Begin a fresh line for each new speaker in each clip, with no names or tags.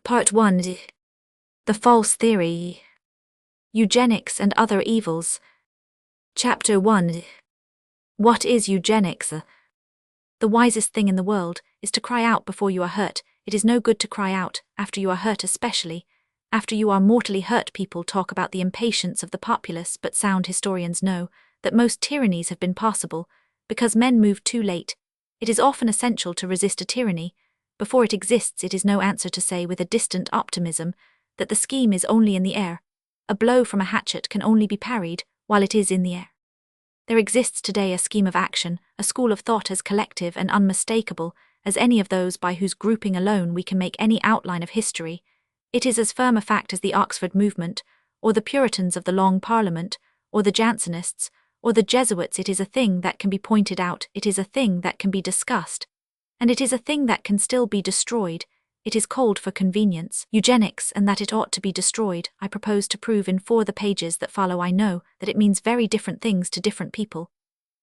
Part 1. The False Theory. Eugenics and Other Evils. Chapter 1. What is eugenics? The wisest thing in the world is to cry out before you are hurt. It is no good to cry out after you are hurt, especially after you are mortally hurt. People talk about the impatience of the populace, but sound historians know that most tyrannies have been possible because men move too late. It is often essential to resist a tyranny before it exists. It is no answer to say with a distant optimism that the scheme is only in the air. A blow from a hatchet can only be parried while it is in the air. There exists today a scheme of action, a school of thought as collective and unmistakable as any of those by whose grouping alone we can make any outline of history. It is as firm a fact as the Oxford movement, or the Puritans of the Long Parliament, or the Jansenists, or the Jesuits. It is a thing that can be pointed out, it is a thing that can be discussed, and it is a thing that can still be destroyed. It is called for convenience eugenics, and that it ought to be destroyed. I propose to prove in 4 the pages that follow. I know that it means very different things to different people,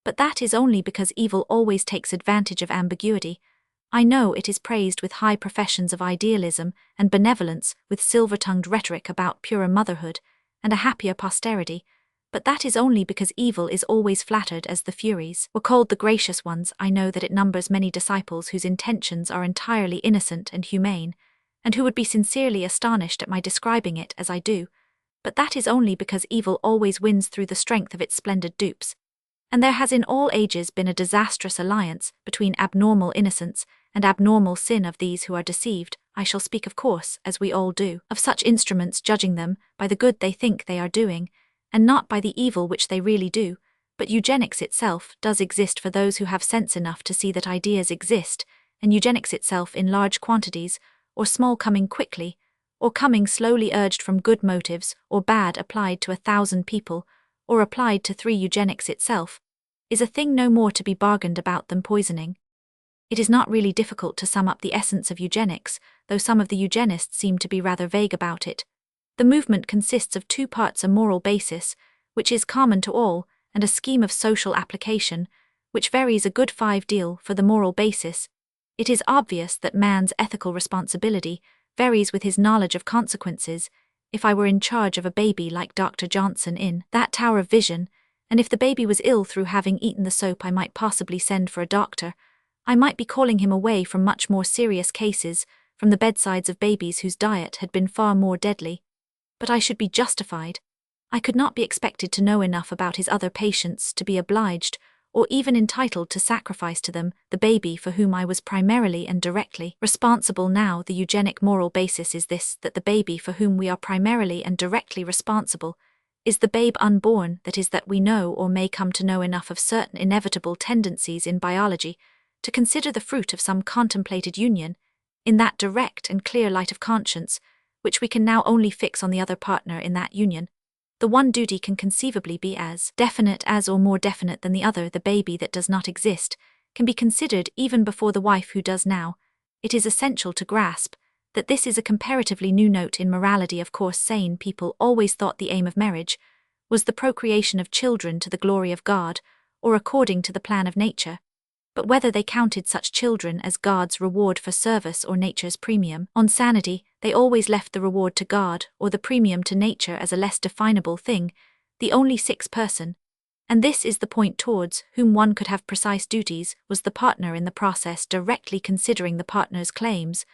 but that is only because evil always takes advantage of ambiguity. I know it is praised with high professions of idealism and benevolence, with silver-tongued rhetoric about purer motherhood and a happier posterity, but that is only because evil is always flattered as the Furies were called the gracious ones. I know that it numbers many disciples whose intentions are entirely innocent and humane, and who would be sincerely astonished at my describing it as I do, but that is only because evil always wins through the strength of its splendid dupes, and there has in all ages been a disastrous alliance between abnormal innocence and abnormal sin of these who are deceived. I shall speak, of course, as we all do, of such instruments, judging them by the good they think they are doing, and not by the evil which they really do. But eugenics itself does exist for those who have sense enough to see that ideas exist, and eugenics itself in large quantities, or small, coming quickly, or coming slowly, urged from good motives, or bad, applied to 1,000 people, or applied to 3. Eugenics itself is a thing no more to be bargained about than poisoning. It is not really difficult to sum up the essence of eugenics, though some of the eugenists seem to be rather vague about it. The movement consists of 2 parts: a moral basis, which is common to all, and a scheme of social application, which varies a good 5 deal. For the moral basis, it is obvious that man's ethical responsibility varies with his knowledge of consequences. If I were in charge of a baby like Dr. Johnson in that Tower of Vision, and if the baby was ill through having eaten the soap, I might possibly send for a doctor. I might be calling him away from much more serious cases, from the bedsides of babies whose diet had been far more deadly. But I should be justified. I could not be expected to know enough about his other patients to be obliged, or even entitled, to sacrifice to them the baby for whom I was primarily and directly responsible. Now, the eugenic moral basis is this: that the baby for whom we are primarily and directly responsible is the babe unborn, that is, that we know or may come to know enough of certain inevitable tendencies in biology to consider the fruit of some contemplated union in that direct and clear light of conscience, which we can now only fix on the other partner in that union. The one duty can conceivably be as definite as or more definite than the other. The baby that does not exist can be considered even before the wife who does now. It is essential to grasp that this is a comparatively new note in morality. Of course, sane people always thought the aim of marriage was the procreation of children to the glory of God, or according to the plan of nature. But whether they counted such children as God's reward for service or nature's premium on sanity, they always left the reward to God or the premium to nature as a less definable thing, the only 6th person. And this is the point towards whom one could have precise duties. Was the partner in the process directly considering the partner's claims?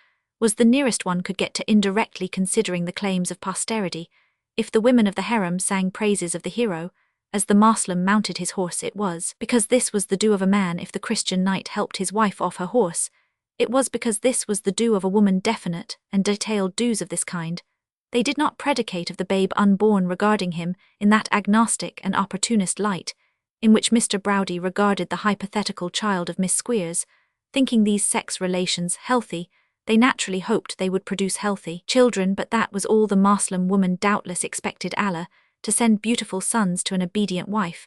Was the nearest one could get to indirectly considering the claims of posterity? If the women of the harem sang praises of the hero as the Moslem mounted his horse, it was because this was the due of a man. If the Christian knight helped his wife off her horse, it was because this was the due of a woman. Definite and detailed dues of this kind, they did not predicate of the babe unborn regarding him in that agnostic and opportunist light in which Mr. Browdy regarded the hypothetical child of Miss Squeers. Thinking these sex relations healthy, they naturally hoped they would produce healthy children, but that was all. The Moslem woman doubtless expected Allah to send beautiful sons to an obedient wife,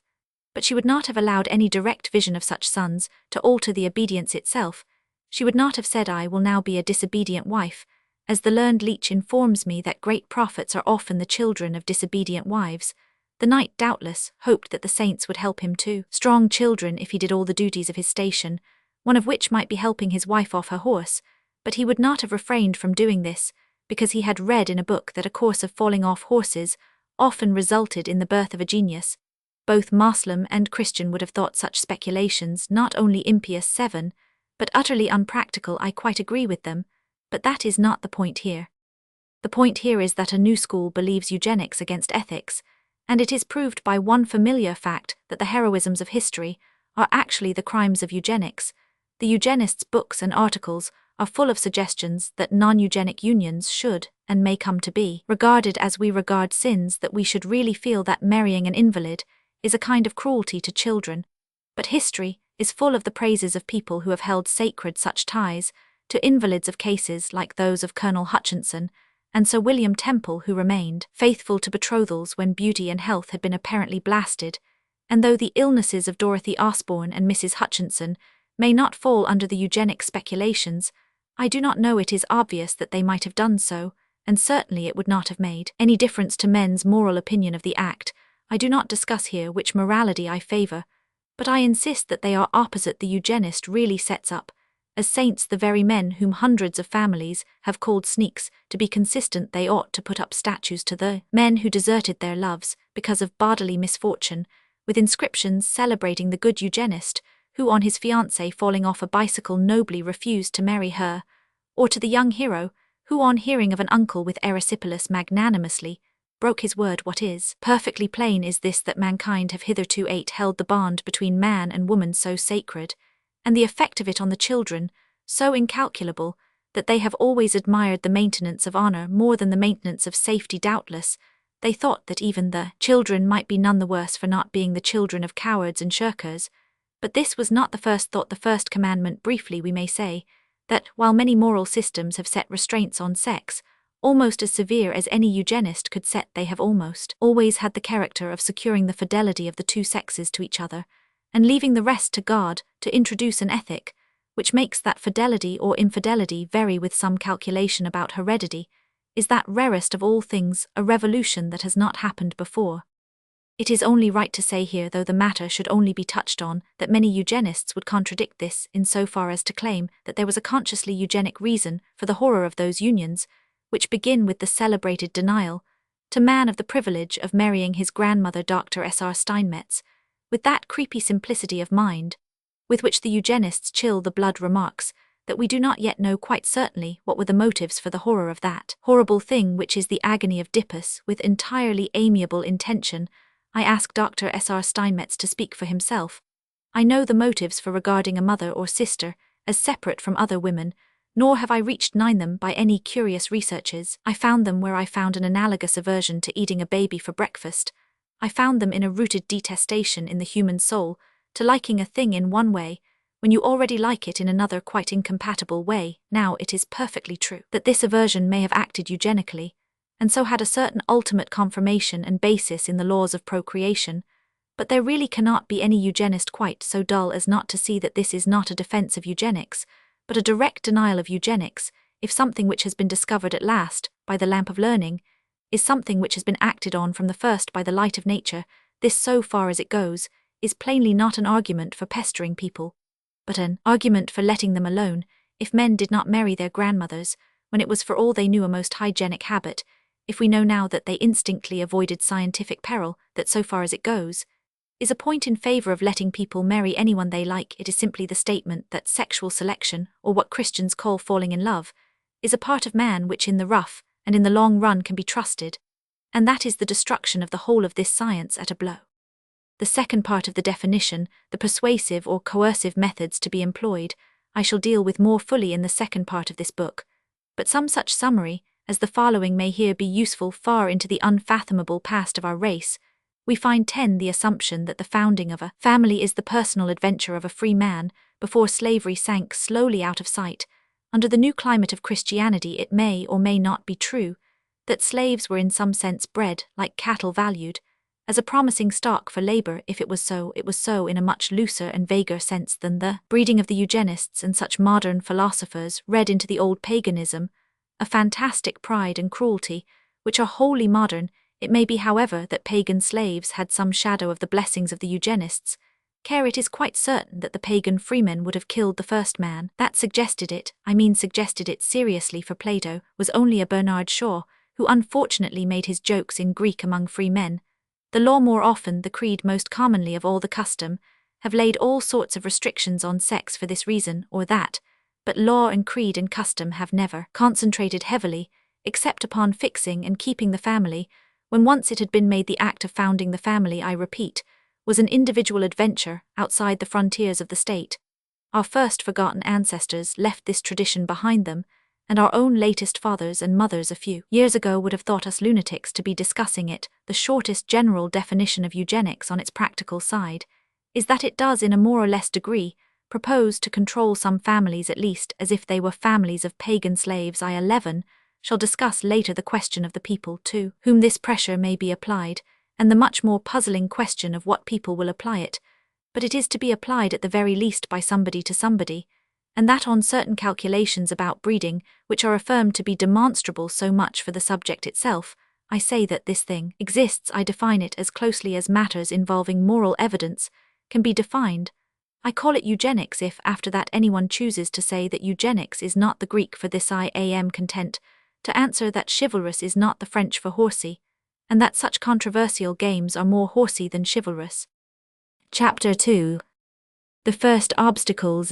but she would not have allowed any direct vision of such sons to alter the obedience itself. She would not have said, I will now be a disobedient wife, as the learned leech informs me that great prophets are often the children of disobedient wives. The knight doubtless hoped that the saints would help him to strong children if he did all the duties of his station, one of which might be helping his wife off her horse, but he would not have refrained from doing this, because he had read in a book that a course of falling off horses often resulted in the birth of a genius. Both Moslem and Christian would have thought such speculations not only impious 7, but utterly unpractical. I quite agree with them, but that is not the point here. The point here is that a new school believes eugenics against ethics, and it is proved by one familiar fact that the heroisms of history are actually the crimes of eugenics. The eugenists' books and articles are full of suggestions that non-eugenic unions should, and may come to be, regarded as we regard sins, that we should really feel that marrying an invalid is a kind of cruelty to children. But history is full of the praises of people who have held sacred such ties to invalids, of cases like those of Colonel Hutchinson and Sir William Temple, who remained faithful to betrothals when beauty and health had been apparently blasted. And though the illnesses of Dorothy Osborne and Mrs. Hutchinson may not fall under the eugenic speculations, I do not know it is obvious that they might have done so, and certainly it would not have made any difference to men's moral opinion of the act. I do not discuss here which morality I favor, but I insist that they are opposite the eugenist really sets up as saints the very men whom hundreds of families have called sneaks. To be consistent, they ought to put up statues to the men who deserted their loves because of bodily misfortune, with inscriptions celebrating the good eugenist who, on his fiancée falling off a bicycle, nobly refused to marry her, or to the young hero who, on hearing of an uncle with erysipelas, magnanimously broke his word. What is perfectly plain is this, that mankind have hitherto held the bond between man and woman so sacred, and the effect of it on the children so incalculable, that they have always admired the maintenance of honor more than the maintenance of safety. Doubtless, they thought that even the children might be none the worse for not being the children of cowards and shirkers. But this was not the first thought. The first commandment, briefly we may say, that while many moral systems have set restraints on sex, almost as severe as any eugenist could set, they have almost always had the character of securing the fidelity of the two sexes to each other, and leaving the rest to God to introduce an ethic which makes that fidelity or infidelity vary with some calculation about heredity. Is that rarest of all things a revolution that has not happened before? It is only right to say here, though the matter should only be touched on, that many eugenists would contradict this in so far as to claim that there was a consciously eugenic reason for the horror of those unions, which begin with the celebrated denial to man of the privilege of marrying his grandmother. Dr. S.R. Steinmetz, with that creepy simplicity of mind with which the eugenists chill the blood, remarks that we do not yet know quite certainly what were the motives for the horror of that horrible thing which is the agony of Oedipus. With entirely amiable intention, I ask Dr. S.R. Steinmetz to speak for himself. I know the motives for regarding a mother or sister as separate from other women, nor have I reached them by any curious researches. I found them where I found an analogous aversion to eating a baby for breakfast. I found them in a rooted detestation in the human soul to liking a thing in one way, when you already like it in another quite incompatible way. Now it is perfectly true that this aversion may have acted eugenically, and so had a certain ultimate confirmation and basis in the laws of procreation, but there really cannot be any eugenist quite so dull as not to see that this is not a defense of eugenics, but a direct denial of eugenics. If something which has been discovered at last by the lamp of learning is something which has been acted on from the first by the light of nature, this, so far as it goes, is plainly not an argument for pestering people, but an argument for letting them alone. If men did not marry their grandmothers, when it was for all they knew a most hygienic habit, if we know now that they instinctly avoided scientific peril, that, so far as it goes, is a point in favor of letting people marry anyone they like, it is simply the statement that sexual selection, or what Christians call falling in love, is a part of man which in the rough and in the long run can be trusted, and that is the destruction of the whole of this science at a blow. The second part of the definition, the persuasive or coercive methods to be employed, I shall deal with more fully in the second part of this book, but some such summary as the following may here be useful. Far into the unfathomable past of our race, we find the assumption that the founding of a family is the personal adventure of a free man, before slavery sank slowly out of sight. Under the new climate of Christianity, it may or may not be true that slaves were in some sense bred, like cattle valued, as a promising stock for labor. If it was so, it was so in a much looser and vaguer sense than the breeding of the eugenists and such modern philosophers read into the old paganism, a fantastic pride and cruelty, which are wholly modern. It may be, however, that pagan slaves had some shadow of the blessings of the eugenists, care it is quite certain that the pagan freemen would have killed the first man that suggested it seriously for Plato, was only a Bernard Shaw, who unfortunately made his jokes in Greek among free men. The law more often, the creed most commonly of all, the custom, have laid all sorts of restrictions on sex for this reason or that, but law and creed and custom have never concentrated heavily, except upon fixing and keeping the family, when once it had been made. The act of founding the family, I repeat, was an individual adventure outside the frontiers of the state. Our first forgotten ancestors left this tradition behind them, and our own latest fathers and mothers a few years ago would have thought us lunatics to be discussing it. The shortest general definition of eugenics on its practical side is that it does, in a more or less degree, propose to control some families, at least as if they were families of pagan slaves. I 11 shall discuss later the question of the people to whom this pressure may be applied, and the much more puzzling question of what people will apply it, but it is to be applied at the very least by somebody to somebody, and that on certain calculations about breeding, which are affirmed to be demonstrable. So much for the subject itself. I say that this thing exists. I define it as closely as matters involving moral evidence can be defined. I call it eugenics. If after that anyone chooses to say that eugenics is not the Greek for this, I am content to answer that chivalrous is not the French for horsey, and that such controversial games are more horsey than chivalrous. Chapter 2. The first obstacles.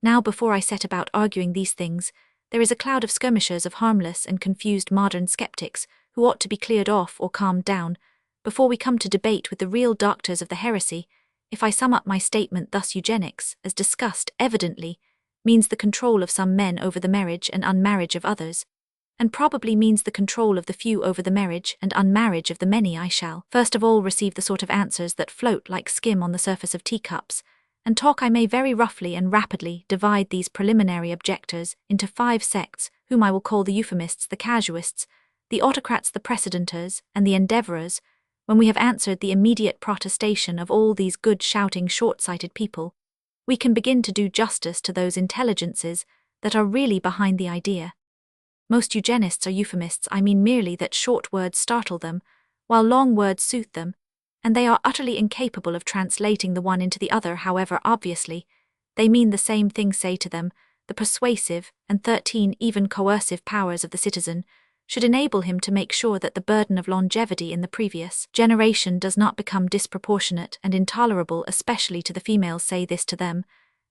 Now, before I set about arguing these things, there is a cloud of skirmishers, of harmless and confused modern skeptics, who ought to be cleared off or calmed down, before we come to debate with the real doctors of the heresy. If I sum up my statement thus, eugenics, as discussed, evidently means the control of some men over the marriage and unmarriage of others, and probably means the control of the few over the marriage and unmarriage of the many. I shall first of all receive the sort of answers that float like skim on the surface of teacups, and talk, I may very roughly and rapidly divide these preliminary objectors into 5 sects, whom I will call the euphemists, the casuists, the autocrats, the precedenters, and the endeavourers. When we have answered the immediate protestation of all these good shouting short-sighted people, we can begin to do justice to those intelligences that are really behind the idea. Most eugenists are euphemists. I mean merely that short words startle them, while long words soothe them, and they are utterly incapable of translating the one into the other, however obviously they mean the same thing. Say to them, the persuasive and 13 even coercive powers of the citizen should enable him to make sure that the burden of longevity in the previous generation does not become disproportionate and intolerable, especially to the females. Say this to them,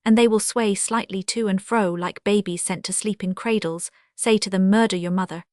and they will sway slightly to and fro like babies sent to sleep in cradles. Say to them, murder your mother,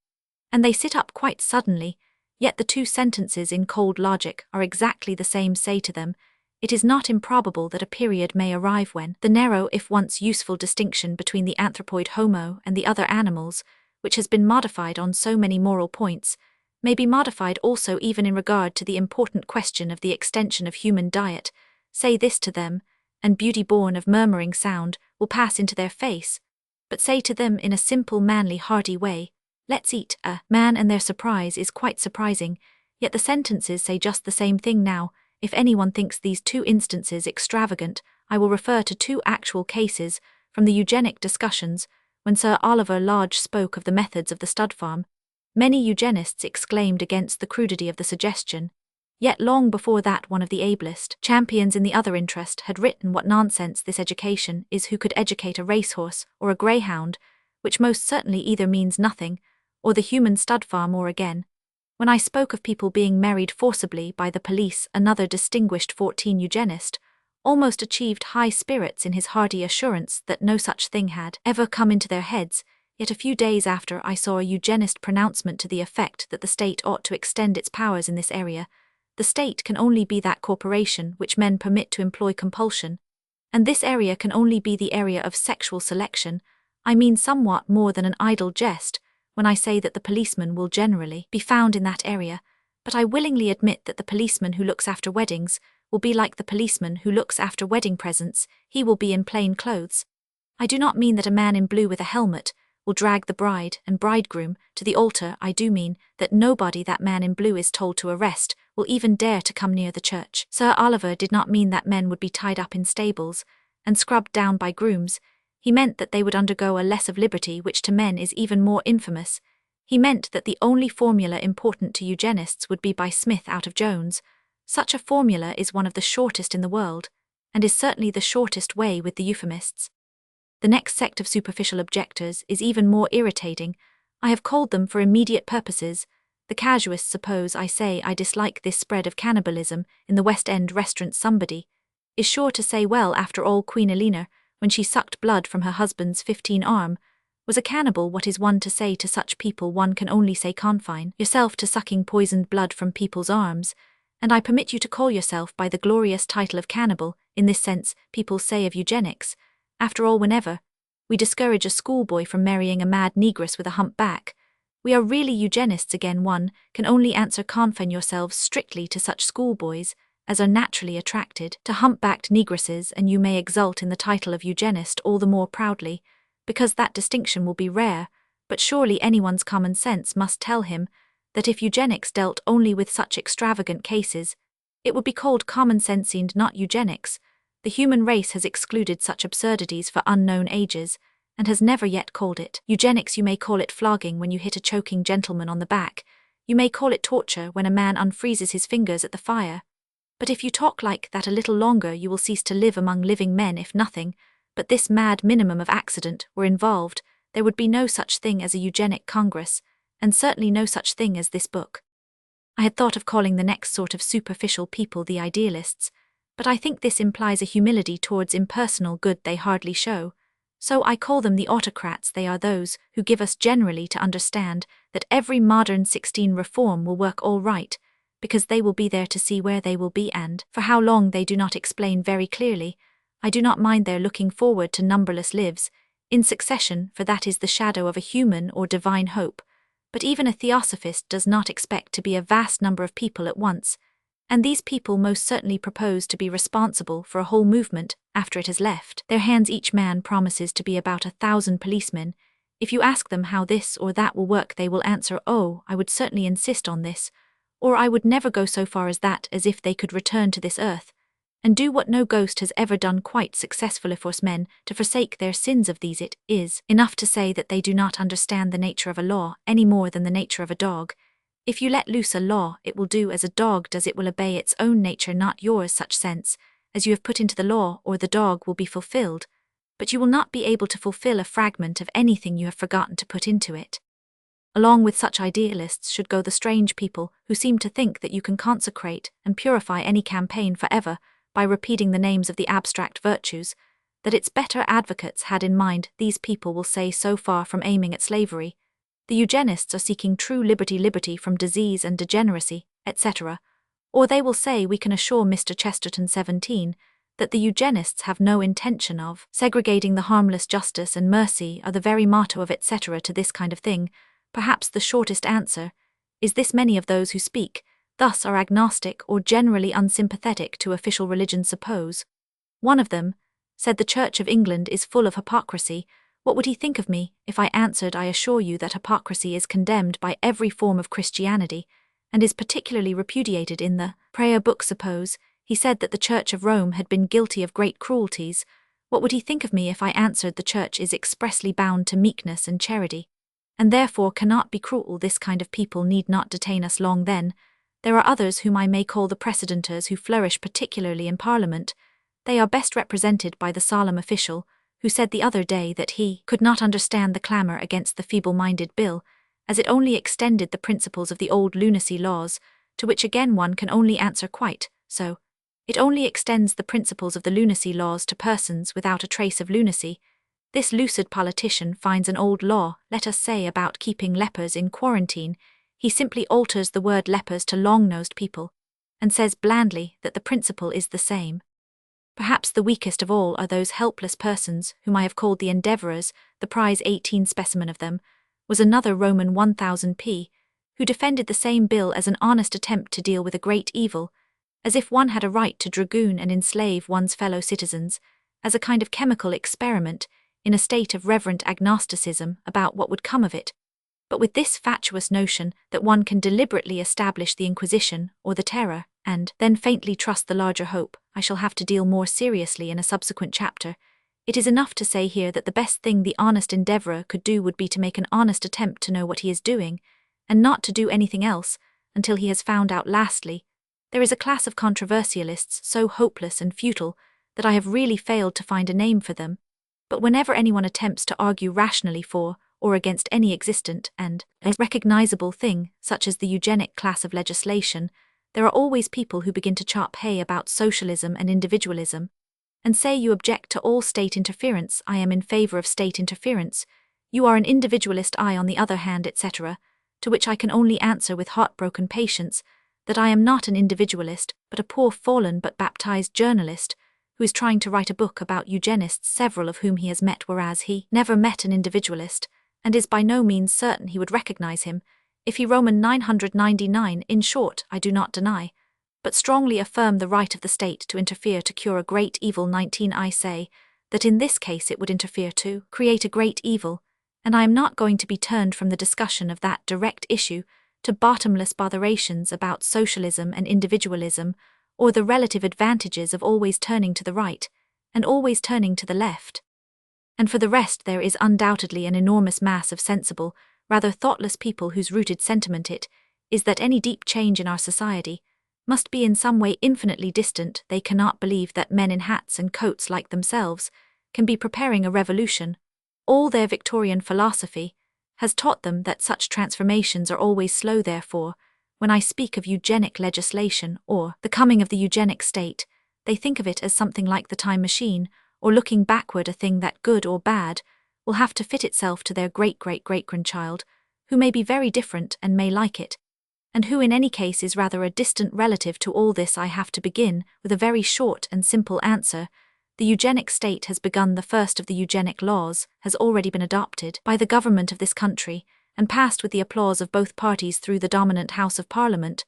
and they sit up quite suddenly, yet the 2 sentences in cold logic are exactly the same. Say to them, it is not improbable that a period may arrive when the narrow, if once useful, distinction between the anthropoid Homo and the other animals, which has been modified on so many moral points, may be modified also even in regard to the important question of the extension of human diet. Say this to them, and beauty born of murmuring sound will pass into their face, but say to them in a simple, manly, hearty way, let's eat a man, and their surprise is quite surprising, yet the sentences say just the same thing. Now, if anyone thinks these 2 instances extravagant, I will refer to 2 actual cases from the eugenic discussions. When Sir Oliver Lodge spoke of the methods of the stud farm, many eugenists exclaimed against the crudity of the suggestion, yet long before that one of the ablest champions in the other interest had written what nonsense this education is. Who could educate a racehorse or a greyhound, which most certainly either means nothing, or the human stud farm, or again, when I spoke of people being married forcibly by the police, another distinguished 14 eugenist almost achieved high spirits in his hearty assurance that no such thing had ever come into their heads. Yet a few days after, I saw a eugenist pronouncement to the effect that the state ought to extend its powers in this area. The state can only be that corporation which men permit to employ compulsion, and this area can only be the area of sexual selection. I mean somewhat more than an idle jest when I say that the policeman will generally be found in that area, but I willingly admit that the policeman who looks after weddings will be like the policeman who looks after wedding presents. He will be in plain clothes. I do not mean that a man in blue with a helmet will drag the bride and bridegroom to the altar. I do mean that nobody that man in blue is told to arrest will even dare to come near the church. Sir Oliver did not mean that men would be tied up in stables and scrubbed down by grooms. He meant that they would undergo a less of liberty, which to men is even more infamous. He meant that the only formula important to eugenists would be by Smith out of Jones. Such a formula is one of the shortest in the world, and is certainly the shortest way with the euphemists. The next sect of superficial objectors is even more irritating. I have called them for immediate purposes. The casuists suppose I say I dislike this spread of cannibalism in the West End restaurant. Somebody is sure to say, well, after all, Queen Elena, when she sucked blood from her husband's 15 arm, was a cannibal. What is one to say to such people? One can only say, confine yourself to sucking poisoned blood from people's arms, and I permit you to call yourself by the glorious title of cannibal. In this sense, people say of eugenics, after all, whenever we discourage a schoolboy from marrying a mad negress with a humpback, we are really eugenists. Again, one can only answer, confine yourselves strictly to such schoolboys as are naturally attracted to humpbacked negresses, and you may exult in the title of eugenist all the more proudly, because that distinction will be rare. But surely anyone's common sense must tell him that if eugenics dealt only with such extravagant cases, it would be called common sense and not eugenics. The human race has excluded such absurdities for unknown ages, and has never yet called it eugenics. You may call it flogging when you hit a choking gentleman on the back. You may call it torture when a man unfreezes his fingers at the fire. But if you talk like that a little longer, you will cease to live among living men. If nothing but this mad minimum of accident were involved, there would be no such thing as a eugenic congress, and certainly no such thing as this book. I had thought of calling the next sort of superficial people the idealists, but I think this implies a humility towards impersonal good they hardly show, so I call them the autocrats. They are those who give us generally to understand that every modern 16 reform will work all right, because they will be there to see where they will be, and for how long they do not explain very clearly. I do not mind their looking forward to numberless lives in succession, for that is the shadow of a human or divine hope, but even a theosophist does not expect to be a vast number of people at once, and these people most certainly propose to be responsible for a whole movement after it has left their hands. Each man promises to be about 1,000 policemen. If you ask them how this or that will work, they will answer, oh, I would certainly insist on this, or I would never go so far as that, as if they could return to this earth and do what no ghost has ever done quite successfully, force men to forsake their sins. Of these it is enough to say that they do not understand the nature of a law any more than the nature of a dog. If you let loose a law, it will do as a dog does. It will obey its own nature, not yours. Such sense as you have put into the law or the dog will be fulfilled, but you will not be able to fulfill a fragment of anything you have forgotten to put into it. Along with such idealists should go the strange people who seem to think that you can consecrate and purify any campaign forever by repeating the names of the abstract virtues that its better advocates had in mind. These people will say, so far from aiming at slavery, the eugenists are seeking true liberty from disease and degeneracy, etc. Or they will say, we can assure Mr. Chesterton 17 that the eugenists have no intention of segregating the harmless. Justice and mercy are the very motto of etc. To this kind of thing, perhaps the shortest answer is this: many of those who speak thus are agnostic or generally unsympathetic to official religion. Suppose one of them said the Church of England is full of hypocrisy. What would he think of me if I answered, I assure you that hypocrisy is condemned by every form of Christianity, and is particularly repudiated in the prayer book? Suppose he said that the Church of Rome had been guilty of great cruelties. What would he think of me if I answered, the Church is expressly bound to meekness and charity, and therefore cannot be cruel? This kind of people need not detain us long. Then there are others whom I may call the precedenters, who flourish particularly in Parliament. They are best represented by the solemn official who said the other day that he could not understand the clamour against the feeble-minded bill, as it only extended the principles of the old lunacy laws, to which again one can only answer, quite so. It only extends the principles of the lunacy laws to persons without a trace of lunacy. This lucid politician finds an old law, let us say, about keeping lepers in quarantine. He simply alters the word lepers to long-nosed people, and says blandly that the principle is the same. Perhaps the weakest of all are those helpless persons whom I have called the endeavourers. The prize 18 specimen of them was another Roman 1000p, who defended the same bill as an honest attempt to deal with a great evil, as if one had a right to dragoon and enslave one's fellow citizens, as a kind of chemical experiment, in a state of reverent agnosticism about what would come of it, but with this fatuous notion that one can deliberately establish the Inquisition or the Terror, and then faintly trust the larger hope I shall have to deal more seriously in a subsequent chapter. It is enough to say here that the best thing the honest endeavourer could do would be to make an honest attempt to know what he is doing, and not to do anything else, until he has found out. Lastly, There is a class of controversialists so hopeless and futile that I have really failed to find a name for them, but whenever anyone attempts to argue rationally for or against any existent and recognizable thing, such as the eugenic class of legislation, there are always people who begin to chop hay about socialism and individualism, and say you object to all state interference, I am in favor of state interference, you are an individualist, I on the other hand, etc., to which I can only answer with heartbroken patience that I am not an individualist, but a poor fallen but baptized journalist, who is trying to write a book about eugenists, several of whom he has met, whereas he never met an individualist, and is by no means certain he would recognize him, if he Roman 999. In short, I do not deny, but strongly affirm the right of the state to interfere to cure a great evil. 19. I say that in this case it would interfere to create a great evil, and I am not going to be turned from the discussion of that direct issue to bottomless botherations about socialism and individualism, or the relative advantages of always turning to the right, and always turning to the left. And for the rest, there is undoubtedly an enormous mass of sensible, rather thoughtless people whose rooted sentiment it is that any deep change in our society must be in some way infinitely distant. They cannot believe that men in hats and coats like themselves can be preparing a revolution. All their Victorian philosophy has taught them that such transformations are always slow. Therefore, when I speak of eugenic legislation or the coming of the eugenic state, they think of it as something like the time machine, or looking backward, a thing that, good or bad, will have to fit itself to their great-great-great-grandchild, who may be very different and may like it, and who in any case is rather a distant relative to all this. I have to begin with a very short and simple answer. The eugenic state has begun. The first of the eugenic laws has already been adopted by the government of this country, and passed with the applause of both parties through the dominant House of Parliament.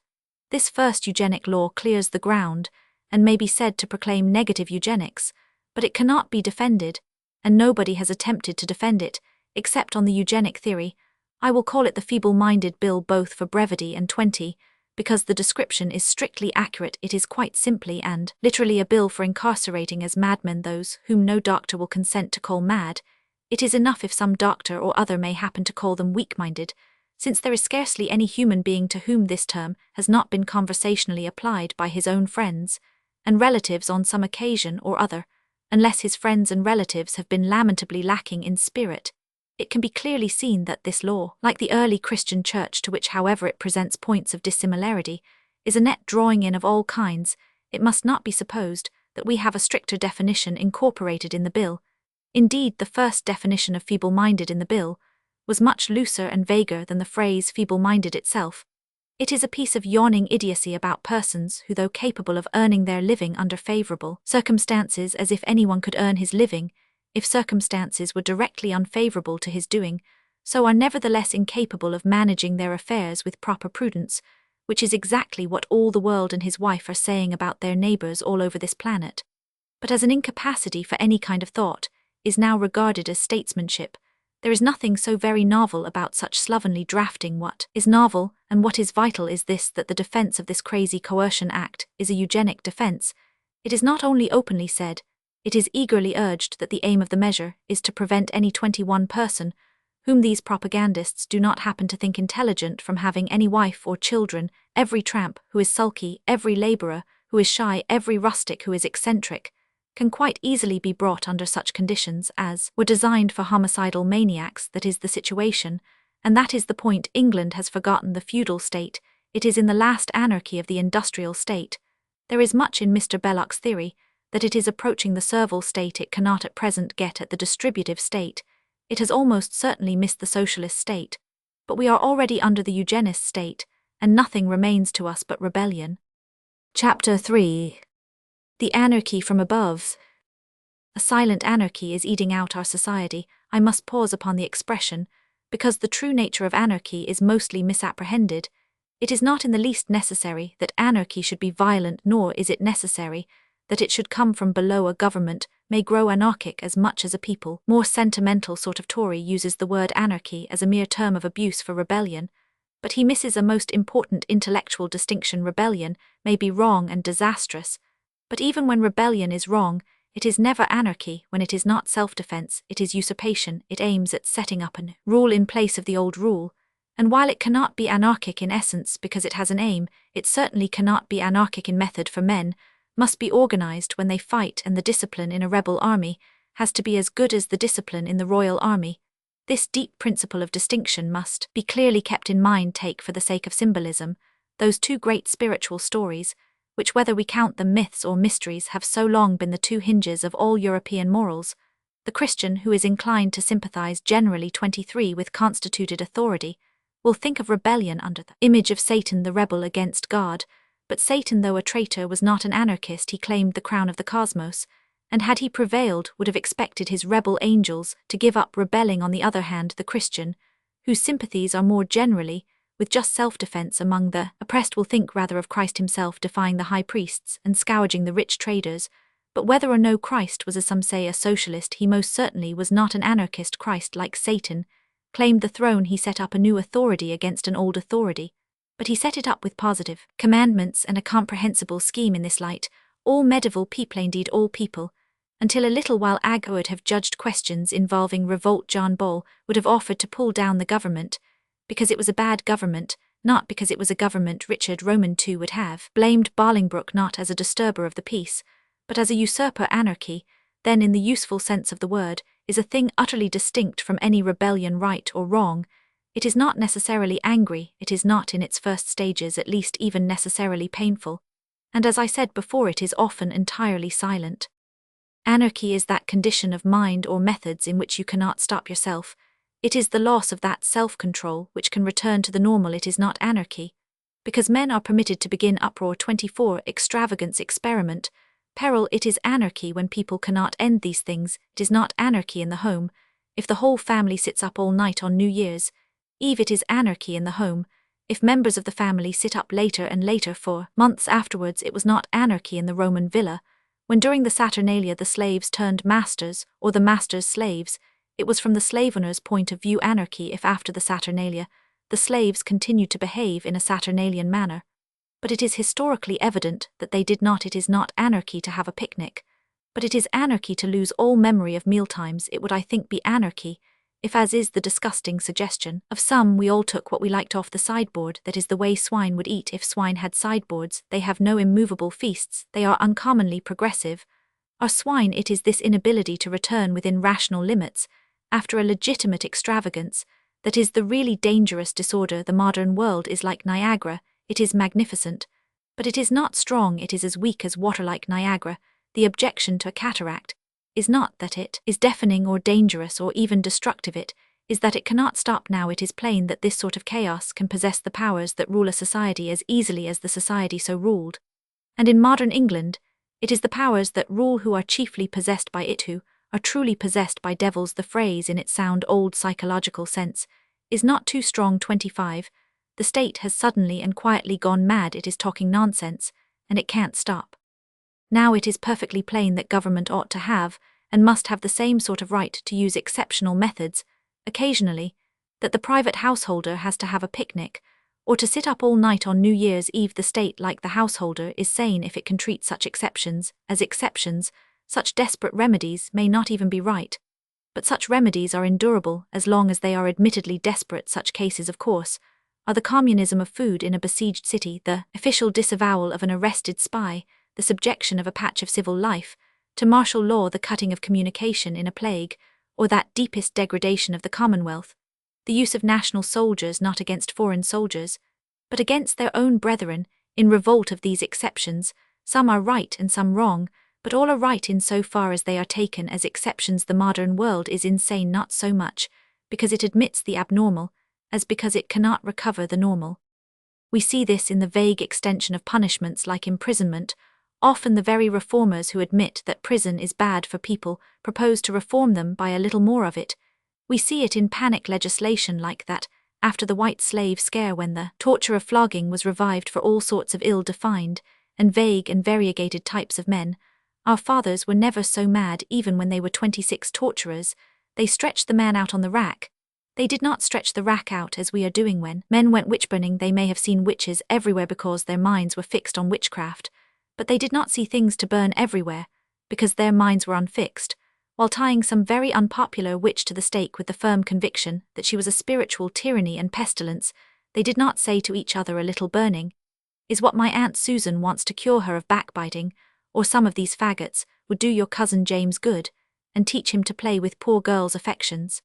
This first eugenic law clears the ground, and may be said to proclaim negative eugenics, but it cannot be defended, and nobody has attempted to defend it, except on the eugenic theory. I will call it the feeble-minded bill, both for brevity and 20, because the description is strictly accurate. It is quite simply and literally a bill for incarcerating as madmen those whom no doctor will consent to call mad. It is enough if some doctor or other may happen to call them weak-minded, since there is scarcely any human being to whom this term has not been conversationally applied by his own friends and relatives on some occasion or other, unless his friends and relatives have been lamentably lacking in spirit. It can be clearly seen that this law, like the early Christian church, to which however it presents points of dissimilarity, is a net drawing in of all kinds. It must not be supposed that we have a stricter definition incorporated in the bill. Indeed, the first definition of feeble-minded in the bill was much looser and vaguer than the phrase feeble-minded itself. It is a piece of yawning idiocy about persons who, though capable of earning their living under favourable circumstances, as if anyone could earn his living if circumstances were directly unfavourable to his doing, so are nevertheless incapable of managing their affairs with proper prudence, which is exactly what all the world and his wife are saying about their neighbours all over this planet, but as an incapacity for any kind of thought, is now regarded as statesmanship. There is nothing so very novel about such slovenly drafting. What is novel, and what is vital, is this, that the defence of this crazy Coercion Act is a eugenic defence. It is not only openly said, it is eagerly urged that the aim of the measure is to prevent any 21 person, whom these propagandists do not happen to think intelligent, from having any wife or children. Every tramp who is sulky, every labourer who is shy, every rustic who is eccentric, can quite easily be brought under such conditions as were designed for homicidal maniacs. That is the situation, and that is the point. England has forgotten the feudal state. It is in the last anarchy of the industrial state. There is much in Mr. Belloc's theory that it is approaching the servile state. It cannot at present get at the distributive state. It has almost certainly missed the socialist state. But we are already under the eugenist state, and nothing remains to us but rebellion. Chapter 3. The Anarchy from Above. A silent anarchy is eating out our society. I must pause upon the expression, because the true nature of anarchy is mostly misapprehended. It is not in the least necessary that anarchy should be violent, nor is it necessary that it should come from below. A government may grow anarchic as much as a people. More sentimental sort of Tory uses the word anarchy as a mere term of abuse for rebellion, but he misses a most important intellectual distinction. Rebellion may be wrong and disastrous, but even when rebellion is wrong, it is never anarchy. When it is not self-defense, it is usurpation. It aims at setting up a new rule in place of the old rule, And while it cannot be anarchic in essence because it has an aim, it certainly cannot be anarchic in method, for men must be organized when they fight, and the discipline in a rebel army has to be as good as the discipline in the royal army. This deep principle of distinction must be clearly kept in mind. Take, for the sake of symbolism, those two great spiritual stories, which, whether we count them myths or mysteries, have so long been the two hinges of all European morals. The Christian who is inclined to sympathize generally 23 with constituted authority will think of rebellion under the image of Satan, the rebel against God. But Satan, though a traitor, was not an anarchist. He claimed the crown of the cosmos, and had he prevailed, would have expected his rebel angels to give up rebelling. On the other hand, the Christian, whose sympathies are more generally with just self-defense among the oppressed, will think rather of Christ himself defying the high priests and scourging the rich traders. But whether or no Christ was, as some say, a socialist, he most certainly was not an anarchist. Christ, like Satan, claimed the throne. He set up a new authority against an old authority, but he set it up with positive commandments and a comprehensible scheme. In this light, all medieval people, indeed all people, until a little while ago would have judged questions involving revolt. John Ball would have offered to pull down the government because it was a bad government, not because it was a government. Richard Roman II would have blamed Bolingbroke not as a disturber of the peace, but as a usurper. Anarchy, then, in the useful sense of the word, is a thing utterly distinct from any rebellion, right or wrong. It is not necessarily angry, it is not, in its first stages at least, even necessarily painful, and as I said before, it is often entirely silent. Anarchy is that condition of mind or methods in which you cannot stop yourself. It is the loss of that self-control which can return to the normal. It is not anarchy, because men are permitted to begin uproar. 24 Extravagance, experiment, peril. It is anarchy when people cannot end these things. It is not anarchy in the home if the whole family sits up all night on New Year's Eve. It is anarchy in the home if members of the family sit up later and later for months afterwards. It was not anarchy in the Roman villa when during the Saturnalia the slaves turned masters or the masters slaves. It was from the slave owner's point of view anarchy if after the Saturnalia the slaves continued to behave in a Saturnalian manner. But it is historically evident that they did not. It is not anarchy to have a picnic, but it is anarchy to lose all memory of mealtimes. It would, I think, be anarchy if, as is the disgusting suggestion of some, we all took what we liked off the sideboard. That is the way swine would eat if swine had sideboards. They have no immovable feasts, they are uncommonly progressive. Are swine? It is this inability to return within rational limits after a legitimate extravagance that is the really dangerous disorder. The modern world is like Niagara. It is magnificent, but it is not strong. It is as weak as water. Like Niagara, the objection to a cataract is not that it is deafening or dangerous or even destructive. It is that it cannot stop. Now it is plain that this sort of chaos can possess the powers that rule a society as easily as the society so ruled. And in modern England, it is the powers that rule who are chiefly possessed by it, who are truly possessed by devils. The phrase, in its sound old psychological sense, is not too strong. 25 The state has suddenly and quietly gone mad. It is talking nonsense, and it can't stop. Now it is perfectly plain that government ought to have, and must have, the same sort of right to use exceptional methods, occasionally, that the private householder has to have a picnic, or to sit up all night on New Year's Eve. The state, like the householder, is sane if it can treat such exceptions as exceptions. Such desperate remedies may not even be right, but such remedies are endurable as long as they are admittedly desperate. Such cases, of course, are the communism of food in a besieged city, the official disavowal of an arrested spy, the subjection of a patch of civil life to martial law, the cutting of communication in a plague, or that deepest degradation of the Commonwealth, the use of national soldiers not against foreign soldiers, but against their own brethren, in revolt of these exceptions. Some are right and some wrong, but all are right in so far as they are taken as exceptions. The modern world is insane not so much because it admits the abnormal, as because it cannot recover the normal. We see this in the vague extension of punishments like imprisonment. Often the very reformers who admit that prison is bad for people propose to reform them by a little more of it. We see it in panic legislation like that after the white slave scare, when the torture of flogging was revived for all sorts of ill-defined and vague and variegated types of men. Our fathers were never so mad. Even when they were 26 torturers, they stretched the man out on the rack. They did not stretch the rack out as we are doing when men went witch-burning. They may have seen witches everywhere because their minds were fixed on witchcraft, but they did not see things to burn everywhere because their minds were unfixed. while tying some very unpopular witch to the stake with the firm conviction that she was a spiritual tyranny and pestilence, they did not say to each other a little burning, "Is what my Aunt Susan wants to cure her of backbiting, or some of these faggots, would do your cousin James good, and teach him to play with poor girls' affections."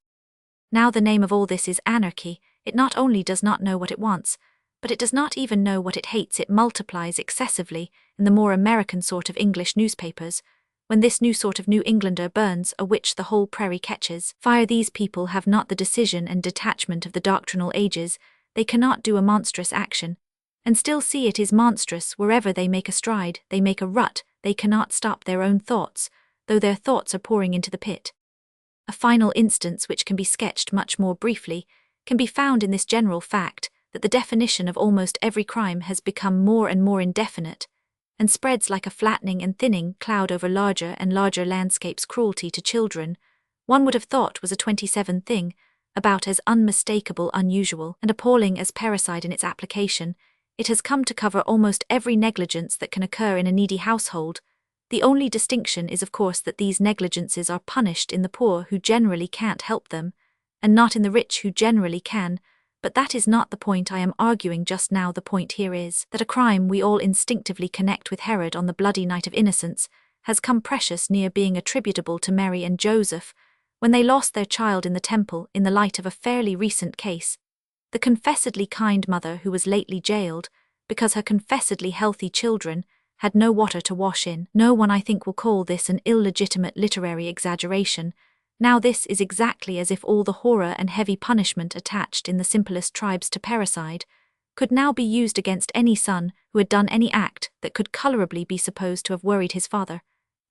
Now the name of all this is anarchy. It not only does not know what it wants, but it does not even know what it hates. It multiplies excessively in the more American sort of English newspapers. When this new sort of New Englander burns a witch, the whole prairie catches fire. These people have not the decision and detachment of the doctrinal ages. They cannot do a monstrous action, and still see it is monstrous. Wherever they make a stride, they make a rut. They cannot stop their own thoughts, though their thoughts are pouring into the pit. A final instance, which can be sketched much more briefly, can be found in this general fact that the definition of almost every crime has become more and more indefinite, and spreads like a flattening and thinning cloud over larger and larger landscapes. Cruelty to children, one would have thought, was a 27 thing, about as unmistakable, unusual, and appalling as parricide in its application. It has come to cover almost every negligence that can occur in a needy household. The only distinction is, of course, that these negligences are punished in the poor, who generally can't help them, and not in the rich, who generally can. But that is not the point I am arguing just now. The point here is that a crime we all instinctively connect with Herod on the bloody night of innocence has come precious near being attributable to Mary and Joseph when they lost their child in the temple, in the light of a fairly recent case. The confessedly kind mother who was lately jailed because her confessedly healthy children had no water to wash in. No one, I think, will call this an illegitimate literary exaggeration. Now this is exactly as if all the horror and heavy punishment attached in the simplest tribes to parricide could now be used against any son who had done any act that could colorably be supposed to have worried his father,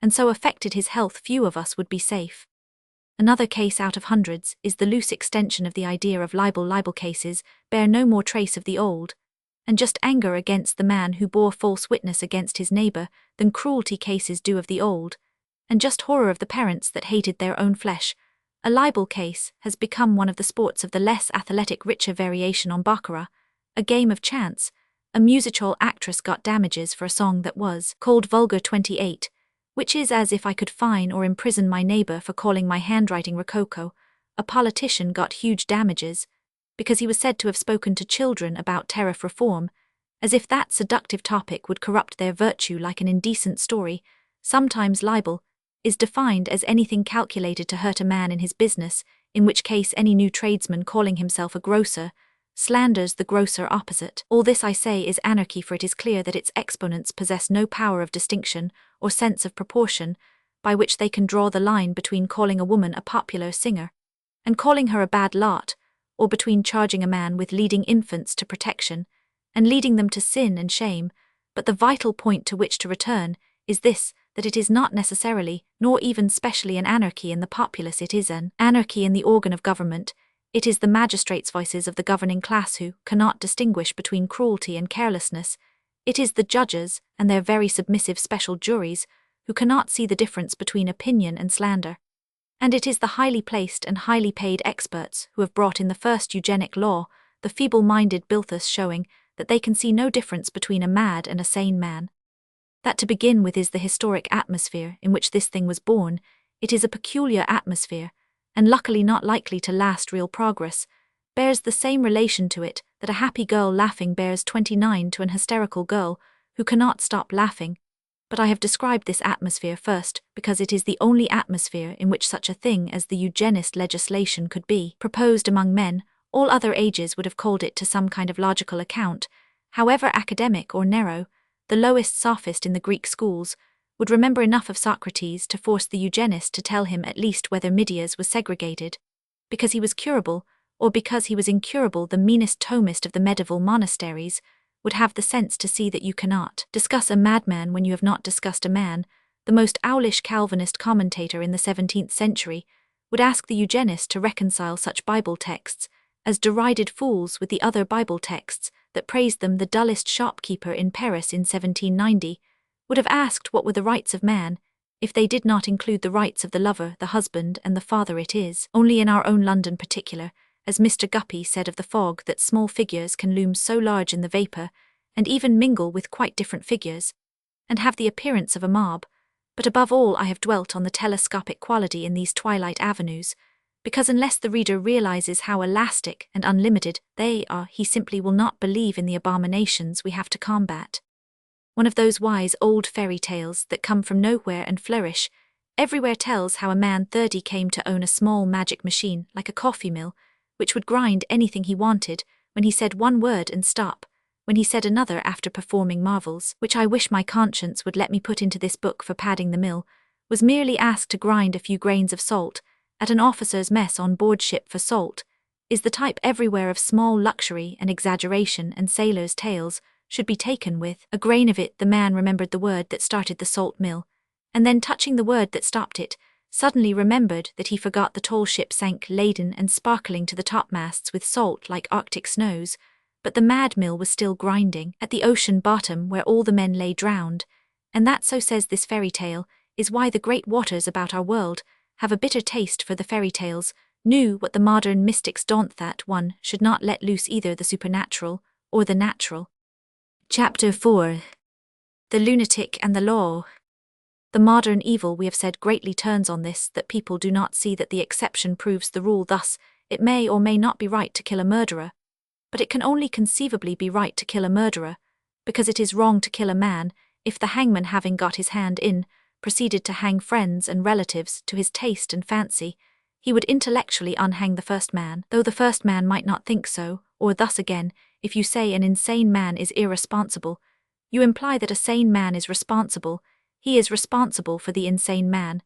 and so affected his health. Few of us would be safe. Another case out of hundreds is the loose extension of the idea of libel. Libel cases bear no more trace of the old, and just anger against the man who bore false witness against his neighbor, than cruelty cases do of the old, and just horror of the parents that hated their own flesh. A libel case has become one of the sports of the less athletic, richer variation on baccarat, a game of chance. A music-hall actress got damages for a song that was called vulgar 28, which is as if I could fine or imprison my neighbor for calling my handwriting rococo. A politician got huge damages because he was said to have spoken to children about tariff reform, as if that seductive topic would corrupt their virtue like an indecent story. Sometimes libel is defined as anything calculated to hurt a man in his business, in which case any new tradesman calling himself a grocer slanders the grocer opposite. All this, I say, is anarchy, for it is clear that its exponents possess no power of distinction or sense of proportion by which they can draw the line between calling a woman a popular singer and calling her a bad lot, or between charging a man with leading infants to protection and leading them to sin and shame. But the vital point to which to return is this, that it is not necessarily, nor even specially, an anarchy in the populace. It is an anarchy in the organ of government. It is the magistrates' voices of the governing class who cannot distinguish between cruelty and carelessness. It is the judges and their very submissive special juries who cannot see the difference between opinion and slander. And it is the highly placed and highly paid experts who have brought in the first eugenic law, the feeble-minded Bilthus showing that they can see no difference between a mad and a sane man. That, to begin with, is the historic atmosphere in which this thing was born. It is a peculiar atmosphere, and luckily not likely to last. Real progress bears the same relation to it that a happy girl laughing bears 29 to an hysterical girl who cannot stop laughing. But I have described this atmosphere first because it is the only atmosphere in which such a thing as the eugenist legislation could be proposed among men. All other ages would have called it to some kind of logical account, however academic or narrow. The lowest sophist in the Greek schools would remember enough of Socrates to force the eugenist to tell him at least whether Midias was segregated, because he was curable, or because he was incurable. The meanest Thomist of the medieval monasteries would have the sense to see that you cannot discuss a madman when you have not discussed a man. The most owlish Calvinist commentator in the 17th century would ask the eugenist to reconcile such Bible texts as derided fools with the other Bible texts that praised them. The dullest shopkeeper in Paris in 1790 would have asked what were the rights of man if they did not include the rights of the lover, the husband, and the father. It is only in our own London particular, as Mr. Guppy said of the fog, that small figures can loom so large in the vapour, and even mingle with quite different figures, and have the appearance of a mob. But above all I have dwelt on the telescopic quality in these twilight avenues, because unless the reader realizes how elastic and unlimited they are, he simply will not believe in the abominations we have to combat. One of those wise old fairy tales that come from nowhere and flourish everywhere tells how a man 30 came to own a small magic machine like a coffee mill, which would grind anything he wanted when he said one word and stop, when he said another after performing marvels, which I wish my conscience would let me put into this book for padding the mill, was merely asked to grind a few grains of salt at an officer's mess on board ship, for salt is the type everywhere of small luxury and exaggeration, and sailors' tales should be taken with a grain of it. The man remembered the word that started the salt mill, and then touching the word that stopped it, suddenly remembered that he forgot the tall ship sank laden and sparkling to the topmasts with salt like Arctic snows, but the mad mill was still grinding at the ocean bottom where all the men lay drowned, and that, so says this fairy tale, is why the great waters about our world have a bitter taste for the fairy tales, knew what the modern mystics daunt, that one should not let loose either the supernatural or the natural. Chapter 4. The Lunatic and the Law. The modern evil, we have said, greatly turns on this, that people do not see that the exception proves the rule. Thus, it may or may not be right to kill a murderer, but it can only conceivably be right to kill a murderer, because it is wrong to kill a man if the hangman, having got his hand in, proceeded to hang friends and relatives to his taste and fancy. He would intellectually unhang the first man, though the first man might not think so. Or thus again, if you say an insane man is irresponsible, you imply that a sane man is responsible. He is responsible for the insane man,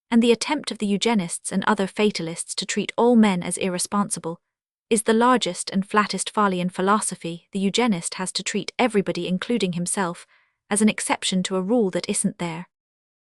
and the attempt of the eugenists and other fatalists to treat all men as irresponsible is the largest and flattest folly in philosophy. The eugenist has to treat everybody, including himself, as an exception to a rule that isn't there.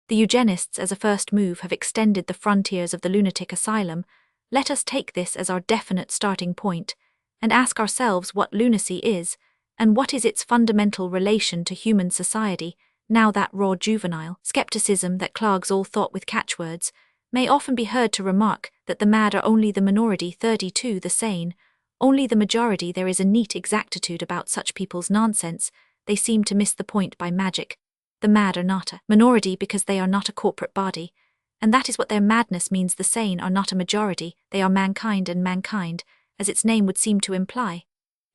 The eugenists, as a first move, have extended the frontiers of the lunatic asylum. Let us take this as our definite starting point, and ask ourselves what lunacy is, and what is its fundamental relation to human society. Now that raw juvenile skepticism that clogs all thought with catchwords may often be heard to remark that the mad are only the minority, 32 the sane, only the majority. There is a neat exactitude about such people's nonsense. They seem to miss the point by magic. The mad are not a minority because they are not a corporate body, and that is what their madness means. The sane are not a majority, they are mankind, and mankind, as its name would seem to imply,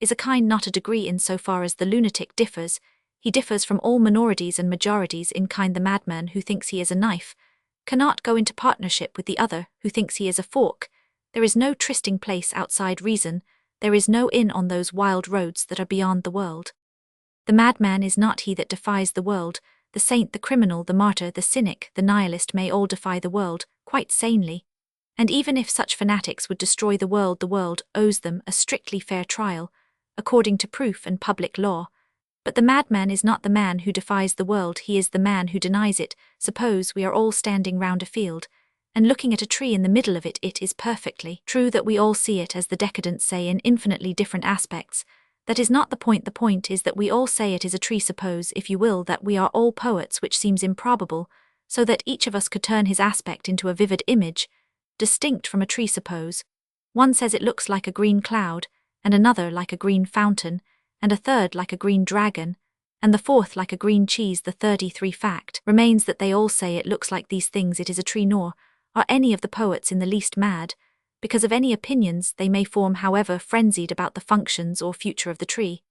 is a kind, not a degree. In so far as the lunatic differs, he differs from all minorities and majorities in kind. The madman who thinks he is a knife cannot go into partnership with the other who thinks he is a fork. There is no trysting place outside reason, there is no inn on those wild roads that are beyond the world. The madman is not he that defies the world. The saint, the criminal, the martyr, the cynic, the nihilist may all defy the world, quite sanely. And even if such fanatics would destroy the world owes them a strictly fair trial, according to proof and public law. But the madman is not the man who defies the world, he is the man who denies it. Suppose we are all standing round a field, and looking at a tree in the middle of it. It is perfectly true that we all see it, as the decadents say, in infinitely different aspects. That is not the point. The point is that we all say it is a tree. Suppose, if you will, that we are all poets, which seems improbable, so that each of us could turn his aspect into a vivid image, distinct from a tree. Suppose one says it looks like a green cloud, and another like a green fountain, and a third like a green dragon, and the fourth like a green cheese. The 33 fact remains that they all say it looks like these things. It is a tree. Nor are any of the poets in the least mad, because of any opinions they may form, however frenzied, about the functions or future of the tree.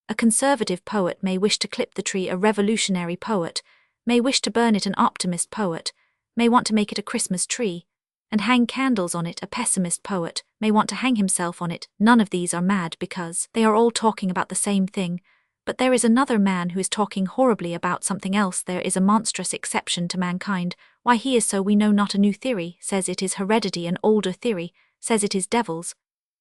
A conservative poet may wish to clip the tree, a revolutionary poet may wish to burn it, an optimist poet may want to make it a Christmas tree, and hang candles on it. A pessimist poet may want to hang himself on it. None of these are mad, because they are all talking about the same thing, but there is another man who is talking horribly about something else. There is a monstrous exception to mankind. Why he is so we know not. A new theory says it is heredity, an older theory says it is devils.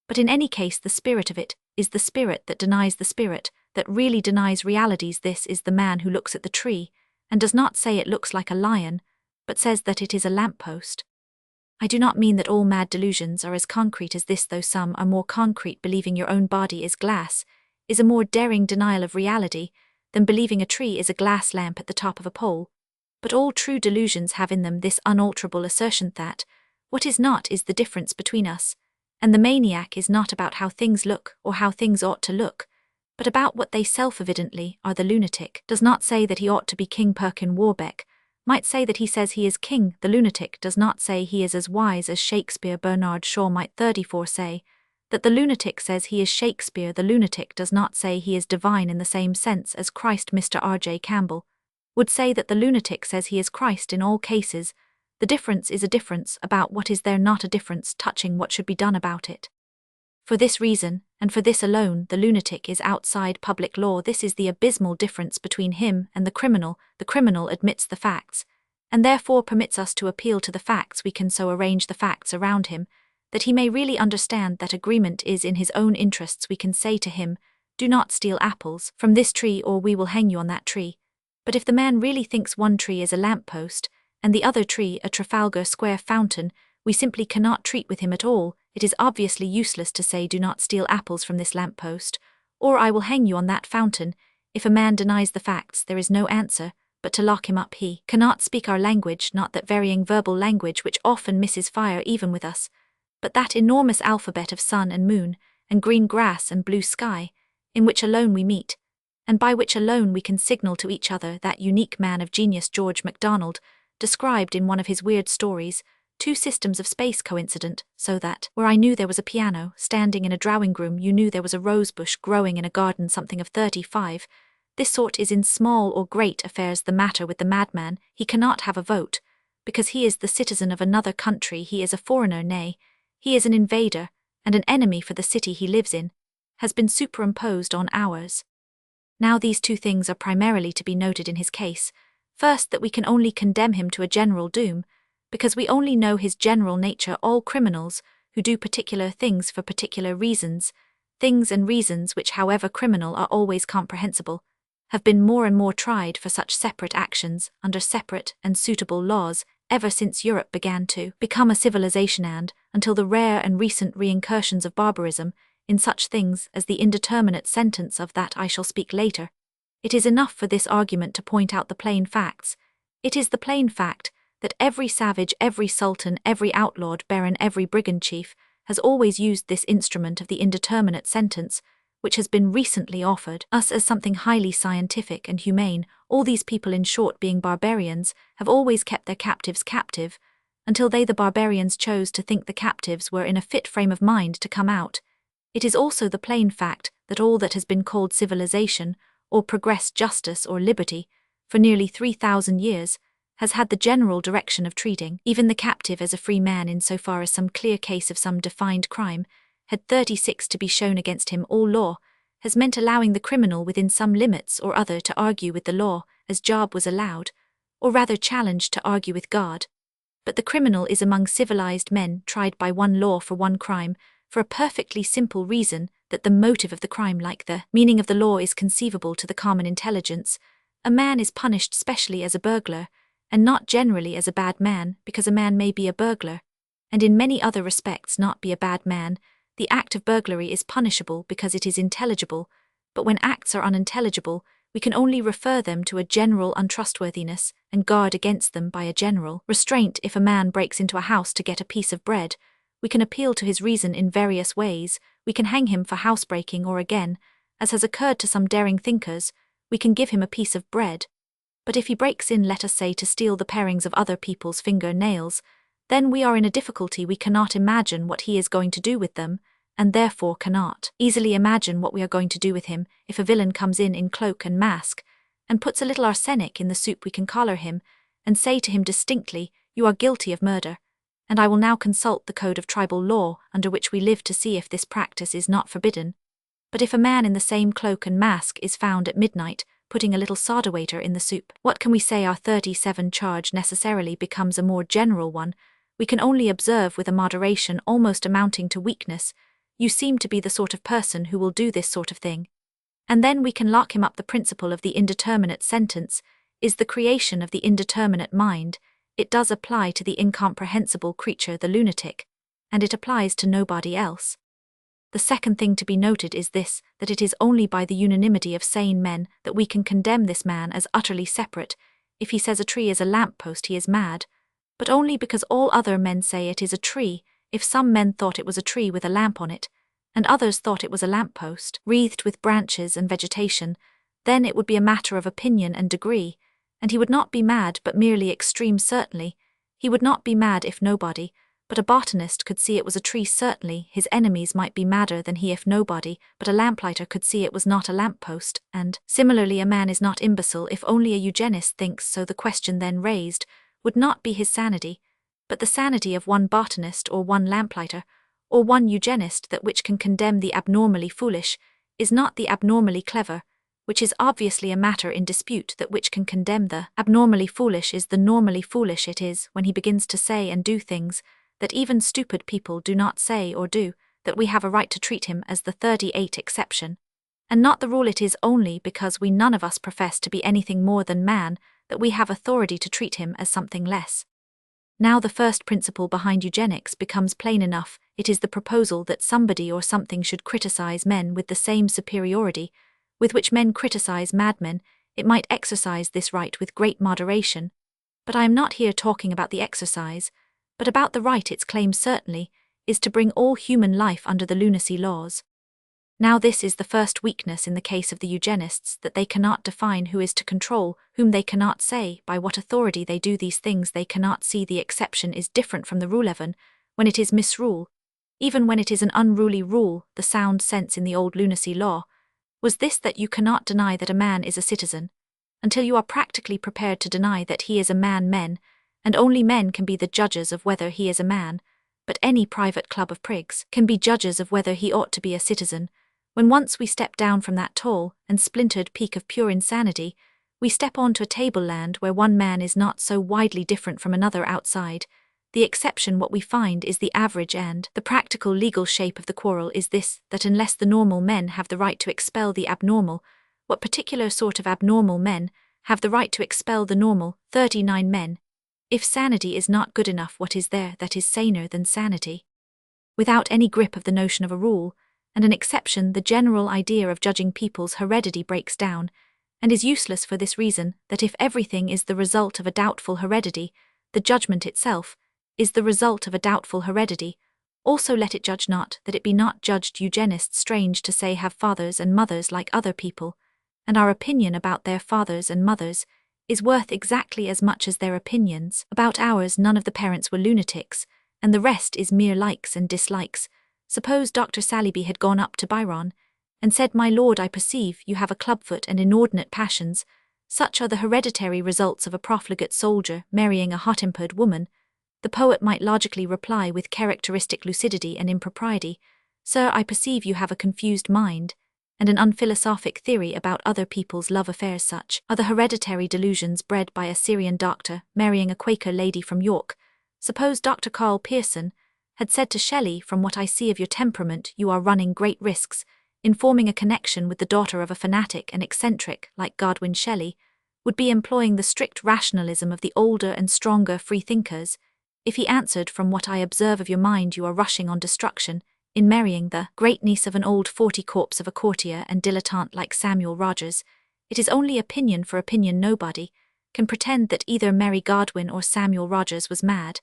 But in any case, the spirit of it is the spirit that denies the spirit, that really denies realities. This is the man who looks at the tree, and does not say it looks like a lion, but says that it is a lamppost. I do not mean that all mad delusions are as concrete as this, though some are more concrete. Believing your own body is glass is a more daring denial of reality than believing a tree is a glass lamp at the top of a pole. But all true delusions have in them this unalterable assertion that what is not is the difference between us, and the maniac is not about how things look or how things ought to look, but about what they self-evidently are. The lunatic does not say that he ought to be King Perkin Warbeck, might say that he says he is king. The lunatic does not say he is as wise as Shakespeare. Bernard Shaw might 34 say that the lunatic says he is Shakespeare. The lunatic does not say he is divine in the same sense as Christ. Mr. R.J. Campbell would say that the lunatic says he is Christ in all cases. The difference is a difference about what is there, not a difference touching what should be done about it. For this reason, and for this alone, the lunatic is outside public law. This is the abysmal difference between him and the criminal. The criminal admits the facts, and therefore permits us to appeal to the facts. We can so arrange the facts around him that he may really understand that agreement is in his own interests. We can say to him, do not steal apples from this tree, or we will hang you on that tree. But if the man really thinks one tree is a lamppost, and the other tree a Trafalgar Square fountain, we simply cannot treat with him at all. It is obviously useless to say, do not steal apples from this lamppost, or I will hang you on that fountain. If a man denies the facts, there is no answer but to lock him up. He cannot speak our language, not that varying verbal language which often misses fire even with us, but that enormous alphabet of sun and moon, and green grass and blue sky, in which alone we meet, and by which alone we can signal to each other. That unique man of genius, George MacDonald, described in one of his weird stories, two systems of space coincident, so that where I knew there was a piano standing in a drawing room, you knew there was a rose bush growing in a garden. Something of 35. This sort is in small or great affairs the matter with the madman. He cannot have a vote, because he is the citizen of another country. He is a foreigner, nay, he is an invader, and an enemy, for the city he lives in has been superimposed on ours. Now these two things are primarily to be noted in his case. First, that we can only condemn him to a general doom, because we only know his general nature. All criminals who do particular things for particular reasons, things and reasons which, however criminal, are always comprehensible, have been more and more tried for such separate actions under separate and suitable laws ever since Europe began to become a civilization, and until the rare and recent reincursions of barbarism in such things as the indeterminate sentence. Of that I shall speak later. It is enough for this argument to point out the plain facts. It is the plain fact that every savage, every sultan, every outlawed baron, every brigand chief has always used this instrument of the indeterminate sentence, which has been recently offered us as something highly scientific and humane. All these people, in short, being barbarians, have always kept their captives captive, until they, the barbarians, chose to think the captives were in a fit frame of mind to come out. It is also the plain fact that all that has been called civilization, or progress, justice, or liberty, for nearly 3,000 years, has had the general direction of treating even the captive as a free man, in so far as some clear case of some defined crime had 36 to be shown against him. All law has meant allowing the criminal within some limits or other to argue with the law, as Job was allowed, or rather challenged to argue with God. But the criminal is among civilized men tried by one law for one crime, for a perfectly simple reason, that the motive of the crime, like the meaning of the law, is conceivable to the common intelligence. A man is punished specially as a burglar, and not generally as a bad man, because a man may be a burglar, and in many other respects not be a bad man. The act of burglary is punishable because it is intelligible, but when acts are unintelligible, we can only refer them to a general untrustworthiness and guard against them by a general restraint. If a man breaks into a house to get a piece of bread, we can appeal to his reason in various ways. We can hang him for housebreaking, or again, as has occurred to some daring thinkers, we can give him a piece of bread. But if he breaks in, let us say, to steal the parings of other people's finger-nails, then we are in a difficulty. We cannot imagine what he is going to do with them, and therefore cannot easily imagine what we are going to do with him. If a villain comes in cloak and mask, and puts a little arsenic in the soup, we can collar him, and say to him distinctly, you are guilty of murder, and I will now consult the code of tribal law under which we live to see if this practice is not forbidden. But if a man in the same cloak and mask is found at midnight, putting a little soda water in the soup, what can we say? Our 37 charge necessarily becomes a more general one. We can only observe with a moderation almost amounting to weakness, you seem to be the sort of person who will do this sort of thing. And then we can lock him up. The principle of the indeterminate sentence is the creation of the indeterminate mind. It does apply to the incomprehensible creature, the lunatic, and it applies to nobody else. The second thing to be noted is this, that it is only by the unanimity of sane men that we can condemn this man as utterly separate. If he says a tree is a lamppost, he is mad, but only because all other men say it is a tree. If some men thought it was a tree with a lamp on it, and others thought it was a lamppost wreathed with branches and vegetation, then it would be a matter of opinion and degree, and he would not be mad but merely extreme certainly. He would not be mad if nobody, but a botanist could see it was a tree certainly. His enemies might be madder than he if nobody, but a lamplighter could see it was not a lamppost, and, similarly, a man is not imbecile if only a eugenist thinks so. The question then raised would not be his sanity, but the sanity of one botanist or one lamplighter, or one eugenist that which can condemn the abnormally foolish, is not the abnormally clever, which is obviously a matter in dispute. That which can condemn the abnormally foolish is the normally foolish. It is when he begins to say and do things that even stupid people do not say or do, that we have a right to treat him as the 38 exception, and not the rule. It is only because we none of us profess to be anything more than man that we have authority to treat him as something less. Now the first principle behind eugenics becomes plain enough. It is the proposal that somebody or something should criticize men with the same superiority with which men criticize madmen. It might exercise this right with great moderation, but I am not here talking about the exercise, but about the right. Its claim certainly is to bring all human life under the lunacy laws. Now this is the first weakness in the case of the eugenists, that they cannot define who is to control whom. They cannot say by what authority they do these things. They cannot see the exception is different from the rule, even when it is misrule, even when it is an unruly rule. The sound sense in the old lunacy law was this, that you cannot deny that a man is a citizen until you are practically prepared to deny that he is a man. Men, and only men, can be the judges of whether he is a man, but any private club of prigs can be judges of whether he ought to be a citizen. When once we step down from that tall and splintered peak of pure insanity, we step on to a tableland where one man is not so widely different from another outside the exception. What we find is the average, and the practical legal shape of the quarrel is this, that unless the normal men have the right to expel the abnormal, what particular sort of abnormal men have the right to expel the normal 39 men? If sanity is not good enough, what is there that is saner than sanity? Without any grip of the notion of a rule and an exception, the general idea of judging people's heredity breaks down, and is useless for this reason, that if everything is the result of a doubtful heredity, the judgment itself is the result of a doubtful heredity. Also let it judge not, that it be not judged. Eugenists, strange to say, have fathers and mothers like other people, and our opinion about their fathers and mothers is worth exactly as much as their opinions about ours. None of the parents were lunatics, and the rest is mere likes and dislikes. Suppose Dr. Saliby had gone up to Byron and said, "My lord, I perceive you have a clubfoot and inordinate passions. Such are the hereditary results of a profligate soldier marrying a hot-tempered woman." The poet might logically reply with characteristic lucidity and impropriety, "Sir, I perceive you have a confused mind and an unphilosophic theory about other people's love affairs. Such are the hereditary delusions bred by a Syrian doctor marrying a Quaker lady from York." Suppose Dr. Karl Pearson had said to Shelley, "From what I see of your temperament, you are running great risks in forming a connection with the daughter of a fanatic and eccentric like Godwin Shelley," would be employing the strict rationalism of the older and stronger freethinkers. If he answered, "From what I observe of your mind, you are rushing on destruction in marrying the great niece of an old 40 corpse of a courtier and dilettante like Samuel Rogers," it is only opinion for opinion. Nobody can pretend that either Mary Godwin or Samuel Rogers was mad,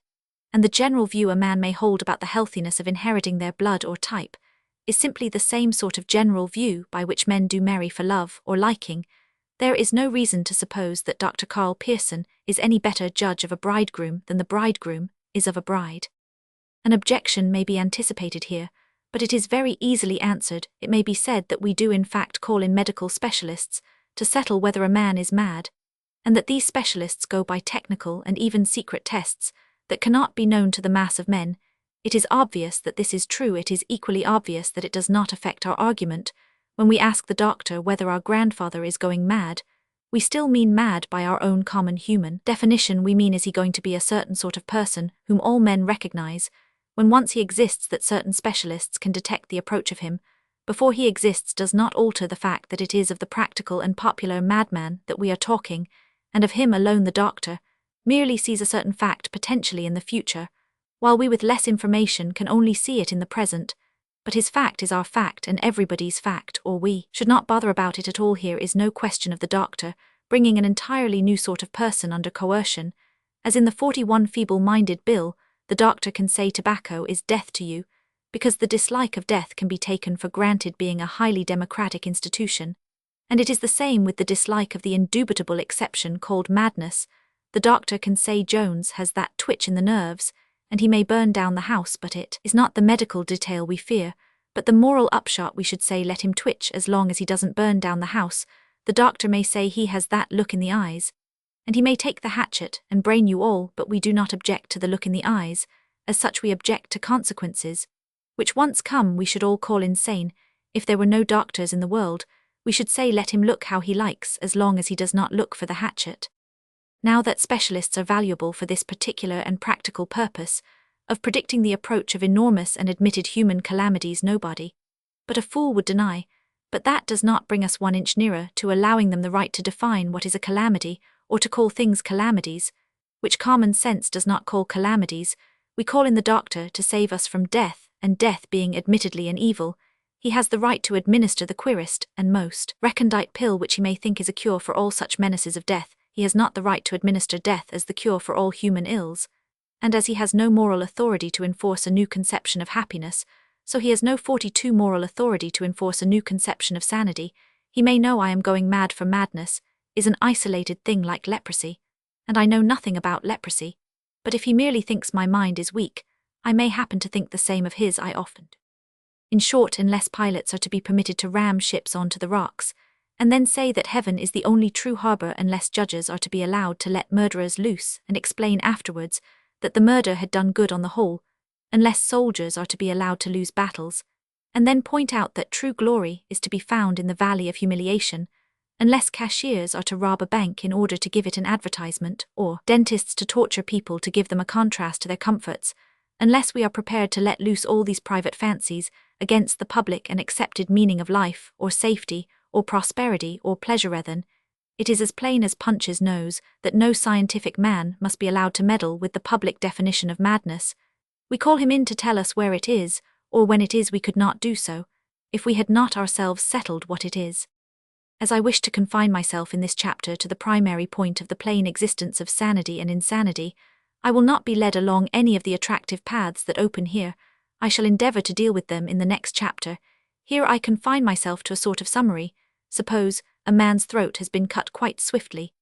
and the general view a man may hold about the healthiness of inheriting their blood or type is simply the same sort of general view by which men do marry for love or liking. There is no reason to suppose that Dr. Karl Pearson is any better judge of a bridegroom than the bridegroom is of a bride. An objection may be anticipated here, but it is very easily answered. It may be said that we do in fact call in medical specialists to settle whether a man is mad, and that these specialists go by technical and even secret tests that cannot be known to the mass of men. It is obvious that this is true. It is equally obvious that it does not affect our argument. When we ask the doctor whether our grandfather is going mad, we still mean mad by our own common human definition. We mean, is he going to be a certain sort of person whom all men recognize, when once he exists that certain specialists can detect the approach of him. Before he exists does not alter the fact that it is of the practical and popular madman that we are talking, and of him alone. The doctor merely sees a certain fact potentially in the future, while we with less information can only see it in the present. But his fact is our fact and everybody's fact, or we should not bother about it at all. Here is no question of the doctor bringing an entirely new sort of person under coercion. As in the 41 feeble-minded bill, the doctor can say tobacco is death to you, because the dislike of death can be taken for granted, being a highly democratic institution, And it is the same with the dislike of the indubitable exception called madness. The doctor can say Jones has that twitch in the nerves, and he may burn down the house, but it is not the medical detail we fear, but the moral upshot. We should say let him twitch as long as he doesn't burn down the house. The doctor may say he has that look in the eyes, and he may take the hatchet and brain you all, but we do not object to the look in the eyes. As such we object to consequences, which once come we should all call insane. If there were no doctors in the world, we should say let him look how he likes as long as he does not look for the hatchet. Now that specialists are valuable for this particular and practical purpose, of predicting the approach of enormous and admitted human calamities, nobody but a fool would deny, but that does not bring us 1 inch nearer to allowing them the right to define what is a calamity, or to call things calamities, which common sense does not call calamities. We call in the doctor to save us from death, and death being admittedly an evil, he has the right to administer the queerest and most recondite pill which he may think is a cure for all such menaces of death. He has not the right to administer death as the cure for all human ills. And as he has no moral authority to enforce a new conception of happiness, so he has no 42 moral authority to enforce a new conception of sanity. He may know I am going mad, for madness is an isolated thing like leprosy, and I know nothing about leprosy, but if he merely thinks my mind is weak, I may happen to think the same of his. I often. In short, unless pilots are to be permitted to ram ships onto the rocks, and then say that heaven is the only true harbour, unless judges are to be allowed to let murderers loose and explain afterwards that the murder had done good on the whole, unless soldiers are to be allowed to lose battles, and then point out that true glory is to be found in the valley of humiliation, unless cashiers are to rob a bank in order to give it an advertisement, or dentists to torture people to give them a contrast to their comforts, unless we are prepared to let loose all these private fancies against the public and accepted meaning of life, or safety, or prosperity, or pleasure, then it is as plain as Punch's nose that no scientific man must be allowed to meddle with the public definition of madness. We call him in to tell us where it is, or when it is. We could not do so if we had not ourselves settled what it is. As I wish to confine myself in this chapter to the primary point of the plain existence of sanity and insanity, I will not be led along any of the attractive paths that open here. I shall endeavour to deal with them in the next chapter. Here I confine myself to a sort of summary. Suppose a man's throat has been cut quite swiftly,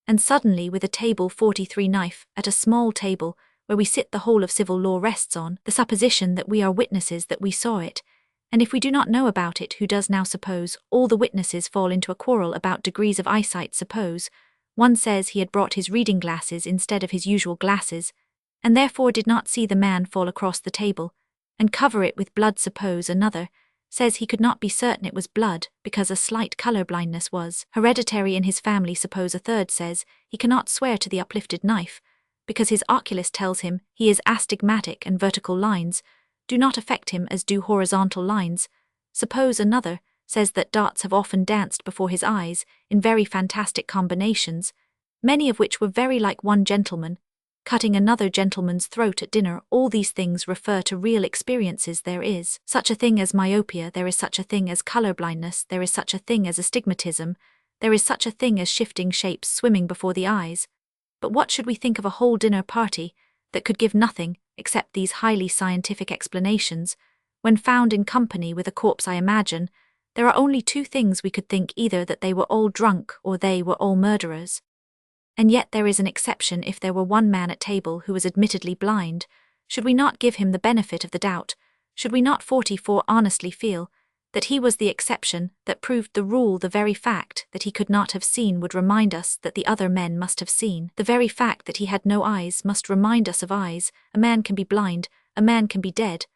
and suddenly with a table 43 knife at a small table where we sit, the whole of civil law rests on the supposition that we are witnesses that we saw it, and if we do not know about it, who does? Now suppose all the witnesses fall into a quarrel about degrees of eyesight. Suppose one says he had brought his reading glasses instead of his usual glasses, and therefore did not see the man fall across the table and cover it with blood. Suppose another says he could not be certain it was blood because a slight color blindness was hereditary in his family. Suppose a third says he cannot swear to the uplifted knife because his oculist tells him he is astigmatic and vertical lines do not affect him as do horizontal lines. Suppose another says that dots have often danced before his eyes in very fantastic combinations, many of which were very like one gentleman cutting another gentleman's throat at dinner. All these things refer to real experiences. There is such a thing as myopia, there is such a thing as color blindness, there is such a thing as astigmatism, there is such a thing as shifting shapes swimming before the eyes. But what should we think of a whole dinner party that could give nothing except these highly scientific explanations, when found in company with a corpse? I imagine there are only 2 things we could think, either that they were all drunk or they were all murderers. And yet there is an exception. If there were one man at table who was admittedly blind, should we not give him the benefit of the doubt? Should we not 44 honestly feel that he was the exception that proved the rule? The very fact that he could not have seen would remind us that the other men must have seen. The very fact that he had no eyes must remind us of eyes. A man can be blind, a man can be dead,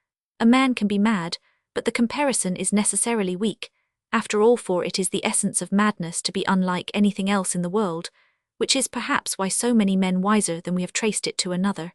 a man can be mad, but the comparison is necessarily weak, after all, for it is the essence of madness to be unlike anything else in the world, which is perhaps why so many men wiser than we have traced it to another.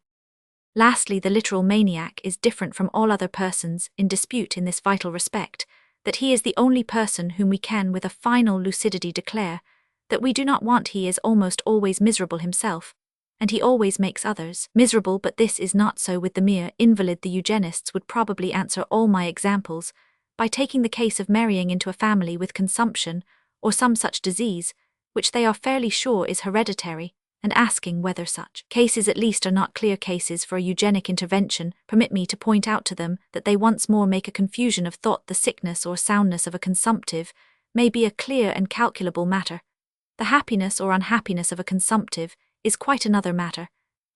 Lastly, the literal maniac is different from all other persons in dispute in this vital respect, that he is the only person whom we can with a final lucidity declare that we do not want. He is almost always miserable himself, and he always makes others miserable, but this is not so with the mere invalid. The eugenists would probably answer all my examples by taking the case of marrying into a family with consumption or some such disease, which they are fairly sure is hereditary, and asking whether such cases at least are not clear cases for a eugenic intervention. Permit me to point out to them that they once more make a confusion of thought. The sickness or soundness of a consumptive may be a clear and calculable matter. The happiness or unhappiness of a consumptive is quite another matter,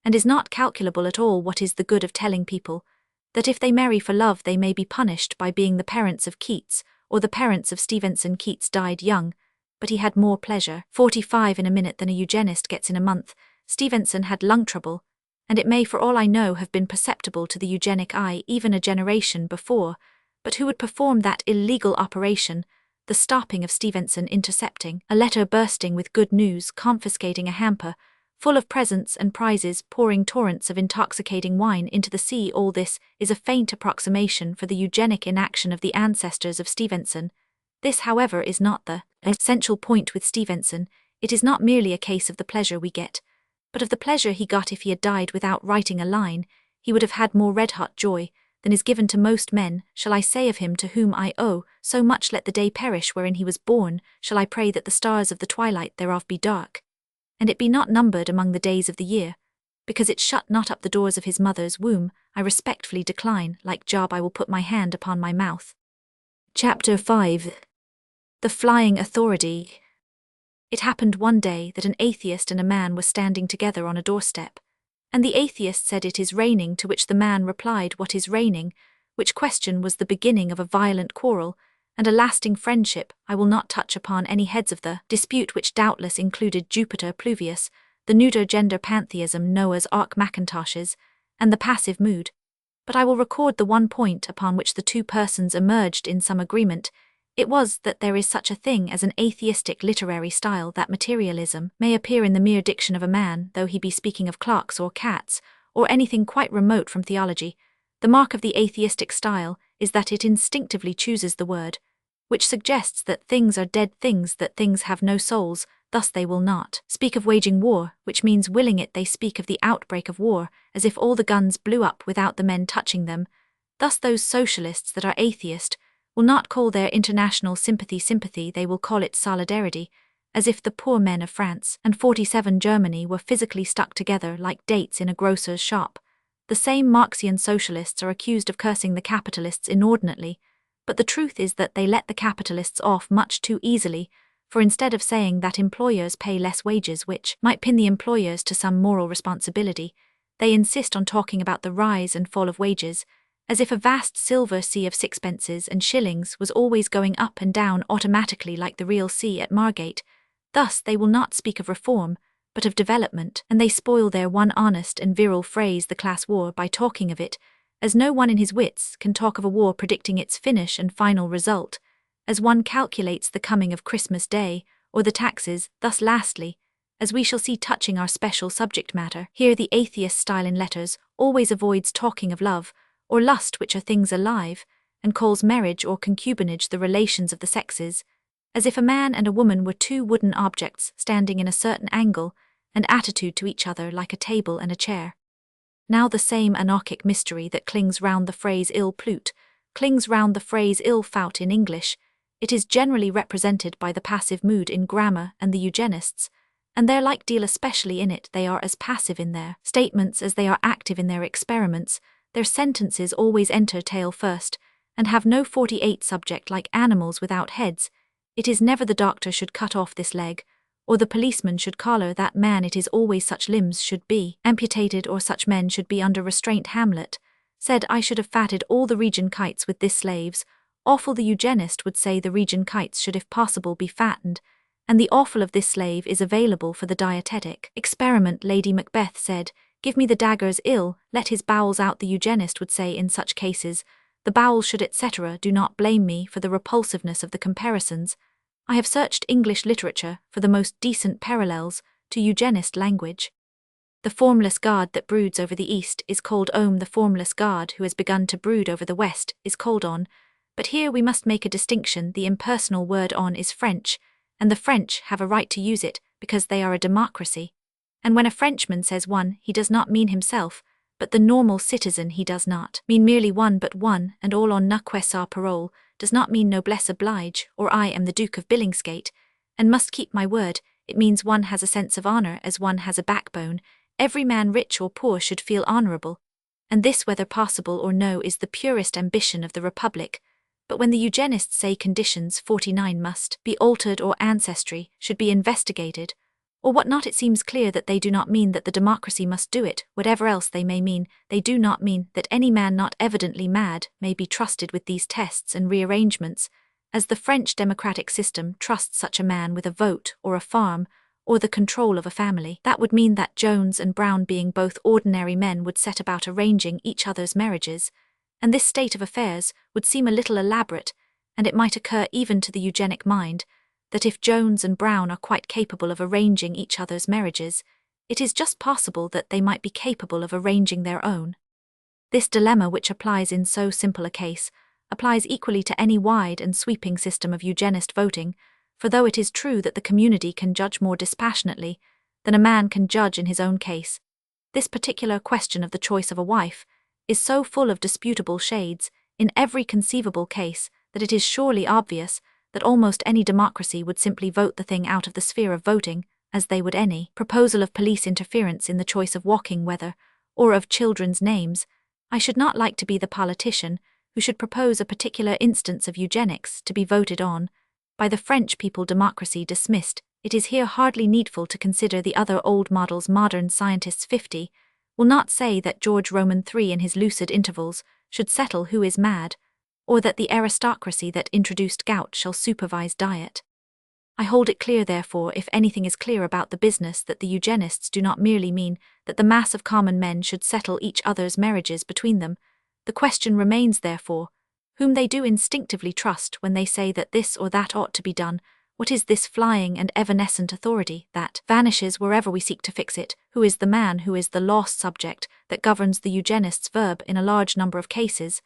and is not calculable at all. What is the good of telling people that if they marry for love they may be punished by being the parents of Keats, or the parents of Stevenson? Keats died young, but he had more pleasure, 45 in a minute, than a eugenist gets in a month. Stevenson had lung trouble, and it may for all I know have been perceptible to the eugenic eye even a generation before, but who would perform that illegal operation, the stopping of Stevenson, intercepting a letter bursting with good news, confiscating a hamper full of presents and prizes, pouring torrents of intoxicating wine into the sea? All this is a faint approximation for the eugenic inaction of the ancestors of Stevenson. This, however, is not the essential point with Stevenson. It is not merely a case of the pleasure we get, but of the pleasure he got. If he had died without writing a line, he would have had more red-hot joy than is given to most men. Shall I say of him, to whom I owe so much, let the day perish wherein he was born? Shall I pray that the stars of the twilight thereof be dark, and it be not numbered among the days of the year, because it shut not up the doors of his mother's womb? I respectfully decline. Like Job, I will put my hand upon my mouth. Chapter 5. The Flying Authority. It happened one day that an atheist and a man were standing together on a doorstep, and the atheist said, "It is raining," to which the man replied, "What is raining?" which question was the beginning of a violent quarrel and a lasting friendship. I will not touch upon any heads of the dispute, which doubtless included Jupiter Pluvius, the neuter gender pantheism, Noah's Ark Macintoshes, and the passive mood, but I will record the one point upon which the two persons emerged in some agreement. It was that there is such a thing as an atheistic literary style, that materialism may appear in the mere diction of a man, though he be speaking of clocks or cats, or anything quite remote from theology. The mark of the atheistic style is that it instinctively chooses the word, which suggests that things are dead things, that things have no souls. Thus they will not speak of waging war, which means willing it. They speak of the outbreak of war, as if all the guns blew up without the men touching them. Thus those socialists that are atheist will not call their international sympathy, they will call it solidarity, as if the poor men of France and 47 Germany were physically stuck together like dates in a grocer's shop. The same Marxian socialists are accused of cursing the capitalists inordinately, but the truth is that they let the capitalists off much too easily, for instead of saying that employers pay less wages, which might pin the employers to some moral responsibility, they insist on talking about the rise and fall of wages, as if a vast silver sea of sixpences and shillings was always going up and down automatically like the real sea at Margate. Thus they will not speak of reform, but of development, and they spoil their one honest and virile phrase, the class war, by talking of it, as no one in his wits can talk of a war predicting its finish and final result, as one calculates the coming of Christmas Day, or the taxes. Thus lastly, as we shall see touching our special subject matter, here the atheist style in letters always avoids talking of love, or lust, which are things alive, and calls marriage or concubinage the relations of the sexes, as if a man and a woman were two wooden objects standing in a certain angle and attitude to each other, like a table and a chair. Now the same anarchic mystery that clings round the phrase ill plut clings round the phrase ill faut in English. It is generally represented by the passive mood in grammar and the eugenists, and their like deal especially in it. They are as passive in their statements as they are active in their experiments. Their sentences always enter tail first, and have no 48 subject like animals without heads. It is never the doctor should cut off this leg, or the policeman should collar that man. It is always such limbs should be amputated, or such men should be under restraint. Hamlet said, "I should have fatted all the region kites with this slaves." Awful the eugenist would say the region kites should if possible be fattened, and the offal of this slave is available for the dietetic experiment. Lady Macbeth said, "Give me the daggers ill, let his bowels out." The eugenist would say in such cases, "The bowels should," etc. Do not blame me for the repulsiveness of the comparisons. I have searched English literature for the most decent parallels to eugenist language. The formless god that broods over the east is called Om. The formless god who has begun to brood over the west is called On. But here we must make a distinction. The impersonal word on is French, and the French have a right to use it because they are a democracy. And when a Frenchman says one, he does not mean himself, but the normal citizen. He does not mean merely one, but one and all. On ne que sa parole does not mean noblesse oblige, or I am the Duke of Billingsgate, and must keep my word. It means one has a sense of honor as one has a backbone. Every man, rich or poor, should feel honorable, and this, whether possible or no, is the purest ambition of the Republic. But when the eugenists say conditions 49 must be altered or ancestry should be investigated, or whatnot, it seems clear that they do not mean that the democracy must do it. Whatever else they may mean, they do not mean that any man not evidently mad may be trusted with these tests and rearrangements, as the French democratic system trusts such a man with a vote or a farm or the control of a family. That would mean that Jones and Brown, being both ordinary men, would set about arranging each other's marriages, and this state of affairs would seem a little elaborate, and it might occur even to the eugenic mind that if Jones and Brown are quite capable of arranging each other's marriages, it is just possible that they might be capable of arranging their own. This dilemma, which applies in so simple a case, applies equally to any wide and sweeping system of eugenist voting, for though it is true that the community can judge more dispassionately than a man can judge in his own case, this particular question of the choice of a wife is so full of disputable shades in every conceivable case that it is surely obvious that almost any democracy would simply vote the thing out of the sphere of voting, as they would any proposal of police interference in the choice of walking weather or of children's names. I should not like to be the politician who should propose a particular instance of eugenics to be voted on by the French people. Democracy dismissed, it is here hardly needful to consider the other old models. Modern scientists 50 will not say that George Roman III in his lucid intervals should settle who is mad, or that the aristocracy that introduced gout shall supervise diet. I hold it clear, therefore, if anything is clear about the business, that the eugenists do not merely mean that the mass of common men should settle each other's marriages between them. The question remains, therefore, whom they do instinctively trust when they say that this or that ought to be done. What is this flying and evanescent authority that vanishes wherever we seek to fix it? Who is the man, who is the lost subject that governs the eugenist's verb in a large number of cases?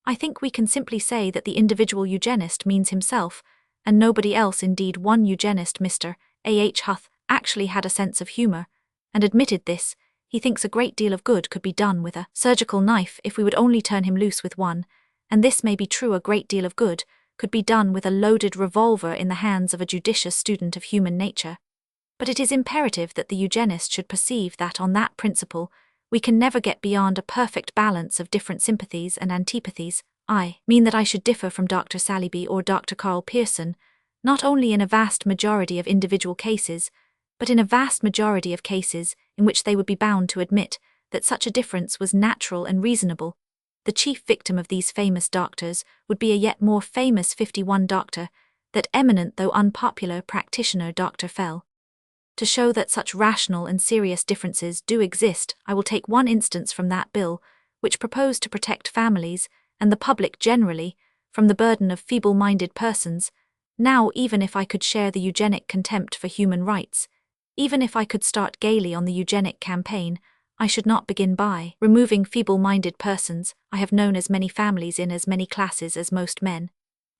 I think we can simply say that the individual eugenist means himself, and nobody else. Indeed, one eugenist, Mr. A.H. Huth, actually had a sense of humor, and admitted this. He thinks a great deal of good could be done with a surgical knife if we would only turn him loose with one, and this may be true. A great deal of good could be done with a loaded revolver in the hands of a judicious student of human nature. But it is imperative that the eugenist should perceive that on that principle we can never get beyond a perfect balance of different sympathies and antipathies. I mean that I should differ from Dr. Saliby or Dr. Karl Pearson, not only in a vast majority of individual cases, but in a vast majority of cases in which they would be bound to admit that such a difference was natural and reasonable. The chief victim of these famous doctors would be a yet more famous 51 doctor, that eminent though unpopular practitioner, Dr. Fell. To show that such rational and serious differences do exist, I will take one instance from that bill which proposed to protect families and the public generally from the burden of feeble-minded persons. Now, even if I could share the eugenic contempt for human rights, even if I could start gaily on the eugenic campaign, I should not begin by removing feeble-minded persons. I have known as many families in as many classes as most men,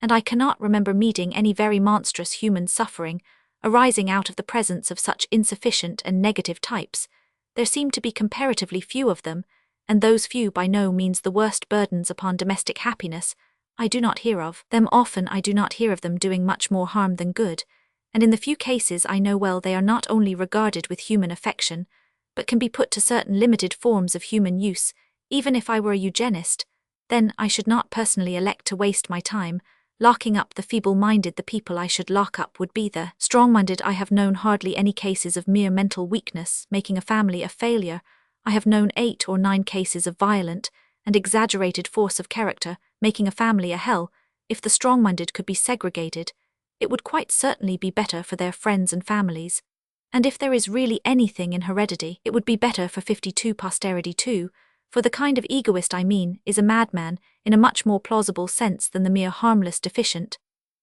and I cannot remember meeting any very monstrous human suffering arising out of the presence of such insufficient and negative types. There seem to be comparatively few of them, and those few by no means the worst burdens upon domestic happiness. I do not hear of them often. I do not hear of them doing much more harm than good, and in the few cases I know well they are not only regarded with human affection, but can be put to certain limited forms of human use. Even if I were a eugenist, then I should not personally elect to waste my time locking up the feeble-minded. The people I should lock up would be the strong-minded. I have known hardly any cases of mere mental weakness making a family a failure. I have known 8 or 9 cases of violent and exaggerated force of character making a family a hell. If the strong-minded could be segregated, it would quite certainly be better for their friends and families. And if there is really anything in heredity, it would be better for 52 posterity too, for the kind of egoist I mean is a madman in a much more plausible sense than the mere harmless deficient,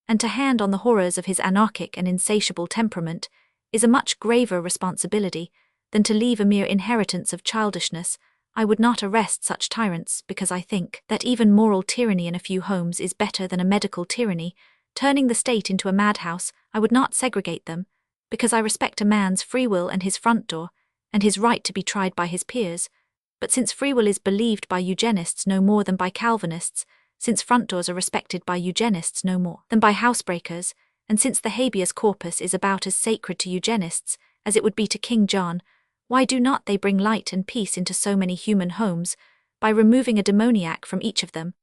and to hand on the horrors of his anarchic and insatiable temperament is a much graver responsibility than to leave a mere inheritance of childishness. I would not arrest such tyrants because I think that even moral tyranny in a few homes is better than a medical tyranny, turning the state into a madhouse. I would not segregate them, because I respect a man's free will and his front door, and his right to be tried by his peers. But since free will is believed by eugenists no more than by Calvinists, since front doors are respected by eugenists no more than by housebreakers, and since the habeas corpus is about as sacred to eugenists as it would be to King John, why do not they bring light and peace into so many human homes by removing a demoniac from each of them?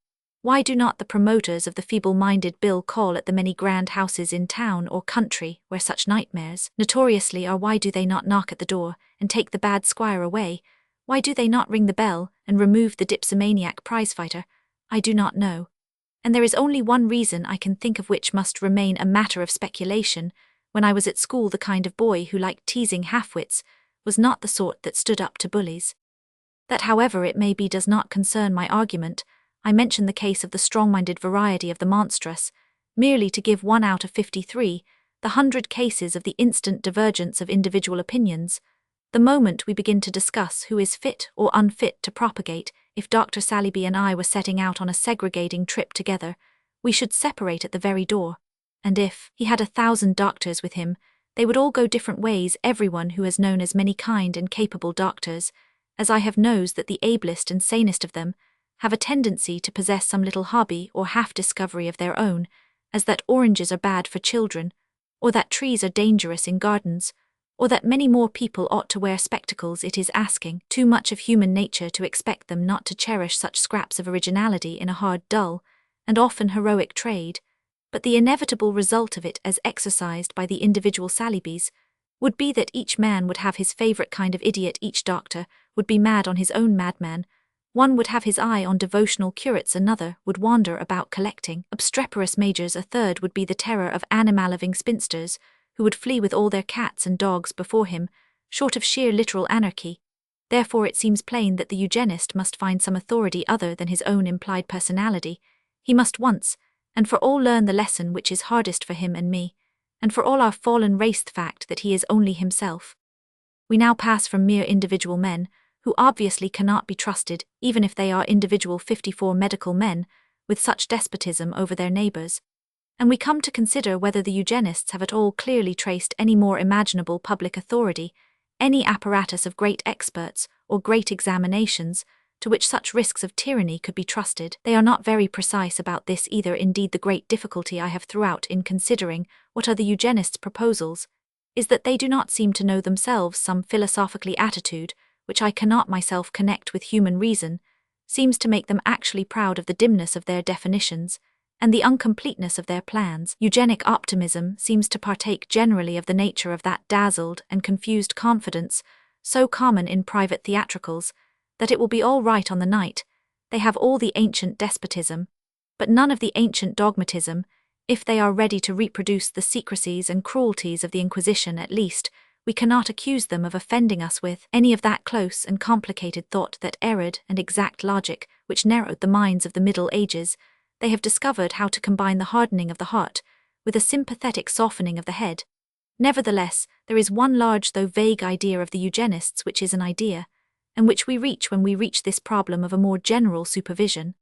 Why do not the promoters of the feeble-minded bill call at the many grand houses in town or country where such nightmares notoriously are? Why do they not knock at the door and take the bad squire away? Why do they not ring the bell and remove the dipsomaniac prizefighter? I do not know. And there is only one reason I can think of, which must remain a matter of speculation. When I was at school, the kind of boy who liked teasing half-wits was not the sort that stood up to bullies. That, however it may be, does not concern my argument. I mention the case of the strong-minded variety of the monstrous, merely to give 1 out of 53, the 100 cases of the instant divergence of individual opinions. The moment we begin to discuss who is fit or unfit to propagate, if Dr. Saliby and I were setting out on a segregating trip together, we should separate at the very door. And if he had 1,000 doctors with him, they would all go different ways. Everyone who has known as many kind and capable doctors as I have knows that the ablest and sanest of them have a tendency to possess some little hobby or half-discovery of their own, as that oranges are bad for children, or that trees are dangerous in gardens, or that many more people ought to wear spectacles. It is asking too much of human nature to expect them not to cherish such scraps of originality in a hard, dull, and often heroic trade, but the inevitable result of it, as exercised by the individual Salibys, would be that each man would have his favourite kind of idiot, each doctor would be mad on his own madman, one would have his eye on devotional curates, another would wander about collecting obstreperous majors, a third would be the terror of animal-loving spinsters, who would flee with all their cats and dogs before him, short of sheer literal anarchy. Therefore it seems plain that the eugenist must find some authority other than his own implied personality. He must once and for all learn the lesson which is hardest for him and me, and for all our fallen race, the fact that he is only himself. We now pass from mere individual men, who obviously cannot be trusted, even if they are individual 54 medical men, with such despotism over their neighbours, and we come to consider whether the eugenists have at all clearly traced any more imaginable public authority, any apparatus of great experts or great examinations, to which such risks of tyranny could be trusted. They are not very precise about this either. Indeed, the great difficulty I have throughout in considering what are the eugenists' proposals is that they do not seem to know themselves. Some philosophically attitude, which I cannot myself connect with human reason, seems to make them actually proud of the dimness of their definitions and the uncompleteness of their plans. Eugenic optimism seems to partake generally of the nature of that dazzled and confused confidence so common in private theatricals, that it will be all right on the night. They have all the ancient despotism, but none of the ancient dogmatism. If they are ready to reproduce the secrecies and cruelties of the Inquisition, at least, we cannot accuse them of offending us with any of that close and complicated thought, that arid and exact logic which narrowed the minds of the Middle Ages. They have discovered how to combine the hardening of the heart with a sympathetic softening of the head. Nevertheless, there is one large though vague idea of the eugenists which is an idea, and which we reach when we reach this problem of a more general supervision.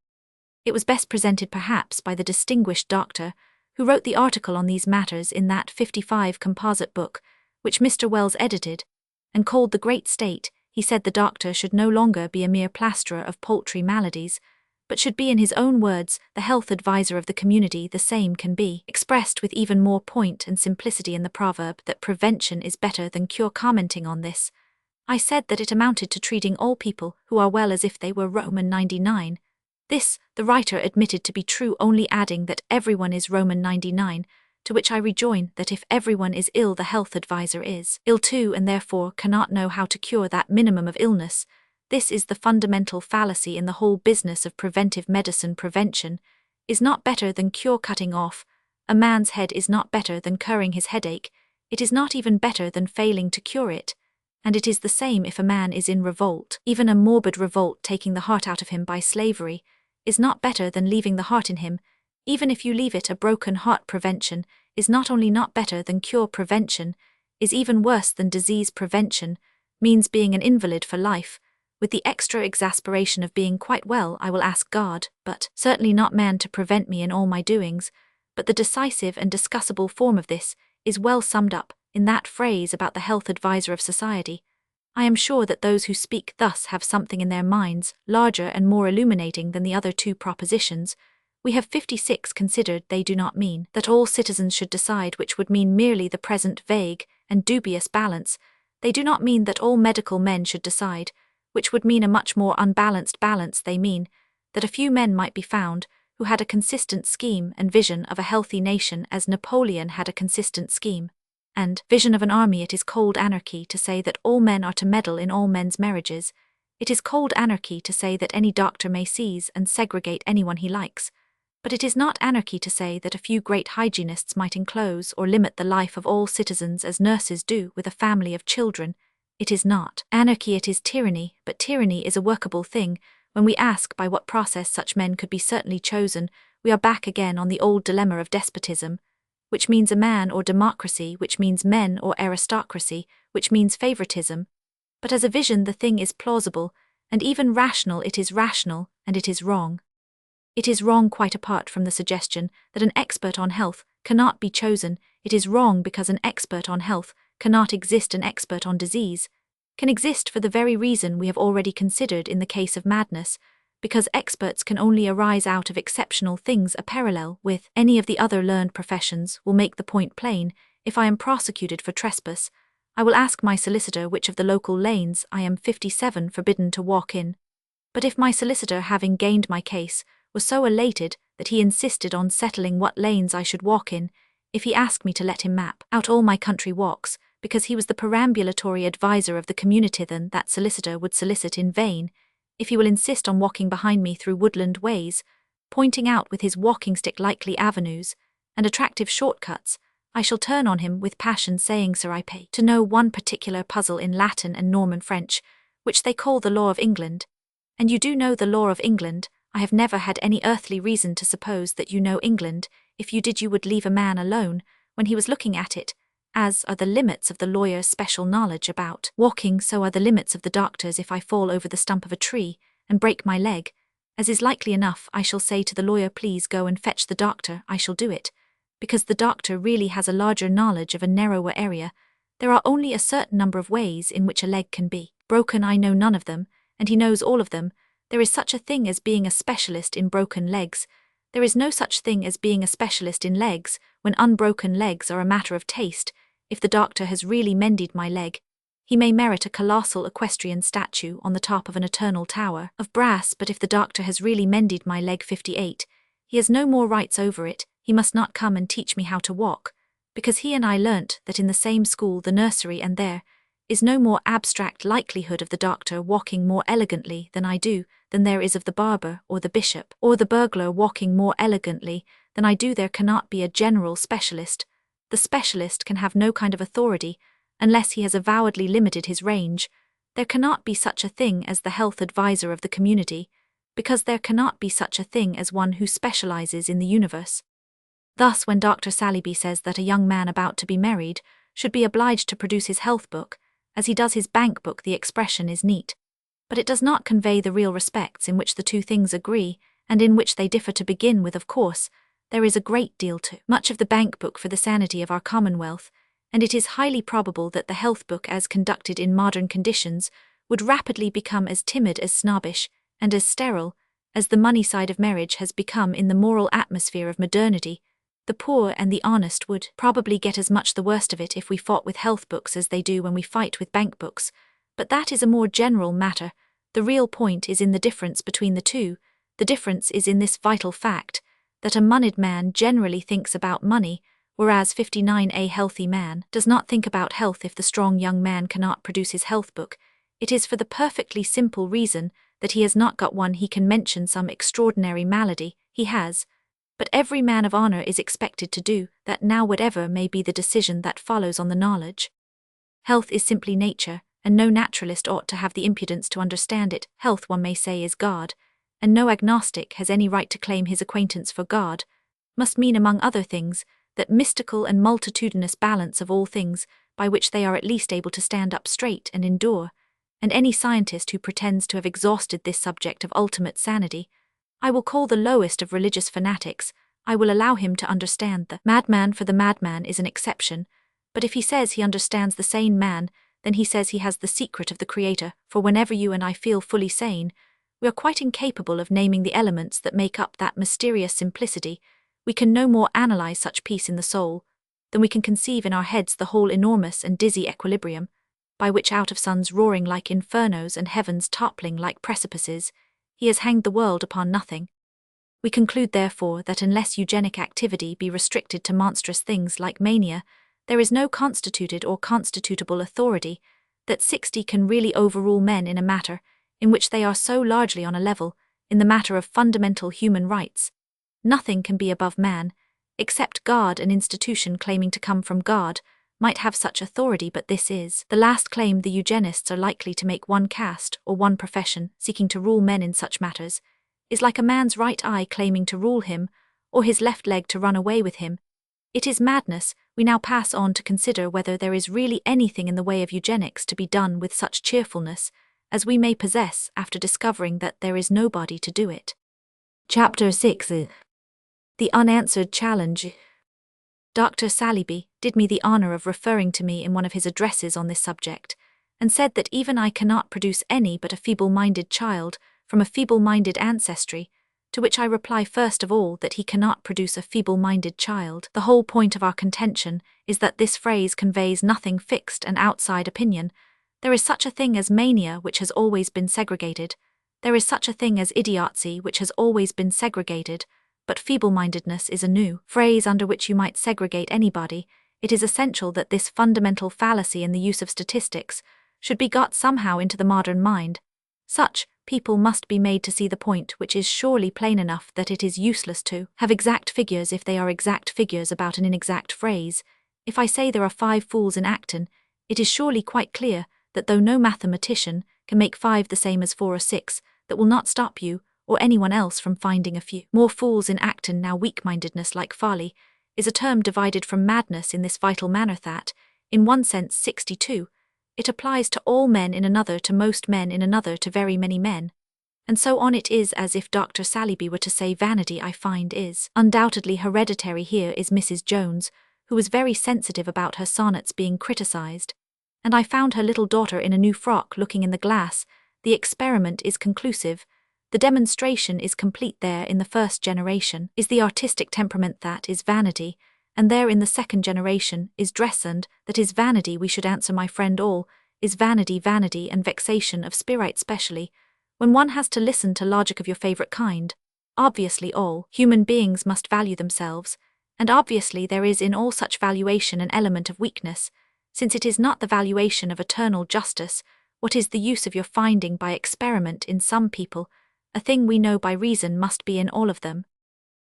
It was best presented perhaps by the distinguished doctor who wrote the article on these matters in that 55 composite book, which Mr. Wells edited, and called The Great State. He said the doctor should no longer be a mere plasterer of paltry maladies, but should be, in his own words, the health adviser of the community. The same can be expressed with even more point and simplicity in the proverb that prevention is better than cure. Commenting on this, I said that it amounted to treating all people who are well as if they were Roman 99. This, the writer admitted to be true, only adding that everyone is Roman 99, to which I rejoin that if everyone is ill, the health adviser is ill too, and therefore cannot know how to cure that minimum of illness. This is the fundamental fallacy in the whole business of preventive medicine. Prevention is not better than cure. Cutting off a man's head is not better than curing his headache. It is not even better than failing to cure it. And it is the same if a man is in revolt. Even a morbid revolt, taking the heart out of him by slavery, is not better than leaving the heart in him. Even if you leave it a broken heart, prevention is not only not better than cure. Prevention is even worse than disease. Prevention means being an invalid for life, with the extra exasperation of being quite well. I will ask God, but certainly not man, to prevent me in all my doings. But the decisive and discussable form of this is well summed up in that phrase about the health adviser of society. I am sure that those who speak thus have something in their minds larger and more illuminating than the other two propositions. We have 56 considered. They do not mean that all citizens should decide, which would mean merely the present vague and dubious balance. They do not mean that all medical men should decide, which would mean a much more unbalanced balance. They mean that a few men might be found who had a consistent scheme and vision of a healthy nation as Napoleon had a consistent scheme and vision of an army. It is cold anarchy to say that all men are to meddle in all men's marriages. It is cold anarchy to say that any doctor may seize and segregate anyone he likes. But it is not anarchy to say that a few great hygienists might enclose or limit the life of all citizens as nurses do with a family of children. It is not anarchy, it is tyranny, but tyranny is a workable thing. When we ask by what process such men could be certainly chosen, we are back again on the old dilemma of despotism, which means a man, or democracy, which means men, or aristocracy, which means favoritism. But as a vision the thing is plausible, and even rational. It is rational, and it is wrong. It is wrong quite apart from the suggestion that an expert on health cannot be chosen. It is wrong because an expert on health cannot exist. An expert on disease can exist for the very reason we have already considered in the case of madness, because experts can only arise out of exceptional things. A parallel with any of the other learned professions will make the point plain. If I am prosecuted for trespass, I will ask my solicitor which of the local lanes I am 57 forbidden to walk in. But if my solicitor, having gained my case, was so elated that he insisted on settling what lanes I should walk in, if he asked me to let him map out all my country walks, because he was the perambulatory adviser of the community, then that solicitor would solicit in vain. If he will insist on walking behind me through woodland ways, pointing out with his walking stick likely avenues and attractive shortcuts, I shall turn on him with passion, saying, Sir, I pay to know one particular puzzle in Latin and Norman French, which they call the law of England. And you do know the law of England. I have never had any earthly reason to suppose that you know England. If you did, you would leave a man alone when he was looking at it. As are the limits of the lawyer's special knowledge about walking, so are the limits of the doctor's. If I fall over the stump of a tree and break my leg, as is likely enough, I shall say to the lawyer, please go and fetch the doctor. I shall do it, because the doctor really has a larger knowledge of a narrower area. There are only a certain number of ways in which a leg can be broken. I know none of them, and he knows all of them. There is such a thing as being a specialist in broken legs. There is no such thing as being a specialist in legs, when unbroken legs are a matter of taste. If the doctor has really mended my leg, he may merit a colossal equestrian statue on the top of an eternal tower of brass, but if the doctor has really mended my leg 58, he has no more rights over it. He must not come and teach me how to walk, because he and I learnt that in the same school, the nursery, and there is no more abstract likelihood of the doctor walking more elegantly than I do than there is of the barber or the bishop or the burglar walking more elegantly than I do. There cannot be a general specialist. The specialist can have no kind of authority unless he has avowedly limited his range. There cannot be such a thing as the health adviser of the community, because there cannot be such a thing as one who specializes in the universe. Thus, when Dr. Saliby says that a young man about to be married should be obliged to produce his health book, as he does his bank book, the expression is neat, but it does not convey the real respects in which the two things agree, and in which they differ. To begin with, of course, there is a great deal too much of the bank book for the sanity of our commonwealth, and it is highly probable that the health book as conducted in modern conditions would rapidly become as timid, as snobbish, and as sterile as the money side of marriage has become in the moral atmosphere of modernity. The poor and the honest would probably get as much the worst of it if we fought with health books as they do when we fight with bank books, but that is a more general matter. The real point is in the difference between the two. The difference is in this vital fact, that a moneyed man generally thinks about money, whereas 59A healthy man does not think about health. If the strong young man cannot produce his health book, it is for the perfectly simple reason that he has not got one. He can mention some extraordinary malady he has, but every man of honor is expected to do that now, whatever may be the decision that follows on the knowledge. Health is simply nature, and no naturalist ought to have the impudence to understand it. Health, one may say, is God, and no agnostic has any right to claim his acquaintance for God. Must mean, among other things, that mystical and multitudinous balance of all things by which they are at least able to stand up straight and endure, and any scientist who pretends to have exhausted this subject of ultimate sanity, I will call the lowest of religious fanatics. I will allow him to understand the madman, for the madman is an exception, but if he says he understands the sane man, then he says he has the secret of the Creator, for whenever you and I feel fully sane, we are quite incapable of naming the elements that make up that mysterious simplicity. We can no more analyze such peace in the soul than we can conceive in our heads the whole enormous and dizzy equilibrium, by which out of suns roaring like infernos and heavens toppling like precipices, he has hanged the world upon nothing. We conclude therefore that unless eugenic activity be restricted to monstrous things like mania, there is no constituted or constitutable authority that 60 can really overrule men in a matter in which they are so largely on a level, in the matter of fundamental human rights. Nothing can be above man, except God. An institution claiming to come from God might have such authority, but this is the last claim the eugenists are likely to make. One caste or one profession seeking to rule men in such matters is like a man's right eye claiming to rule him, or his left leg to run away with him. It is madness. We now pass on to consider whether there is really anything in the way of eugenics to be done with such cheerfulness as we may possess after discovering that there is nobody to do it. Chapter 6. The Unanswered Challenge. Dr. Saliby did me the honor of referring to me in one of his addresses on this subject, and said that even I cannot produce any but a feeble-minded child from a feeble-minded ancestry, to which I reply first of all that he cannot produce a feeble-minded child. The whole point of our contention is that this phrase conveys nothing fixed and outside opinion. There is such a thing as mania, which has always been segregated. There is such a thing as idiocy, which has always been segregated, but feeble-mindedness is a new phrase under which you might segregate anybody. It is essential that this fundamental fallacy in the use of statistics should be got somehow into the modern mind. Such people must be made to see the point, which is surely plain enough, that it is useless to have exact figures if they are exact figures about an inexact phrase. If I say there are 5 fools in Acton, it is surely quite clear that though no mathematician can make 5 the same as 4 or 6, that will not stop you or anyone else from finding a few more fools in Acton. Now weak-mindedness, like folly, is a term divided from madness in this vital manner that, in one sense 62, it applies to all men, in another to most men, in another to very many men. And so on. It is as if Dr. Saliby were to say vanity, I find, is undoubtedly hereditary. Here is Mrs. Jones, who was very sensitive about her sonnets being criticized, and I found her little daughter in a new frock looking in the glass. The experiment is conclusive. The demonstration is complete. There in the first generation is the artistic temperament, that is vanity, and there in the second generation is dress, and that is vanity. We should answer, my friend, all is vanity, vanity and vexation of spirit, specially when one has to listen to logic of your favorite kind. Obviously all human beings must value themselves, and obviously there is in all such valuation an element of weakness, since it is not the valuation of eternal justice. What is the use of your finding by experiment in some people a thing we know by reason must be in all of them?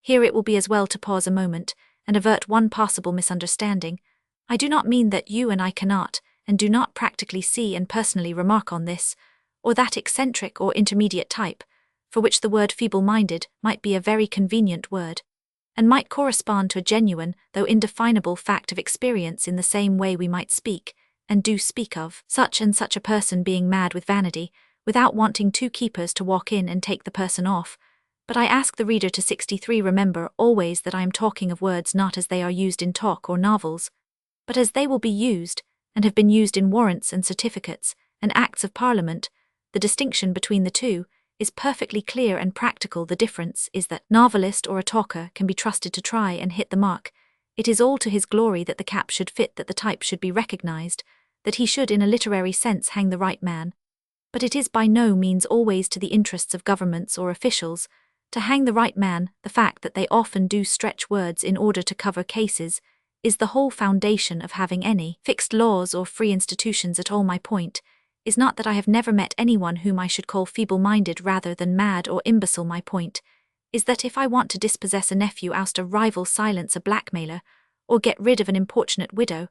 Here it will be as well to pause a moment and avert one possible misunderstanding. I do not mean that you and I cannot and do not practically see and personally remark on this or that eccentric or intermediate type, for which the word feeble-minded might be a very convenient word, and might correspond to a genuine, though indefinable, fact of experience, in the same way we might speak, and do speak, of such and such a person being mad with vanity, without wanting 2 keepers to walk in and take the person off. But I ask the reader to 63 remember always that I am talking of words not as they are used in talk or novels, but as they will be used, and have been used in warrants and certificates, and acts of Parliament. The distinction between the two is perfectly clear and practical. The difference is that novelist or a talker can be trusted to try and hit the mark. It is all to his glory that the cap should fit, that the type should be recognized, that he should in a literary sense hang the right man. But it is by no means always to the interests of governments or officials to hang the right man. The fact that they often do stretch words in order to cover cases is the whole foundation of having any fixed laws or free institutions at all. My point is not that I have never met anyone whom I should call feeble-minded rather than mad or imbecile. My point is that if I want to dispossess a nephew, oust a rival, silence a blackmailer, or get rid of an importunate widow,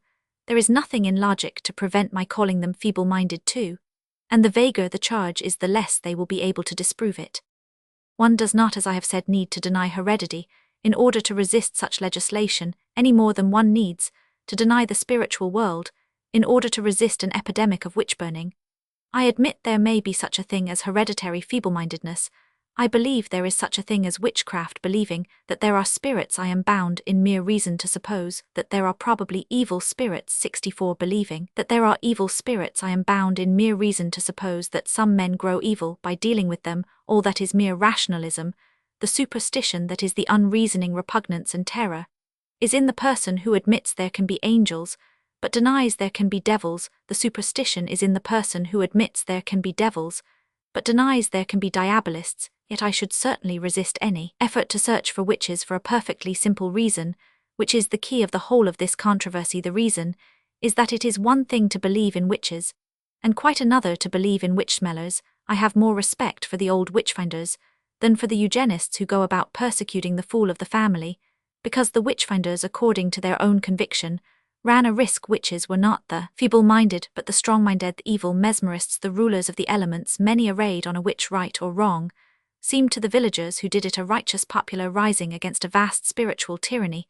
there is nothing in logic to prevent my calling them feeble-minded too, and the vaguer the charge is, the less they will be able to disprove it. One does not, as I have said, need to deny heredity in order to resist such legislation, any more than one needs to deny the spiritual world in order to resist an epidemic of witch-burning. I admit there may be such a thing as hereditary feeble-mindedness. I believe there is such a thing as witchcraft. Believing that there are spirits, I am bound in mere reason to suppose that there are probably evil spirits. 64 Believing that there are evil spirits, I am bound in mere reason to suppose that some men grow evil by dealing with them. All that is mere rationalism. The superstition that is the unreasoning repugnance and terror is in the person who admits there can be angels, but denies there can be devils. The superstition is in the person who admits there can be devils, but denies there can be diabolists. yet I should certainly resist any effort to search for witches for a perfectly simple reason, which is the key of the whole of this controversy. The reason is that it is one thing to believe in witches, and quite another to believe in witch-smellers. I have more respect for the old witch-finders than for the eugenists who go about persecuting the fool of the family, because the witch-finders, according to their own conviction, ran a risk. Witches were not the feeble-minded but the strong-minded, the evil mesmerists, the rulers of the elements. Many arrayed on a witch, right or wrong, seemed to the villagers who did it a righteous popular rising against a vast spiritual tyranny,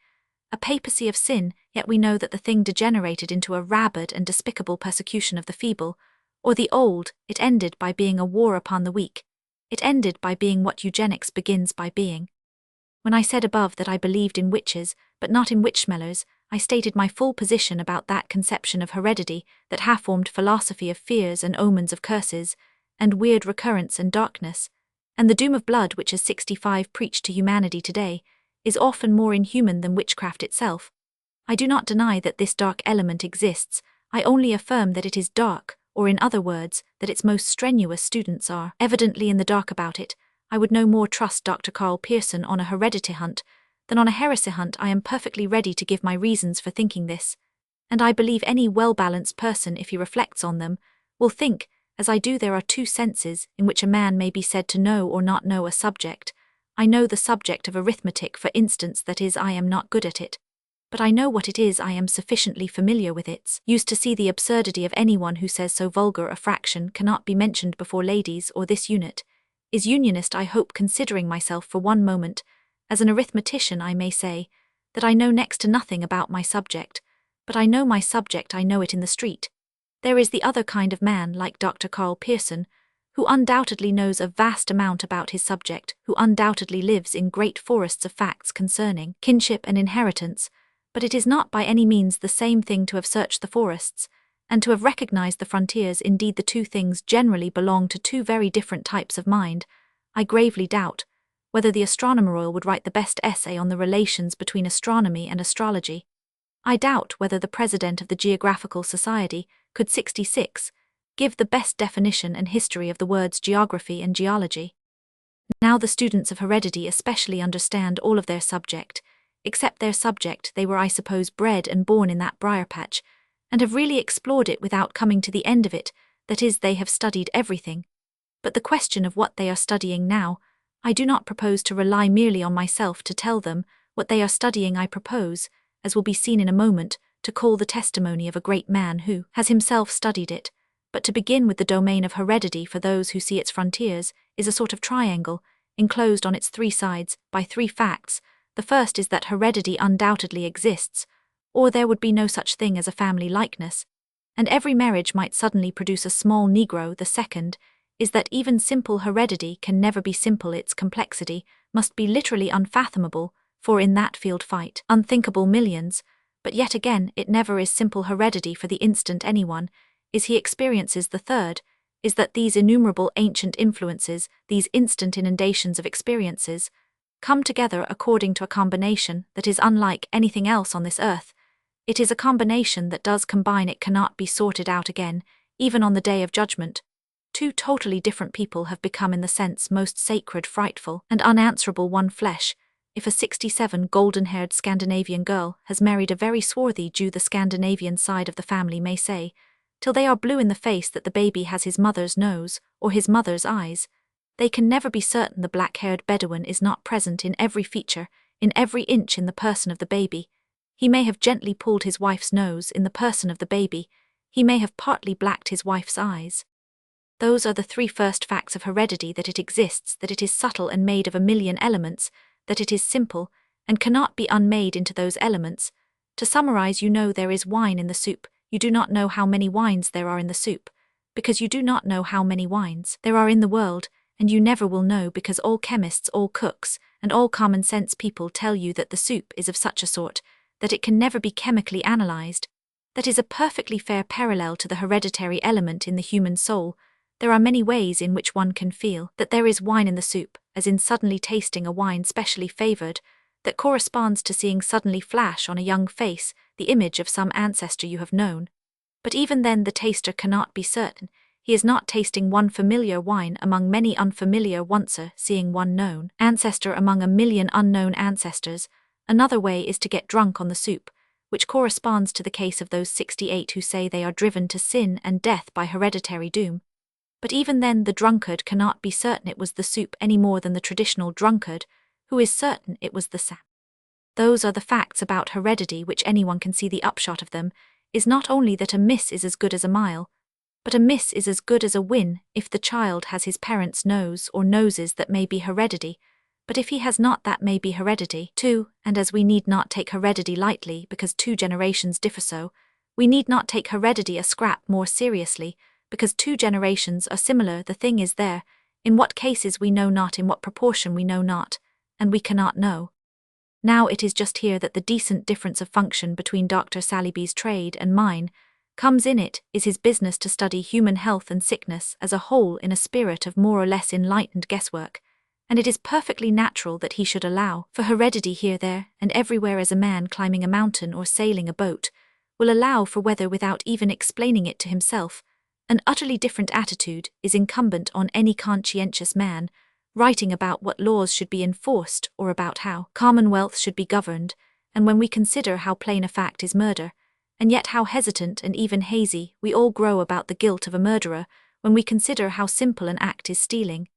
a papacy of sin. Yet we know that the thing degenerated into a rabid and despicable persecution of the feeble, or the old. It ended by being a war upon the weak. It ended by being what eugenics begins by being. When I said above that I believed in witches, but not in witch-smellers, I stated my full position about that conception of heredity, that half-formed philosophy of fears and omens of curses, and weird recurrence and darkness, and the doom of blood which is 65 preached to humanity today, is often more inhuman than witchcraft itself. I do not deny that this dark element exists, I only affirm that it is dark, or in other words, that its most strenuous students are evidently in the dark about it. I would no more trust Dr. Karl Pearson on a heredity hunt than on a heresy hunt. I am perfectly ready to give my reasons for thinking this, and I believe any well-balanced person, if he reflects on them, will think, as I do. There are two senses in which a man may be said to know or not know a subject. I know the subject of arithmetic, for instance, that is, I am not good at it, but I know what it is. I am sufficiently familiar with its use to see the absurdity of anyone who says so vulgar a fraction cannot be mentioned before ladies, or this unit is unionist. I hope, considering myself for one moment as an arithmetician, I may say that I know next to nothing about my subject, but I know my subject. I know it in the street. There is the other kind of man, like Dr. Karl Pearson, who undoubtedly knows a vast amount about his subject, who undoubtedly lives in great forests of facts concerning kinship and inheritance, but it is not by any means the same thing to have searched the forests, and to have recognized the frontiers. Indeed, the two things generally belong to two very different types of mind. I gravely doubt whether the Astronomer Royal would write the best essay on the relations between astronomy and astrology. I doubt whether the President of the Geographical Society could 66 give the best definition and history of the words geography and geology. Now the students of heredity especially understand all of their subject, except their subject. They were, I suppose, bred and born in that briar patch, and have really explored it without coming to the end of it. That is, they have studied everything. But the question of what they are studying now, I do not propose to rely merely on myself to tell them what they are studying. I propose, as will be seen in a moment, to call the testimony of a great man who has himself studied it. But to begin with, the domain of heredity, for those who see its frontiers, is a sort of triangle, enclosed on its three sides by three facts. The first is that heredity undoubtedly exists, or there would be no such thing as a family likeness, and every marriage might suddenly produce a small Negro. The second is that even simple heredity can never be simple. Its complexity must be literally unfathomable, for in that field fight unthinkable millions. But yet again, it never is simple heredity for the instant anyone is he experiences. The third is that these innumerable ancient influences, these instant inundations of experiences, come together according to a combination that is unlike anything else on this earth. It is a combination that does combine. It cannot be sorted out again, even on the day of judgment. Two totally different people have become, in the sense most sacred, frightful, and unanswerable, one flesh. If a 67 golden-haired Scandinavian girl has married a very swarthy Jew, the Scandinavian side of the family may say, till they are blue in the face, that the baby has his mother's nose or his mother's eyes. They can never be certain the black-haired Bedouin is not present in every feature, in every inch in the person of the baby. He may have gently pulled his wife's nose in the person of the baby. He may have partly blacked his wife's eyes. Those are the three first facts of heredity: that it exists, that it is subtle and made of a million elements, that it is simple, and cannot be unmade into those elements. To summarize, you know there is wine in the soup. You do not know how many wines there are in the soup, because you do not know how many wines there are in the world, and you never will know, because all chemists, all cooks, and all common-sense people tell you that the soup is of such a sort that it can never be chemically analyzed. That is a perfectly fair parallel to the hereditary element in the human soul. There are many ways in which one can feel that there is wine in the soup, as in suddenly tasting a wine specially favored, that corresponds to seeing suddenly flash on a young face the image of some ancestor you have known. But even then the taster cannot be certain. He is not tasting one familiar wine among many unfamiliar once, seeing one known ancestor among a million unknown ancestors. Another way is to get drunk on the soup, which corresponds to the case of those 68 who say they are driven to sin and death by hereditary doom. But even then the drunkard cannot be certain it was the soup any more than the traditional drunkard, who is certain it was the sap. Those are the facts about heredity which anyone can see. The upshot of them is not only that a miss is as good as a mile, but a miss is as good as a win if the child has his parents' nose or noses that may be heredity, but if he has not that may be heredity too, and as we need not take heredity lightly because 2 generations differ so, we need not take heredity a scrap more seriously because 2 generations are similar. The thing is there, in what cases we know not, in what proportion we know not, and we cannot know. Now it is just here that the decent difference of function between Dr. Saleeby's trade and mine comes in. It is his business to study human health and sickness as a whole in a spirit of more or less enlightened guesswork, and it is perfectly natural that he should allow for heredity here, there, and everywhere, as a man climbing a mountain or sailing a boat will allow for weather without even explaining it to himself. An utterly different attitude is incumbent on any conscientious man writing about what laws should be enforced or about how commonwealths should be governed, and when we consider how plain a fact is murder, and yet how hesitant and even hazy we all grow about the guilt of a murderer, when we consider how simple an act is stealing,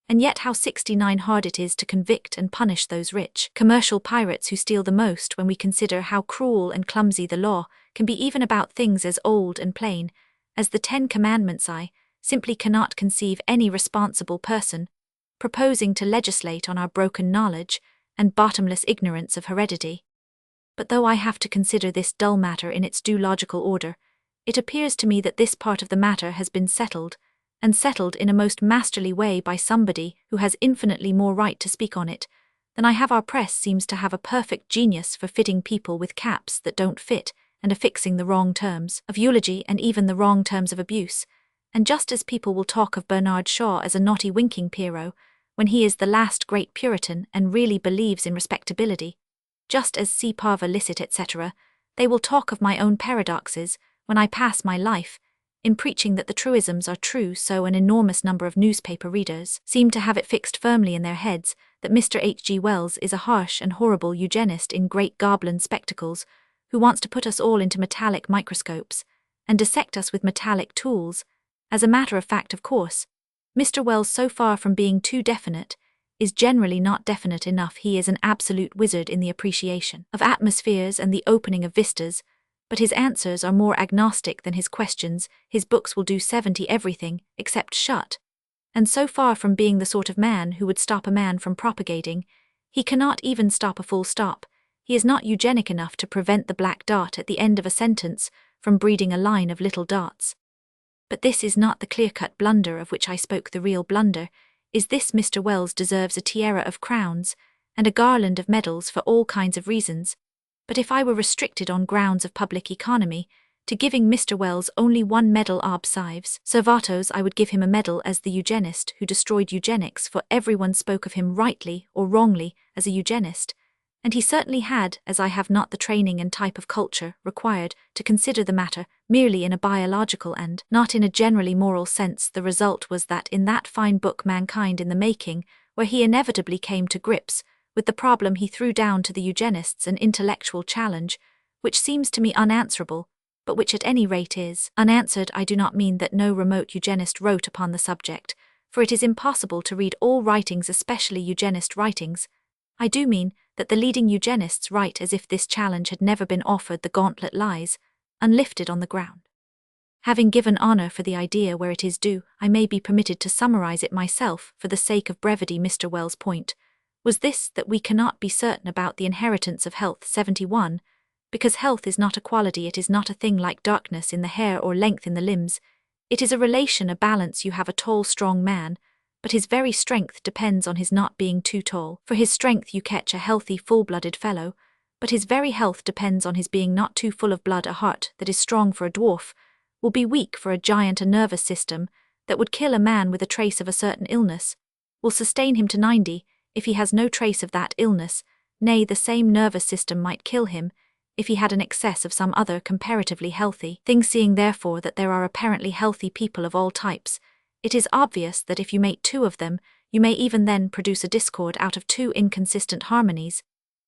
and yet how 69 hard it is to convict and punish those rich commercial pirates who steal the most, when we consider how cruel and clumsy the law can be even about things as old and plain as the 10 Commandments, I simply cannot conceive any responsible person proposing to legislate on our broken knowledge and bottomless ignorance of heredity. But though I have to consider this dull matter in its due logical order, it appears to me that this part of the matter has been settled, and settled in a most masterly way by somebody who has infinitely more right to speak on it than I have. Our press seems to have a perfect genius for fitting people with caps that don't fit, and affixing the wrong terms of eulogy and even the wrong terms of abuse, and just as people will talk of Bernard Shaw as a naughty winking Pierrot, when he is the last great Puritan and really believes in respectability, just as si parva licit etc., they will talk of my own paradoxes when I pass my life in preaching that the truisms are true. So an enormous number of newspaper readers seem to have it fixed firmly in their heads that Mr. H.G. Wells is a harsh and horrible eugenist in great goblin spectacles who wants to put us all into metallic microscopes and dissect us with metallic tools. As a matter of fact, of course, Mr. Wells, so far from being too definite, is generally not definite enough. He is an absolute wizard in the appreciation of atmospheres and the opening of vistas, but his answers are more agnostic than his questions. His books will do 70 everything except shut, and so far from being the sort of man who would stop a man from propagating, he cannot even stop a full stop. He is not eugenic enough to prevent the black dot at the end of a sentence from breeding a line of little dots. But this is not the clear-cut blunder of which I spoke. The real blunder is this: Mr. Wells deserves a tiara of crowns and a garland of medals for all kinds of reasons, but if I were restricted on grounds of public economy to giving Mr. Wells only one medal ob cives servatos, I would give him a medal as the eugenist who destroyed eugenics, for everyone spoke of him rightly or wrongly as a eugenist, and he certainly had, as I have not the training and type of culture required to consider the matter merely in a biological and not in a generally moral sense. The result was that in that fine book Mankind in the Making, where he inevitably came to grips with the problem, he threw down to the eugenists an intellectual challenge which seems to me unanswerable, but which at any rate is unanswered. I do not mean that no remote eugenist wrote upon the subject, for it is impossible to read all writings, especially eugenist writings. I do mean that the leading eugenists write as if this challenge had never been offered. The gauntlet lies unlifted on the ground. Having given honor for the idea where it is due, I may be permitted to summarize it myself for the sake of brevity. Mr. Wells' point was this: that we cannot be certain about the inheritance of health 71, because health is not a quality. It is not a thing like darkness in the hair or length in the limbs. It is a relation, a balance. You have a tall, strong man, but his very strength depends on his not being too tall. For his strength you catch a healthy, full-blooded fellow, but his very health depends on his being not too full of blood. A heart that is strong for a dwarf will be weak for a giant. A nervous system that would kill a man with a trace of a certain illness will sustain him to 90 if he has no trace of that illness. Nay, the same nervous system might kill him if he had an excess of some other comparatively healthy thing, seeing therefore that there are apparently healthy people of all types, it is obvious that if you mate two of them, you may even then produce a discord out of two inconsistent harmonies.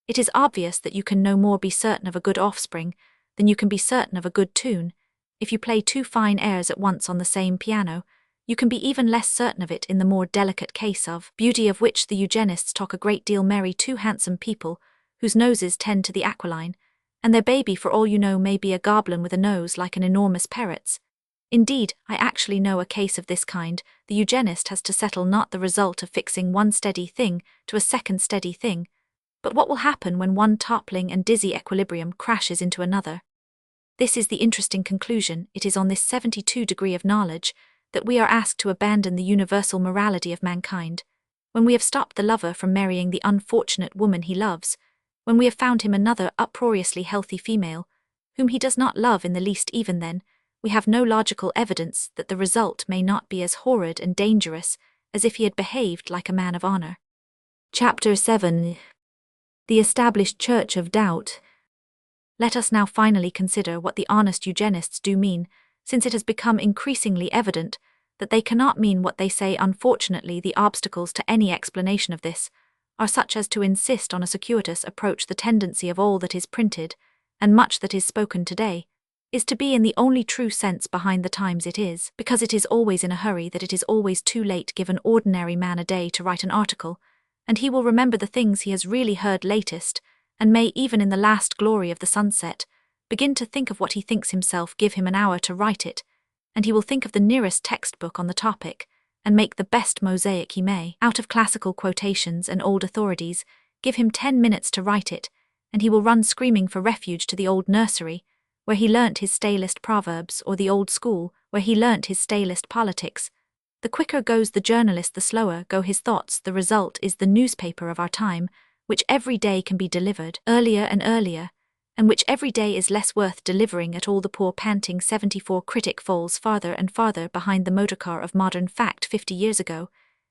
It is obvious that you can no more be certain of a good offspring than you can be certain of a good tune. If you play two fine airs at once on the same piano, you can be even less certain of it in the more delicate case of beauty, of which the eugenists talk a great deal. Marry two handsome people, whose noses tend to the aquiline, and their baby for all you know may be a goblin with a nose like an enormous parrot's. Indeed, I actually know a case of this kind. The eugenist has to settle not the result of fixing one steady thing to a second steady thing, but what will happen when one toppling and dizzy equilibrium crashes into another. This is the interesting conclusion. It is on this 72 degree of knowledge that we are asked to abandon the universal morality of mankind. When we have stopped the lover from marrying the unfortunate woman he loves, when we have found him another uproariously healthy female, whom he does not love in the least, even then, we have no logical evidence that the result may not be as horrid and dangerous as if he had behaved like a man of honor. Chapter 7. The Established Church of Doubt. Let us now finally consider what the honest eugenists do mean, since it has become increasingly evident that they cannot mean what they say. Unfortunately, the obstacles to any explanation of this are such as to insist on a circuitous approach. The tendency of all that is printed, and much that is spoken today, is to be in the only true sense behind the times. It is because it is always in a hurry that it is always too late. Give an ordinary man a day to write an article, and he will remember the things he has really heard latest, and may, even in the last glory of the sunset, begin to think of what he thinks himself. Give him an hour to write it, and he will think of the nearest textbook on the topic, and make the best mosaic he may out of classical quotations and old authorities. Give him 10 minutes to write it, and he will run screaming for refuge to the old nursery, where he learnt his stalest proverbs, or the old school, where he learnt his stalest politics. The quicker goes the journalist, the slower go his thoughts. The result is the newspaper of our time, which every day can be delivered earlier and earlier, and which every day is less worth delivering at all. The poor panting 74 critic falls farther and farther behind the motorcar of modern fact. 50 years ago,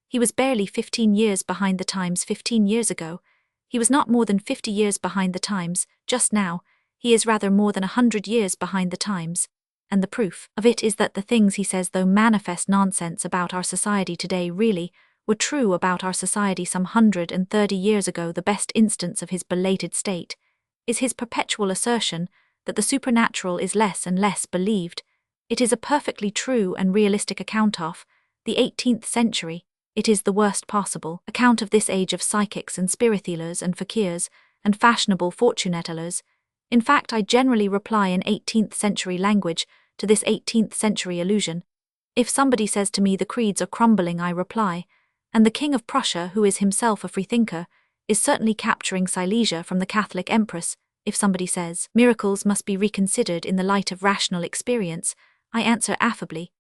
he was barely 15 years behind the times. 15 years ago, he was not more than 50 years behind the times. Just now, he is rather more than 100 years behind the times, and the proof of it is that the things he says, though manifest nonsense about our society today, really were true about our society some 130 years ago. The best instance of his belated state is his perpetual assertion that the supernatural is less and less believed. It is a perfectly true and realistic account of the 18th century. It is the worst possible account of this age of psychics and spirit-healers and fakirs and fashionable fortune-tellers. In fact, I generally reply in 18th century language to this 18th century illusion. If somebody says to me the creeds are crumbling, I reply, and the King of Prussia, who is himself a freethinker, is certainly capturing Silesia from the Catholic Empress. If somebody says miracles must be reconsidered in the light of rational experience, I answer affably,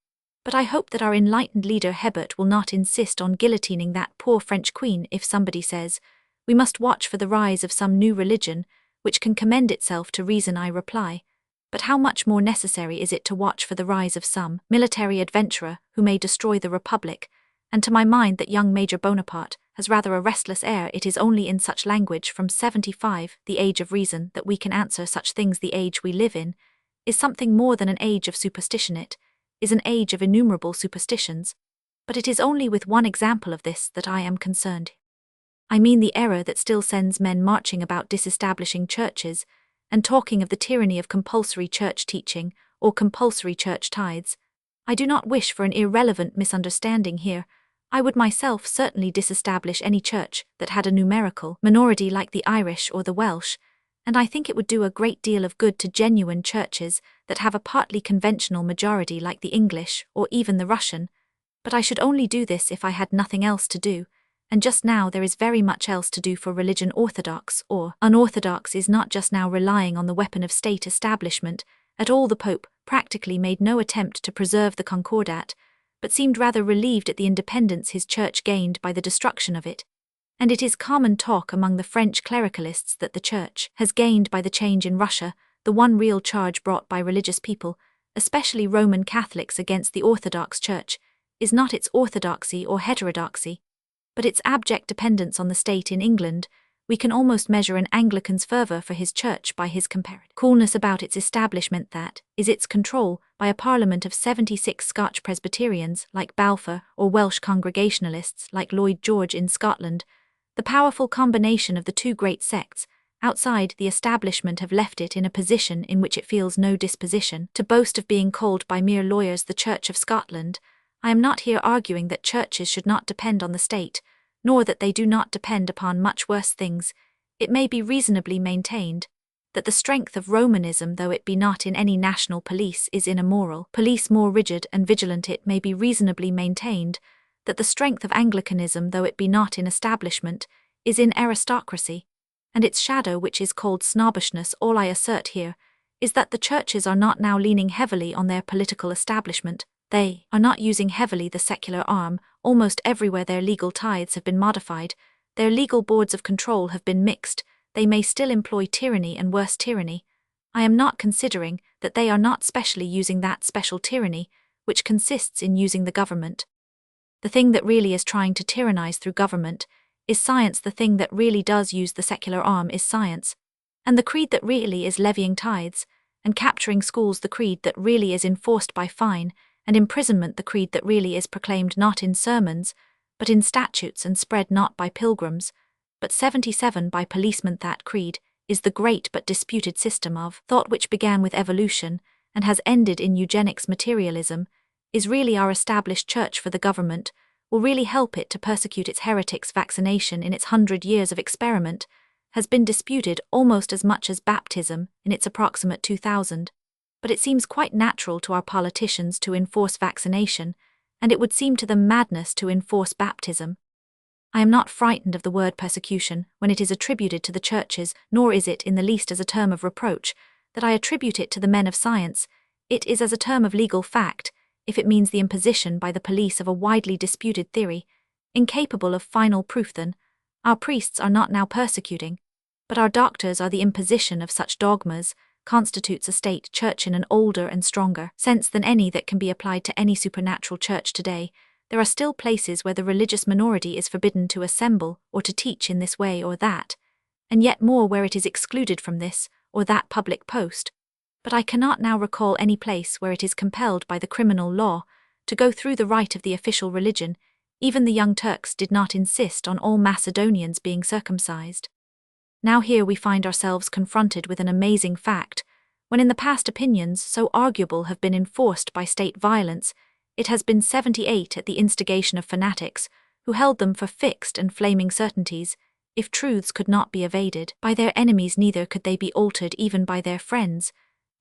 but I hope that our enlightened leader Hebert will not insist on guillotining that poor French queen. If somebody says we must watch for the rise of some new religion which can commend itself to reason, I reply, but how much more necessary is it to watch for the rise of some military adventurer who may destroy the Republic? And to my mind that young Major Bonaparte has rather a restless air. It is only in such language from 75, the age of reason, that we can answer such things. The age we live in is something more than an age of superstition. It is an age of innumerable superstitions, but it is only with one example of this that I am concerned. I mean the error that still sends men marching about disestablishing churches and talking of the tyranny of compulsory church teaching or compulsory church tithes. I do not wish for an irrelevant misunderstanding here. I would myself certainly disestablish any church that had a numerical minority like the Irish or the Welsh, and I think it would do a great deal of good to genuine churches that have a partly conventional majority like the English or even the Russian, but I should only do this if I had nothing else to do, and just now there is very much else to do for religion. Orthodox or unorthodox is not just now relying on the weapon of state establishment at all. The Pope practically made no attempt to preserve the Concordat, but seemed rather relieved at the independence his church gained by the destruction of it, and it is common talk among the French clericalists that the church has gained by the change in Russia. The one real charge brought by religious people, especially Roman Catholics, against the Orthodox Church is not its orthodoxy or heterodoxy, but its abject dependence on the state. In England, we can almost measure an Anglican's fervour for his church by his comparative coolness about its establishment, that is its control by a parliament of 76 Scotch Presbyterians like Balfour or Welsh Congregationalists like Lloyd George in Scotland. The powerful combination of the two great sects outside the establishment have left it in a position in which it feels no disposition to boast of being called by mere lawyers the Church of Scotland. I am not here arguing that churches should not depend on the state, nor that they do not depend upon much worse things. It may be reasonably maintained that the strength of Romanism, though it be not in any national police, is in a moral police more rigid and vigilant. It may be reasonably maintained that the strength of Anglicanism, though it be not in establishment, is in aristocracy, and its shadow, which is called snobbishness. All I assert here is that the churches are not now leaning heavily on their political establishment. They are not using heavily the secular arm. Almost everywhere their legal tithes have been modified, their legal boards of control have been mixed. They may still employ tyranny and worse tyranny. I am not considering that they are not specially using that special tyranny, which consists in using the government. The thing that really is trying to tyrannize through government is science. The thing that really does use the secular arm is science. And the creed that really is levying tithes and capturing schools, the creed that really is enforced by fine and imprisonment, the creed that really is proclaimed not in sermons, but in statutes, and spread not by pilgrims, but 77 by policemen. That creed is the great but disputed system of thought which began with evolution and has ended in eugenics. Materialism is really our established church, for the government will really help it to persecute its heretics. Vaccination in its 100 years of experiment has been disputed almost as much as baptism in its approximate 2000. But it seems quite natural to our politicians to enforce vaccination, and it would seem to them madness to enforce baptism. I am not frightened of the word persecution when it is attributed to the churches, nor is it in the least as a term of reproach that I attribute it to the men of science. It is as a term of legal fact, if it means the imposition by the police of a widely disputed theory, incapable of final proof. Then our priests are not now persecuting, but our doctors are. The imposition of such dogmas constitutes a state church in an older and stronger sense than any that can be applied to any supernatural church today. There are still places where the religious minority is forbidden to assemble or to teach in this way or that, and yet more where it is excluded from this or that public post. But I cannot now recall any place where it is compelled by the criminal law to go through the rite of the official religion. Even the Young Turks did not insist on all Macedonians being circumcised. Now here we find ourselves confronted with an amazing fact. When in the past opinions so arguable have been enforced by state violence, it has been 78 at the instigation of fanatics, who held them for fixed and flaming certainties. If truths could not be evaded by their enemies, neither could they be altered even by their friends.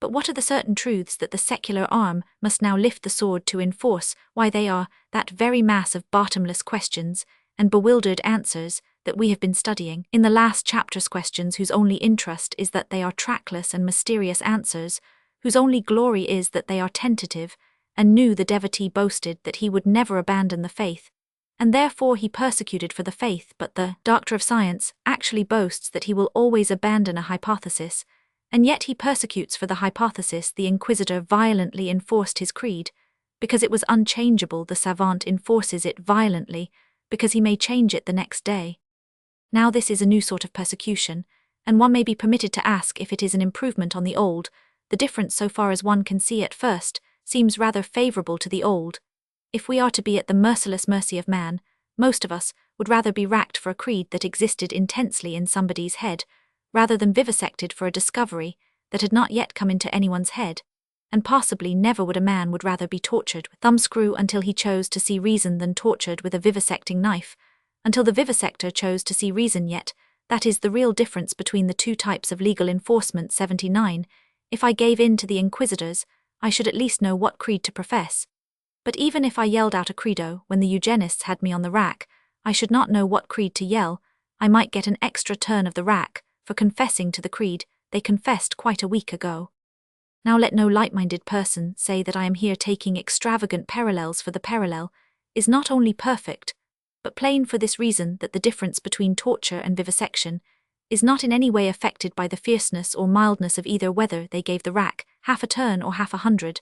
But what are the certain truths that the secular arm must now lift the sword to enforce? Why, they are that very mass of bottomless questions and bewildered answers that we have been studying in the last chapters, questions whose only interest is that they are trackless and mysterious answers, whose only glory is that they are tentative, and knew the devotee boasted that he would never abandon the faith, and therefore he persecuted for the faith, but the doctor of science actually boasts that he will always abandon a hypothesis, and yet he persecutes for the hypothesis. The inquisitor violently enforced his creed, because it was unchangeable. The savant enforces it violently, because he may change it the next day. Now this is a new sort of persecution, and one may be permitted to ask if it is an improvement on the old. The difference, so far as one can see at first, seems rather favourable to the old. If we are to be at the merciless mercy of man, most of us would rather be racked for a creed that existed intensely in somebody's head, rather than vivisected for a discovery that had not yet come into anyone's head. And possibly never would a man would rather be tortured with thumbscrew until he chose to see reason than tortured with a vivisecting knife, until the vivisector chose to see reason. Yet that is the real difference between the two types of legal enforcement. 79. If I gave in to the inquisitors, I should at least know what creed to profess. But even if I yelled out a credo when the eugenists had me on the rack, I should not know what creed to yell. I might get an extra turn of the rack for confessing to the creed they confessed quite a week ago. Now let no light-minded person say that I am here taking extravagant parallels, for the parallel is not only perfect, but plain, for this reason, that the difference between torture and vivisection is not in any way affected by the fierceness or mildness of either. Whether they gave the rack half a turn or half 100,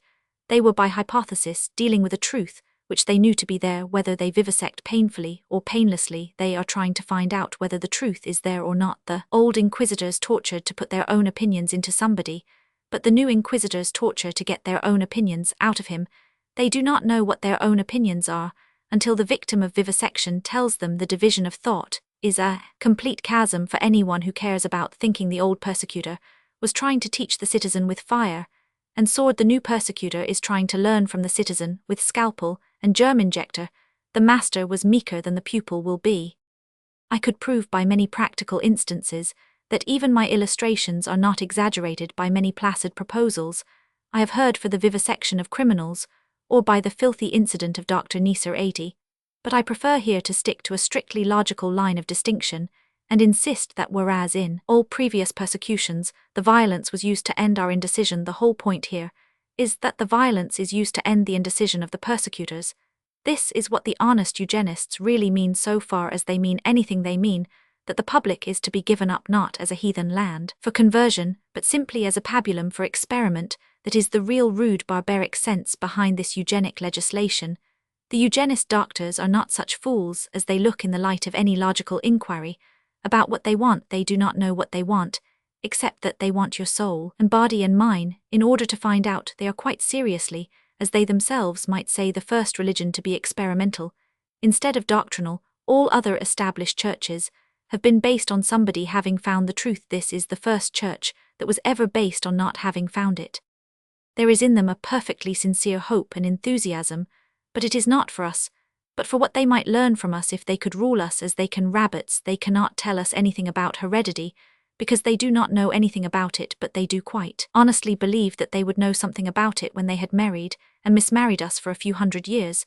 they were by hypothesis dealing with a truth which they knew to be there, whether they vivisect painfully or painlessly, they are trying to find out whether the truth is there or not. The old inquisitors tortured to put their own opinions into somebody, but the new inquisitors torture to get their own opinions out of him. They do not know what their own opinions are, until the victim of vivisection tells them. The division of thought is a complete chasm for anyone who cares about thinking. The old persecutor was trying to teach the citizen with fire and sword. The new persecutor is trying to learn from the citizen with scalpel and germ injector. The master was meeker than the pupil will be. I could prove by many practical instances that even my illustrations are not exaggerated by many placid proposals I have heard for the vivisection of criminals, or by the filthy incident of Dr. Neser 80, but I prefer here to stick to a strictly logical line of distinction, and insist that whereas in all previous persecutions the violence was used to end our indecision, the whole point here is that the violence is used to end the indecision of the persecutors. This is what the honest eugenists really mean, so far as they mean anything. They mean that the public is to be given up not as a heathen land for conversion, but simply as a pabulum for experiment. That is the real rude barbaric sense behind this eugenic legislation. The eugenist doctors are not such fools as they look in the light of any logical inquiry about what they want. They do not know what they want, except that they want your soul and body and mine. In order to find out, they are quite seriously, as they themselves might say, the first religion to be experimental, instead of doctrinal. All other established churches have been based on somebody having found the truth. This is the first church that was ever based on not having found it. There is in them a perfectly sincere hope and enthusiasm, but it is not for us, but for what they might learn from us if they could rule us as they can rabbits. They cannot tell us anything about heredity, because they do not know anything about it, but they do quite honestly believe that they would know something about it when they had married and mismarried us for a few hundred years.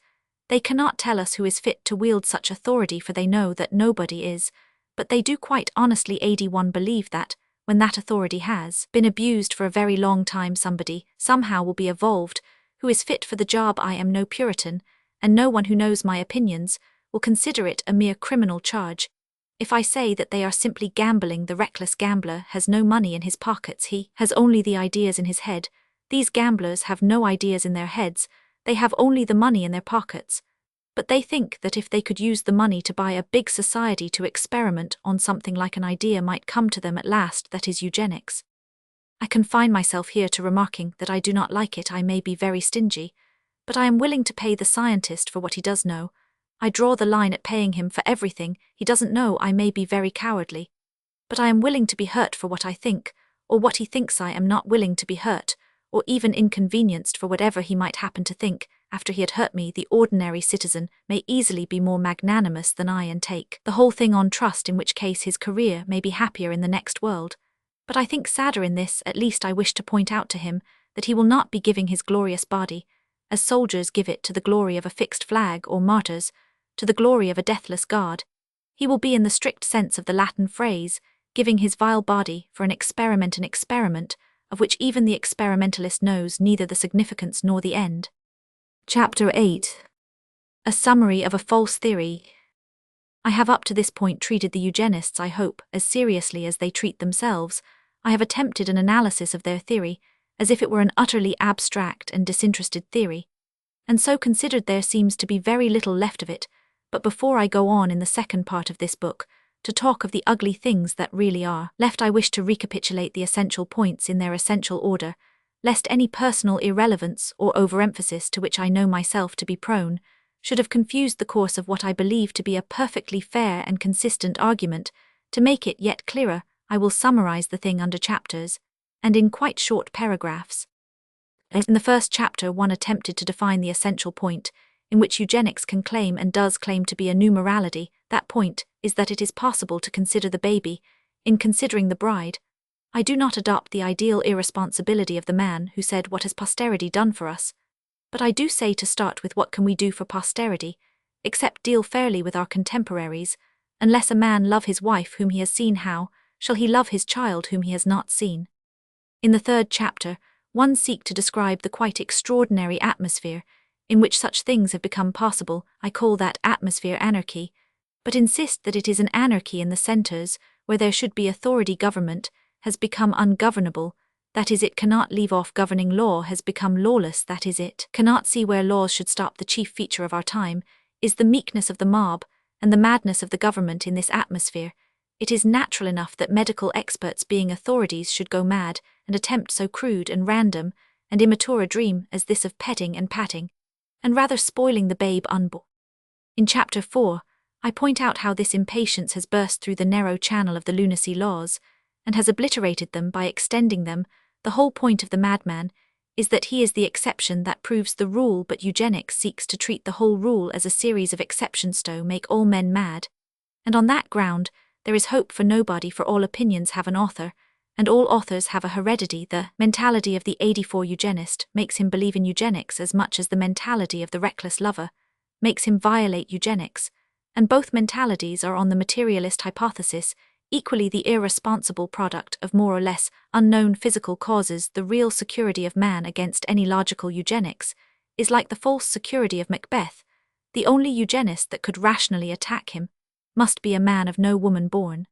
They cannot tell us who is fit to wield such authority, for they know that nobody is, but they do quite honestly 81 believe that, when that authority has been abused for a very long time, somebody somehow will be evolved who is fit for the job. I am no Puritan, and no one who knows my opinions will consider it a mere criminal charge if I say that they are simply gambling. The reckless gambler has no money in his pockets, he has only the ideas in his head. These gamblers have no ideas in their heads, they have only the money in their pockets. But they think that if they could use the money to buy a big society to experiment on something, like an idea might come to them at last, that is eugenics. I confine myself here to remarking that I do not like it. I may be very stingy, but I am willing to pay the scientist for what he does know. I draw the line at paying him for everything he doesn't know. I may be very cowardly, but I am willing to be hurt for what I think, or what he thinks. I am not willing to be hurt, or even inconvenienced for whatever he might happen to think after he had hurt me. The ordinary citizen may easily be more magnanimous than I and take the whole thing on trust, in which case his career may be happier in the next world. But I think sadder in this, at least I wish to point out to him that he will not be giving his glorious body, as soldiers give it, to the glory of a fixed flag, or martyrs, to the glory of a deathless God. He will be, in the strict sense of the Latin phrase, giving his vile body for an experiment of which even the experimentalist knows neither the significance nor the end. Chapter 8. A summary of a false theory. I have up to this point treated the eugenists, I hope, as seriously as they treat themselves. I have attempted an analysis of their theory, as if it were an utterly abstract and disinterested theory, and so considered there seems to be very little left of it. But before I go on in the second part of this book, to talk of the ugly things that really are left, I wish to recapitulate the essential points in their essential order, lest any personal irrelevance or overemphasis, to which I know myself to be prone, should have confused the course of what I believe to be a perfectly fair and consistent argument. To make it yet clearer, I will summarize the thing under chapters, and in quite short paragraphs. In the first chapter, one attempted to define the essential point, in which eugenics can claim and does claim to be a new morality. That point is that it is possible to consider the baby in considering the bride. I do not adopt the ideal irresponsibility of the man who said, "What has posterity done for us?" But I do say, to start with, what can we do for posterity, except deal fairly with our contemporaries? Unless a man love his wife whom he has seen, how shall he love his child whom he has not seen? In the third chapter, one seek to describe the quite extraordinary atmosphere in which such things have become possible. I call that atmosphere anarchy, but insist that it is an anarchy in the centers where there should be authority. Government has become ungovernable. that is, it cannot leave off governing law, has become lawless, that is, it cannot see where laws should stop. The chief feature of our time is the meekness of the mob and the madness of the government in this atmosphere. It is natural enough that medical experts, being authorities, should go mad and attempt so crude and random and immature a dream as this of petting and patting, and rather spoiling the babe unborn. In Chapter 4, I point out how this impatience has burst through the narrow channel of the lunacy laws, and has obliterated them by extending them. The whole point of the madman is that he is the exception that proves the rule, but eugenics seeks to treat the whole rule as a series of exceptions to make all men mad, and on that ground there is hope for nobody, for all opinions have an author, and all authors have a heredity. The mentality of the 84 eugenist makes him believe in eugenics as much as the mentality of the reckless lover makes him violate eugenics, and both mentalities are, on the materialist hypothesis, equally the irresponsible product of more or less unknown physical causes. The real security of man against any logical eugenics is like the false security of Macbeth. The only eugenist that could rationally attack him must be a man of no woman born.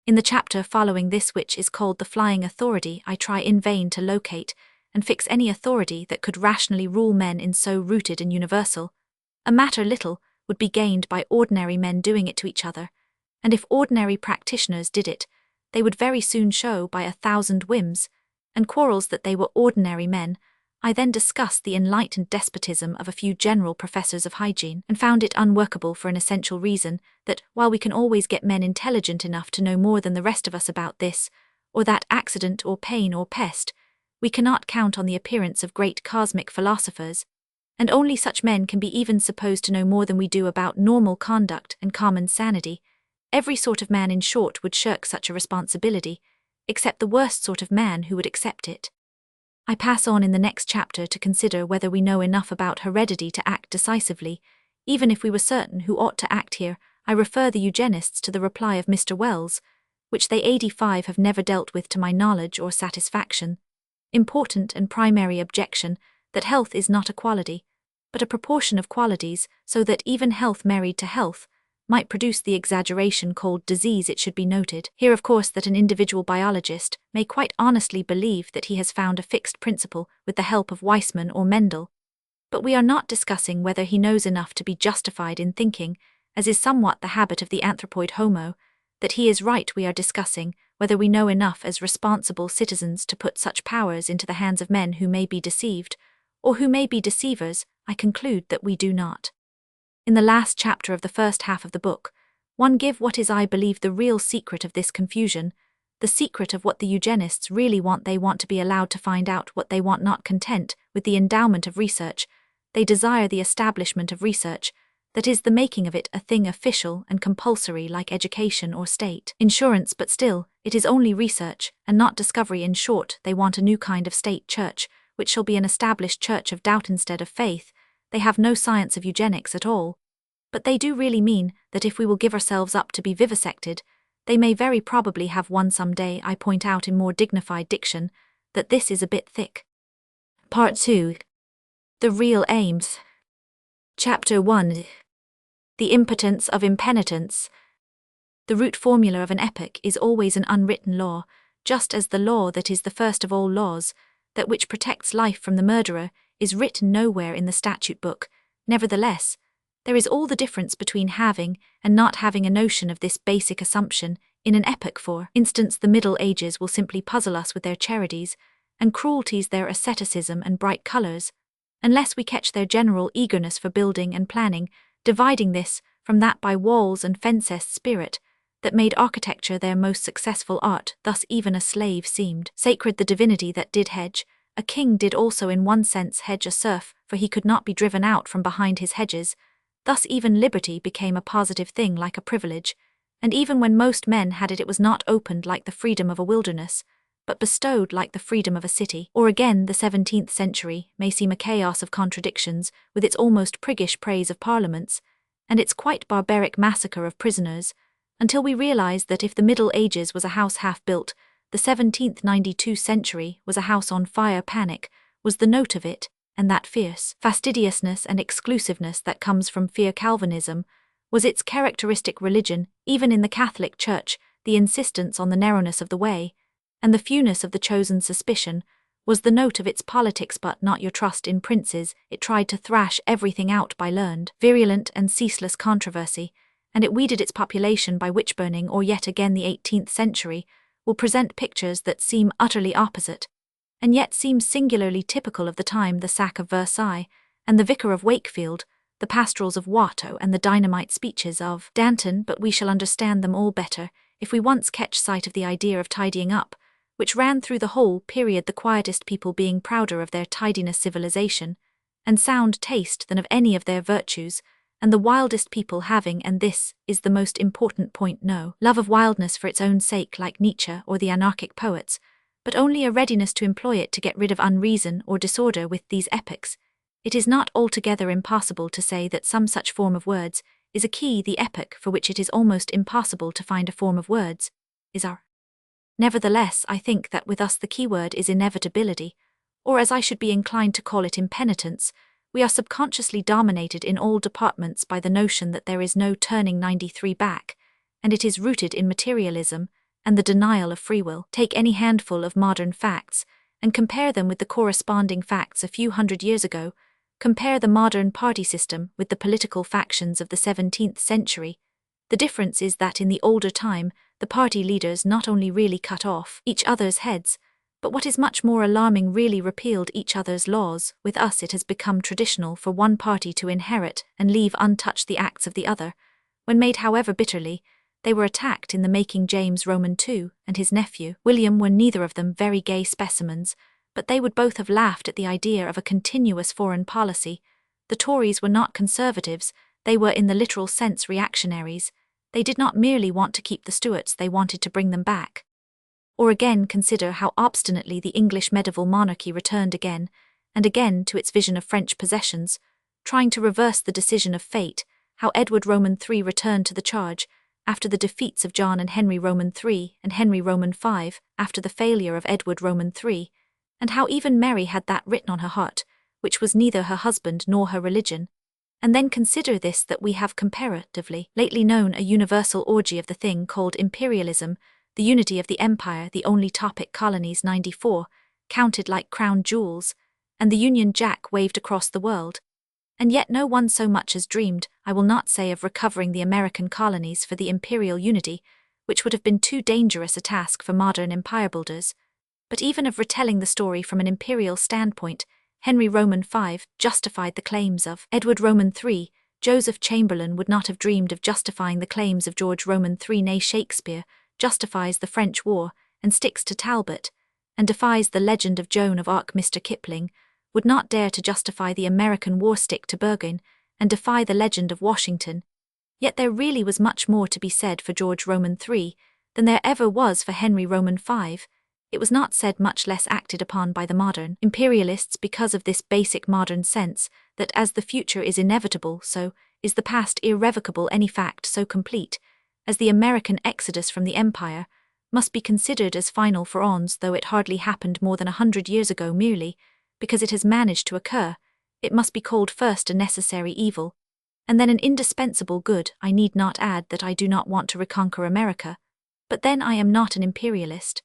In the chapter following this, which is called The Flying Authority, I try in vain to locate and fix any authority that could rationally rule men in so rooted and universal a matter. Little would be gained by ordinary men doing it to each other, and if ordinary practitioners did it, they would very soon show by 1,000 whims and quarrels that they were ordinary men. I then discussed the enlightened despotism of a few general professors of hygiene, and found it unworkable for an essential reason, that while we can always get men intelligent enough to know more than the rest of us about this or that accident or pain or pest, we cannot count on the appearance of great cosmic philosophers, and only such men can be even supposed to know more than we do about normal conduct and common sanity. Every sort of man, in short, would shirk such a responsibility, except the worst sort of man who would accept it. I pass on in the next chapter to consider whether we know enough about heredity to act decisively, even if we were certain who ought to act here. I refer the eugenists to the reply of Mr. Wells, which they 85 have never dealt with to my knowledge or satisfaction. Important and primary objection, that health is not a quality, but a proportion of qualities, so that even health married to health might produce the exaggeration called disease. It should be noted here, of course, that an individual biologist may quite honestly believe that he has found a fixed principle with the help of Weissmann or Mendel, but we are not discussing whether he knows enough to be justified in thinking, as is somewhat the habit of the anthropoid homo, that he is right. We are discussing whether we know enough as responsible citizens to put such powers into the hands of men who may be deceived, or who may be deceivers. I conclude that we do not. In the last chapter of the first half of the book, one give what is, I believe, the real secret of this confusion, the secret of what the eugenists really want. They want to be allowed to find out what they want, not content with the endowment of research. They desire the establishment of research, that is, the making of it a thing official and compulsory like education or state insurance, but still, it is only research and not discovery. In short, they want a new kind of state church, which shall be an established church of doubt instead of faith. They have no science of eugenics at all, but they do really mean that if we will give ourselves up to be vivisected, they may very probably have one some day. I point out in more dignified diction that this is a bit thick. Part 2. The Real Aims. Chapter 1. The Impotence of Impenitence. The root formula of an epoch is always an unwritten law, just as the law that is the first of all laws, that which protects life from the murderer, is written nowhere in the statute book. Nevertheless, there is all the difference between having and not having a notion of this basic assumption in an epoch. For instance, the Middle Ages will simply puzzle us with their charities and cruelties, their asceticism and bright colours, unless we catch their general eagerness for building and planning, dividing this from that by walls and fences, spirit that made architecture their most successful art. Thus even a slave seemed sacred. The divinity that did hedge a king did also in one sense hedge a serf, for he could not be driven out from behind his hedges. Thus even liberty became a positive thing like a privilege, and even when most men had it, it was not opened like the freedom of a wilderness, but bestowed like the freedom of a city. Or again, the 17th century may seem a chaos of contradictions, with its almost priggish praise of parliaments, and its quite barbaric massacre of prisoners, until we realize that if the Middle Ages was a house half built, the 1792 century was a house on fire. Panic was the note of it, and that fierce fastidiousness and exclusiveness that comes from fear. Calvinism was its characteristic religion. Even in the Catholic Church, the insistence on the narrowness of the way and the fewness of the chosen suspicion was the note of its politics, but not your trust in princes. It tried to thrash everything out by learned, virulent and ceaseless controversy, and it weeded its population by witch-burning. Or yet again, the 18th century will present pictures that seem utterly opposite, and yet seem singularly typical of the time: the sack of Versailles, and the Vicar of Wakefield, the pastorals of Watteau, and the dynamite speeches of Danton. But we shall understand them all better if we once catch sight of the idea of tidying up, which ran through the whole period, the quietest people being prouder of their tidiness, civilization, and sound taste than of any of their virtues, and the wildest people having, and this is the most important point, no love of wildness for its own sake like Nietzsche or the anarchic poets, but only a readiness to employ it to get rid of unreason or disorder. With these epochs, it is not altogether impossible to say that some such form of words is a key. The epoch for which it is almost impossible to find a form of words is our. Nevertheless, I think that with us the keyword is inevitability, or as I should be inclined to call it, impenitence. We are subconsciously dominated in all departments by the notion that there is no turning 93 back, and it is rooted in materialism and the denial of free will. Take any handful of modern facts and compare them with the corresponding facts a few hundred years ago. Compare the modern party system with the political factions of the 17th century. The difference is that in the older time, the party leaders not only really cut off each other's heads, but what is much more alarming, really repealed each other's laws. With us it has become traditional for one party to inherit and leave untouched the acts of the other. When made, however bitterly, they were attacked in the making. James Roman II and his nephew William were neither of them very gay specimens, but they would both have laughed at the idea of a continuous foreign policy. The Tories were not conservatives, they were in the literal sense reactionaries. They did not merely want to keep the Stuarts, they wanted to bring them back. Or again, consider how obstinately the English medieval monarchy returned again and again to its vision of French possessions, trying to reverse the decision of fate. How Edward Roman III returned to the charge after the defeats of John and Henry Roman III and Henry Roman V after the failure of Edward Roman III, and how even Mary had that written on her heart, which was neither her husband nor her religion. And then consider this, that we have comparatively lately known a universal orgy of the thing called imperialism, the unity of the empire, the only topic colonies 94, counted like crown jewels, and the Union Jack waved across the world. And yet no one so much as dreamed, I will not say of recovering the American colonies for the imperial unity, which would have been too dangerous a task for modern empire builders, but even of retelling the story from an imperial standpoint. Henry Roman V justified the claims of Edward Roman III. Joseph Chamberlain would not have dreamed of justifying the claims of George Roman III. Nay, Shakespeare justifies the French war and sticks to Talbot, and defies the legend of Joan of Arc. Mr. Kipling would not dare to justify the American war, stick to Burgoyne, and defy the legend of Washington. Yet there really was much more to be said for George Roman III than there ever was for Henry Roman V. It was not said, much less acted upon by the modern imperialists, because of this basic modern sense that as the future is inevitable, so is the past irrevocable. Any fact so complete as the American exodus from the empire must be considered as final for ons, though it hardly happened more than 100 years ago. Merely because it has managed to occur, it must be called first a necessary evil, and then an indispensable good. I need not add that I do not want to reconquer America, but then I am not an imperialist.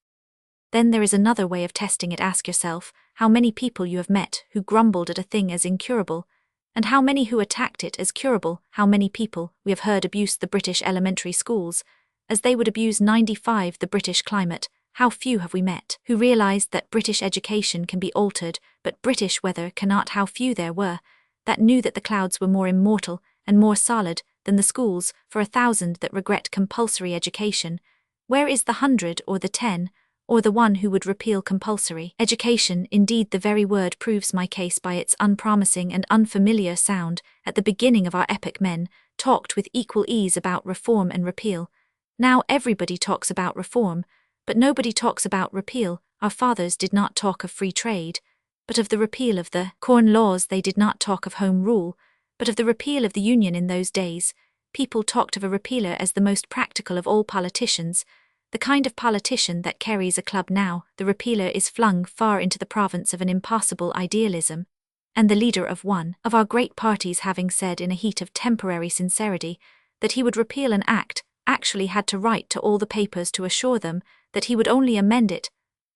Then there is another way of testing it. Ask yourself how many people you have met who grumbled at a thing as incurable, and how many who attacked it as curable. How many people we have heard abuse the British elementary schools as they would abuse 95 the British climate. How few have we met who realized that British education can be altered, but British weather cannot. How few there were that knew that the clouds were more immortal and more solid than the schools. For 1,000 that regret compulsory education, where is the 100 or the 10? Or the one who would repeal compulsory education? Indeed, the very word proves my case by its unpromising and unfamiliar sound. At the beginning of our epoch, men talked with equal ease about reform and repeal. Now everybody talks about reform, but nobody talks about repeal. Our fathers did not talk of free trade, but of the repeal of the Corn Laws. They did not talk of home rule, but of the repeal of the Union. In those days, people talked of a repealer as the most practical of all politicians, the kind of politician that carries a club. Now, the repealer is flung far into the province of an impossible idealism, and the leader of one of our great parties, having said in a heat of temporary sincerity that he would repeal an act, actually had to write to all the papers to assure them that he would only amend it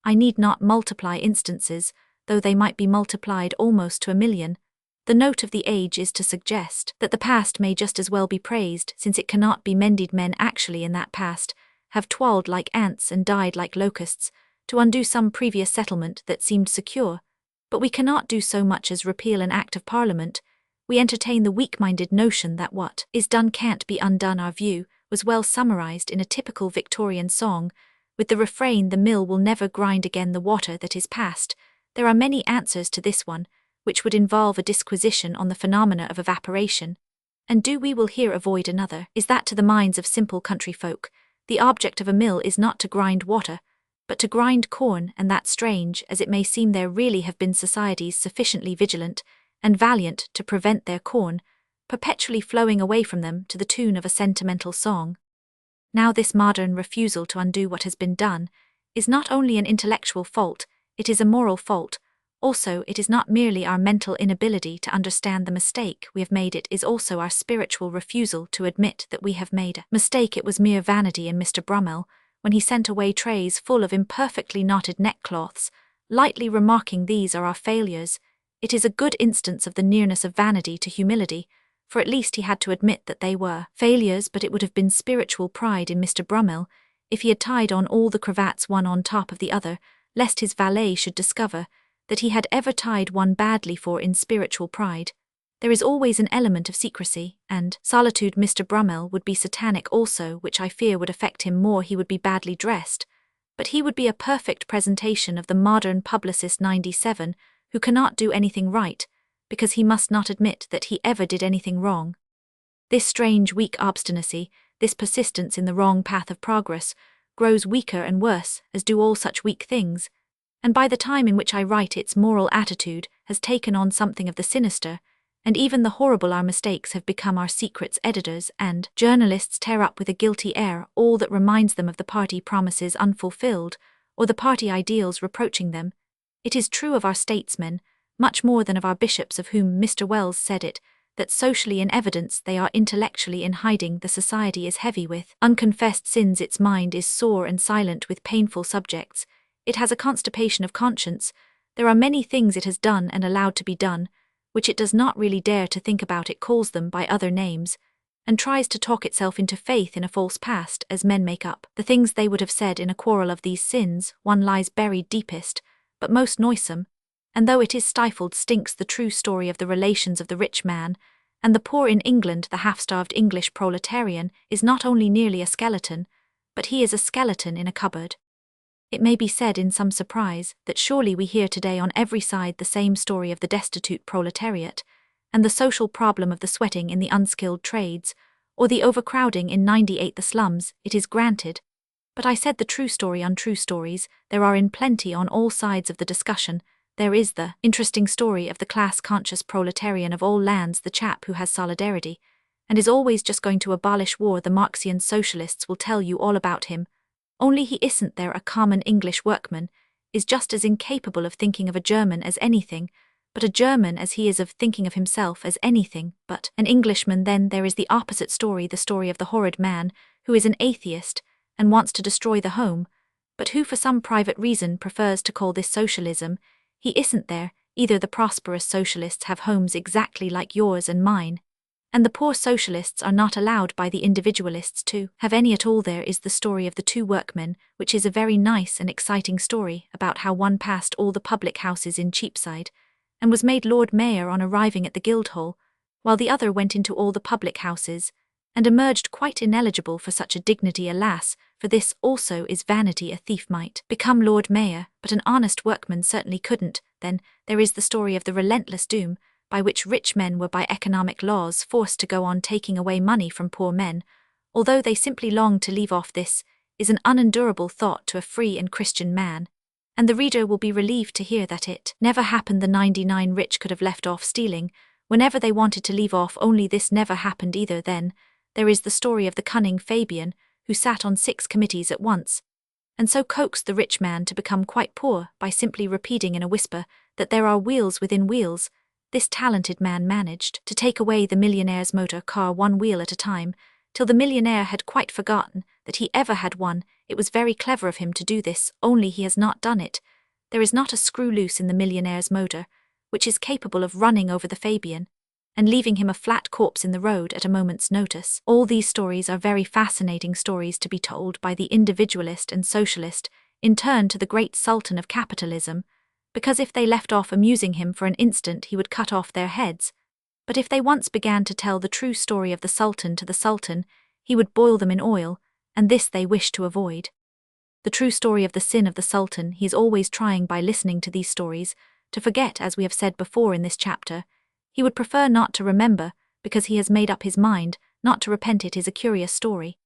I need not multiply instances, though they might be multiplied almost to 1,000,000. The note of the age is to suggest that the past may just as well be praised, since it cannot be mended. Men actually in that past have toiled like ants and died like locusts to undo some previous settlement that seemed secure, but we cannot do so much as repeal an Act of Parliament. We entertain the weak-minded notion that what is done can't be undone. Our view was well summarized in a typical Victorian song, with the refrain, "The mill will never grind again the water that is past." There are many answers to this one, which would involve a disquisition on the phenomena of evaporation. And do we will here avoid another, is that to the minds of simple country folk, the object of a mill is not to grind water, but to grind corn, and that, strange as it may seem, there really have been societies sufficiently vigilant and valiant to prevent their corn perpetually flowing away from them to the tune of a sentimental song. Now this modern refusal to undo what has been done is not only an intellectual fault, it is a moral fault. Also, it is not merely our mental inability to understand the mistake we have made, it is also our spiritual refusal to admit that we have made a mistake. It was mere vanity in Mr. Brummel when he sent away trays full of imperfectly knotted neckcloths, lightly remarking, "These are our failures." It is a good instance of the nearness of vanity to humility, for at least he had to admit that they were failures, but it would have been spiritual pride in Mr. Brummel if he had tied on all the cravats one on top of the other, lest his valet should discover that he had ever tied one badly, for in spiritual pride there is always an element of secrecy and solitude. Mr. Brummel would be satanic also, which I fear would affect him more. He would be badly dressed, but he would be a perfect presentation of the modern publicist 97, who cannot do anything right, because he must not admit that he ever did anything wrong. This strange weak obstinacy, this persistence in the wrong path of progress, grows weaker and worse, as do all such weak things, and by the time in which I write its moral attitude has taken on something of the sinister, and even the horrible. Our mistakes have become our secrets. Editors and journalists tear up with a guilty air all that reminds them of the party promises unfulfilled, or the party ideals reproaching them. It is true of our statesmen, much more than of our bishops, of whom Mr. Wells said it, that socially in evidence they are, intellectually in hiding. The society is heavy with unconfessed sins, its mind is sore and silent with painful subjects, it has a constipation of conscience. There are many things it has done and allowed to be done, which it does not really dare to think about. It calls them by other names, and tries to talk itself into faith in a false past, as men make up the things they would have said in a quarrel. Of these sins, one lies buried deepest, but most noisome, and though it is stifled, stinks the true story of the relations of the rich man and the poor in England. The half-starved English proletarian is not only nearly a skeleton, but he is a skeleton in a cupboard. It may be said in some surprise that surely we hear today on every side the same story of the destitute proletariat, and the social problem of the sweating in the unskilled trades, or the overcrowding in 98 the slums. It is granted. But I said the true story. Untrue stories there are in plenty on all sides of the discussion. There is the interesting story of the class-conscious proletarian of all lands, the chap who has solidarity, and is always just going to abolish war. The Marxian socialists will tell you all about him, only he isn't there. A common English workman is just as incapable of thinking of a German as anything, but a German as he is of thinking of himself as anything but an Englishman. Then there is the opposite story, the story of the horrid man who is an atheist and wants to destroy the home, but who for some private reason prefers to call this socialism. He isn't there either. The prosperous socialists have homes exactly like yours and mine, and the poor socialists are not allowed by the individualists to have any at all. There is the story of the two workmen, which is a very nice and exciting story about how one passed all the public houses in Cheapside and was made Lord Mayor on arriving at the Guildhall, while the other went into all the public houses and emerged quite ineligible for such a dignity. Alas, for this also is vanity. A thief might become Lord Mayor, but an honest workman certainly couldn't. Then there is the story of the relentless doom by which rich men were by economic laws forced to go on taking away money from poor men, although they simply longed to leave off. This is an unendurable thought to a free and Christian man, and the reader will be relieved to hear that it never happened. The 99 rich could have left off stealing whenever they wanted to leave off, only this never happened either. Then there is the story of the cunning Fabian, who sat on 6 committees at once, and so coaxed the rich man to become quite poor by simply repeating in a whisper that there are wheels within wheels. This talented man managed to take away the millionaire's motor car one wheel at a time, till the millionaire had quite forgotten that he ever had one. It was very clever of him to do this, only he has not done it. There is not a screw loose in the millionaire's motor, which is capable of running over the Fabian and leaving him a flat corpse in the road at a moment's notice. All these stories are very fascinating stories to be told by the individualist and socialist, in turn to the great sultan of capitalism, because if they left off amusing him for an instant he would cut off their heads. But if they once began to tell the true story of the sultan to the sultan, he would boil them in oil, and this they wish to avoid. The true story of the sin of the sultan he is always trying by listening to these stories to forget, as we have said before in this chapter. He would prefer not to remember, because he has made up his mind not to repent. It is a curious story,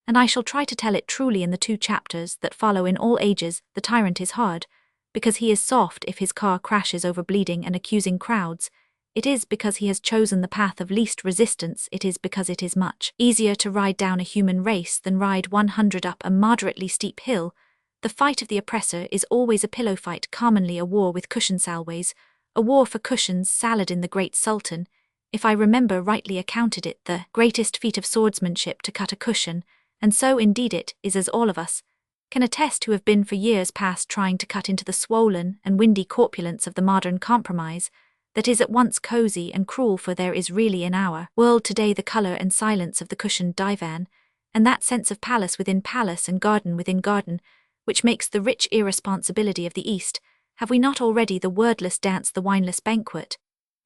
and I shall try to tell it truly in the 2 chapters that follow. In all ages the tyrant is hard, because he is soft if his car crashes over bleeding and accusing crowds. It is because he has chosen the path of least resistance. It is because it is much easier to ride down a human race than ride 100 up a moderately steep hill. The fight of the oppressor is always a pillow fight, commonly a war with cushion salways, a war for cushions. Saladin the great sultan, if I remember rightly, accounted it the greatest feat of swordsmanship to cut a cushion, and so indeed it is, as all of us can attest who have been for years past trying to cut into the swollen and windy corpulence of the modern compromise, that is at once cozy and cruel. For there is really in our world today the colour and silence of the cushioned divan, and that sense of palace within palace and garden within garden, which makes the rich irresponsibility of the East. Have we not already the wordless dance, the wineless banquet,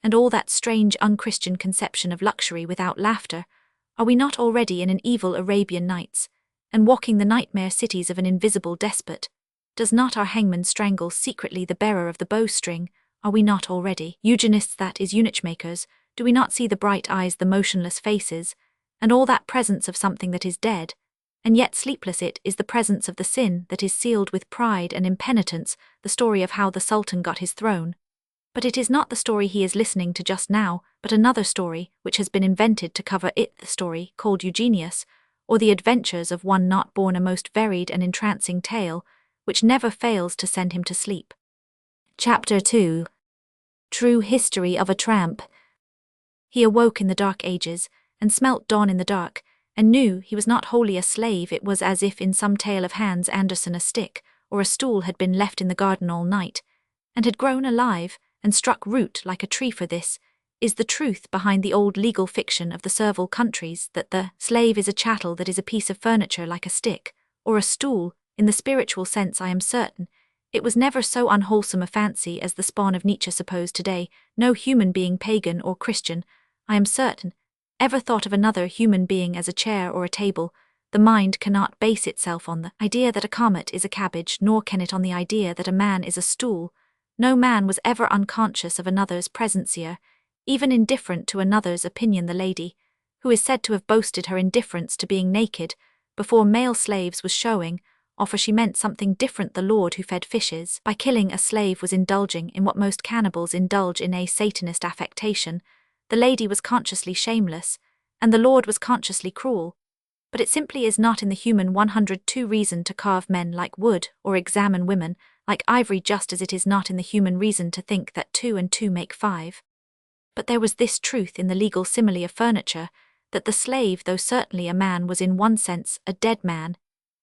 and all that strange unchristian conception of luxury without laughter? Are we not already in an evil Arabian Nights, and walking the nightmare cities of an invisible despot? Does not our hangman strangle secretly the bearer of the bowstring? Are we not already Eugenists, that is, eunuch makers? Do we not see the bright eyes, the motionless faces, and all that presence of something that is dead, and yet sleepless? It is the presence of the sin that is sealed with pride and impenitence, the story of how the Sultan got his throne. But it is not the story he is listening to just now, but another story which has been invented to cover it, the story called Eugenics, or the adventures of one not born, a most varied and entrancing tale, which never fails to send him to sleep. Chapter 2. True History of a Tramp. He awoke in the dark ages, and smelt dawn in the dark, and knew he was not wholly a slave. It was as if in some tale of Hans Andersen a stick or a stool had been left in the garden all night, and had grown alive and struck root like a tree. For this is the truth behind the old legal fiction of the servile countries, that the slave is a chattel, that is a piece of furniture like a stick or a stool. In the spiritual sense, I am certain, it was never so unwholesome a fancy as the spawn of Nietzsche suppose today. No human being, pagan or Christian, I am certain, ever thought of another human being as a chair or a table. The mind cannot base itself on the idea that a comet is a cabbage, nor can it on the idea that a man is a stool. No man was ever unconscious of another's presence here, even indifferent to another's opinion. The lady, who is said to have boasted her indifference to being naked before male slaves was showing off, for she meant something different. The lord who fed fishes by killing a slave was indulging in what most cannibals indulge in, a Satanist affectation. The lady was consciously shameless, and the lord was consciously cruel. But it simply is not in the human 102 reason to carve men like wood or examine women like ivory, just as it is not in the human reason to think that 2 and 2 make 5. But there was this truth in the legal simile of furniture, that the slave, though certainly a man, was in one sense a dead man,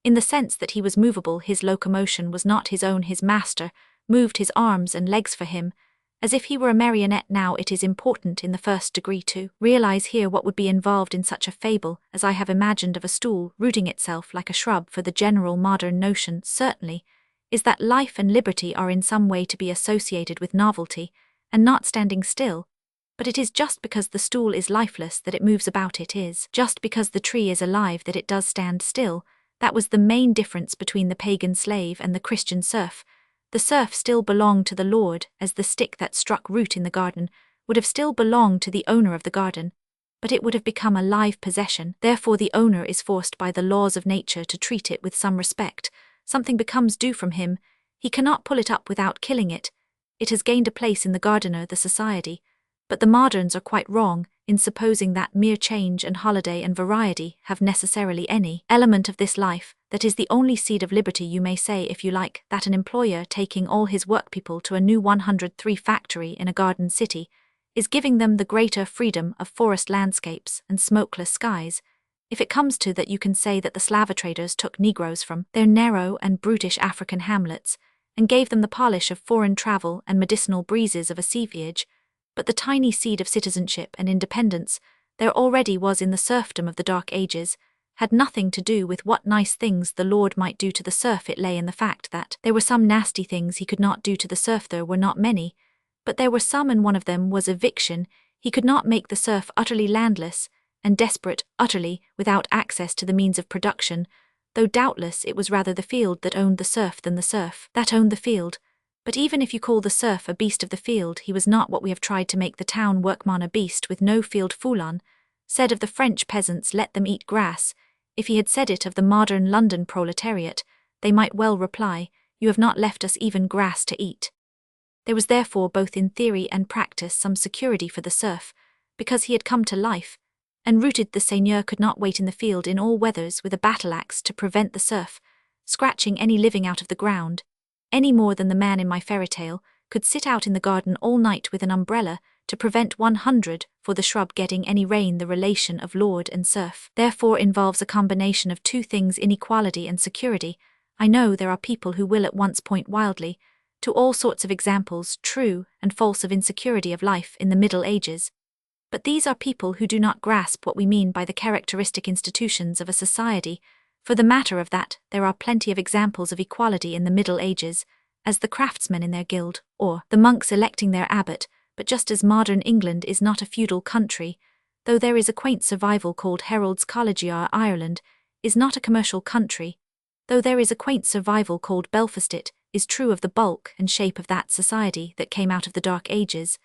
in the sense that he was movable. His locomotion was not his own. His master moved his arms and legs for him, as if he were a marionette. Now it is important in the first degree to realize here what would be involved in such a fable as I have imagined of a stool rooting itself like a shrub. For the general modern notion, certainly, is that life and liberty are in some way to be associated with novelty, and not standing still. But it is just because the stool is lifeless that it moves about. It is just because the tree is alive that it does stand still. That was the main difference between the pagan slave and the Christian serf. The serf still belonged to the lord, as the stick that struck root in the garden would have still belonged to the owner of the garden, but it would have become a live possession. Therefore the owner is forced by the laws of nature to treat it with some respect. Something becomes due from him. He cannot pull it up without killing it. It has gained a place in the gardener, the society. But the moderns are quite wrong in supposing that mere change and holiday and variety have necessarily any element of this life. That is the only seed of liberty. You may say, if you like, that an employer taking all his workpeople to a new 103 factory in a garden city is giving them the greater freedom of forest landscapes and smokeless skies. If it comes to that, you can say that the slave traders took Negroes from their narrow and brutish African hamlets, and gave them the polish of foreign travel and medicinal breezes of a sea voyage, but the tiny seed of citizenship and independence there already was in the serfdom of the Dark Ages, had nothing to do with what nice things the Lord might do to the serf. It lay in the fact that there were some nasty things he could not do to the serf. There were not many, but there were some, and one of them was eviction. He could not make the serf utterly landless and desperate, utterly without access to the means of production, though doubtless it was rather the field that owned the serf than the serf that owned the field. But even if you call the serf a beast of the field, he was not what we have tried to make the town workman, a beast with no field. Foulon said of the French peasants, let them eat grass. If he had said it of the modern London proletariat, they might well reply, you have not left us even grass to eat. There was therefore both in theory and practice some security for the serf, because he had come to life, and rooted. The seigneur could not wait in the field in all weathers with a battle-axe to prevent the serf scratching any living out of the ground, any more than the man in my fairy tale could sit out in the garden all night with an umbrella to prevent 100 for the shrub getting any rain. The relation of lord and serf therefore involves a combination of two things, inequality and security. I know there are people who will at once point wildly to all sorts of examples, true and false, of insecurity of life in the Middle Ages, but these are people who do not grasp what we mean by the characteristic institutions of a society. For the matter of that, there are plenty of examples of equality in the Middle Ages, as the craftsmen in their guild, or the monks electing their abbot. But just as modern England is not a feudal country, though there is a quaint survival called Herald's Collegiar, Ireland is not a commercial country, though there is a quaint survival called Belfast, it is true of the bulk and shape of that society that came out of the Dark Ages,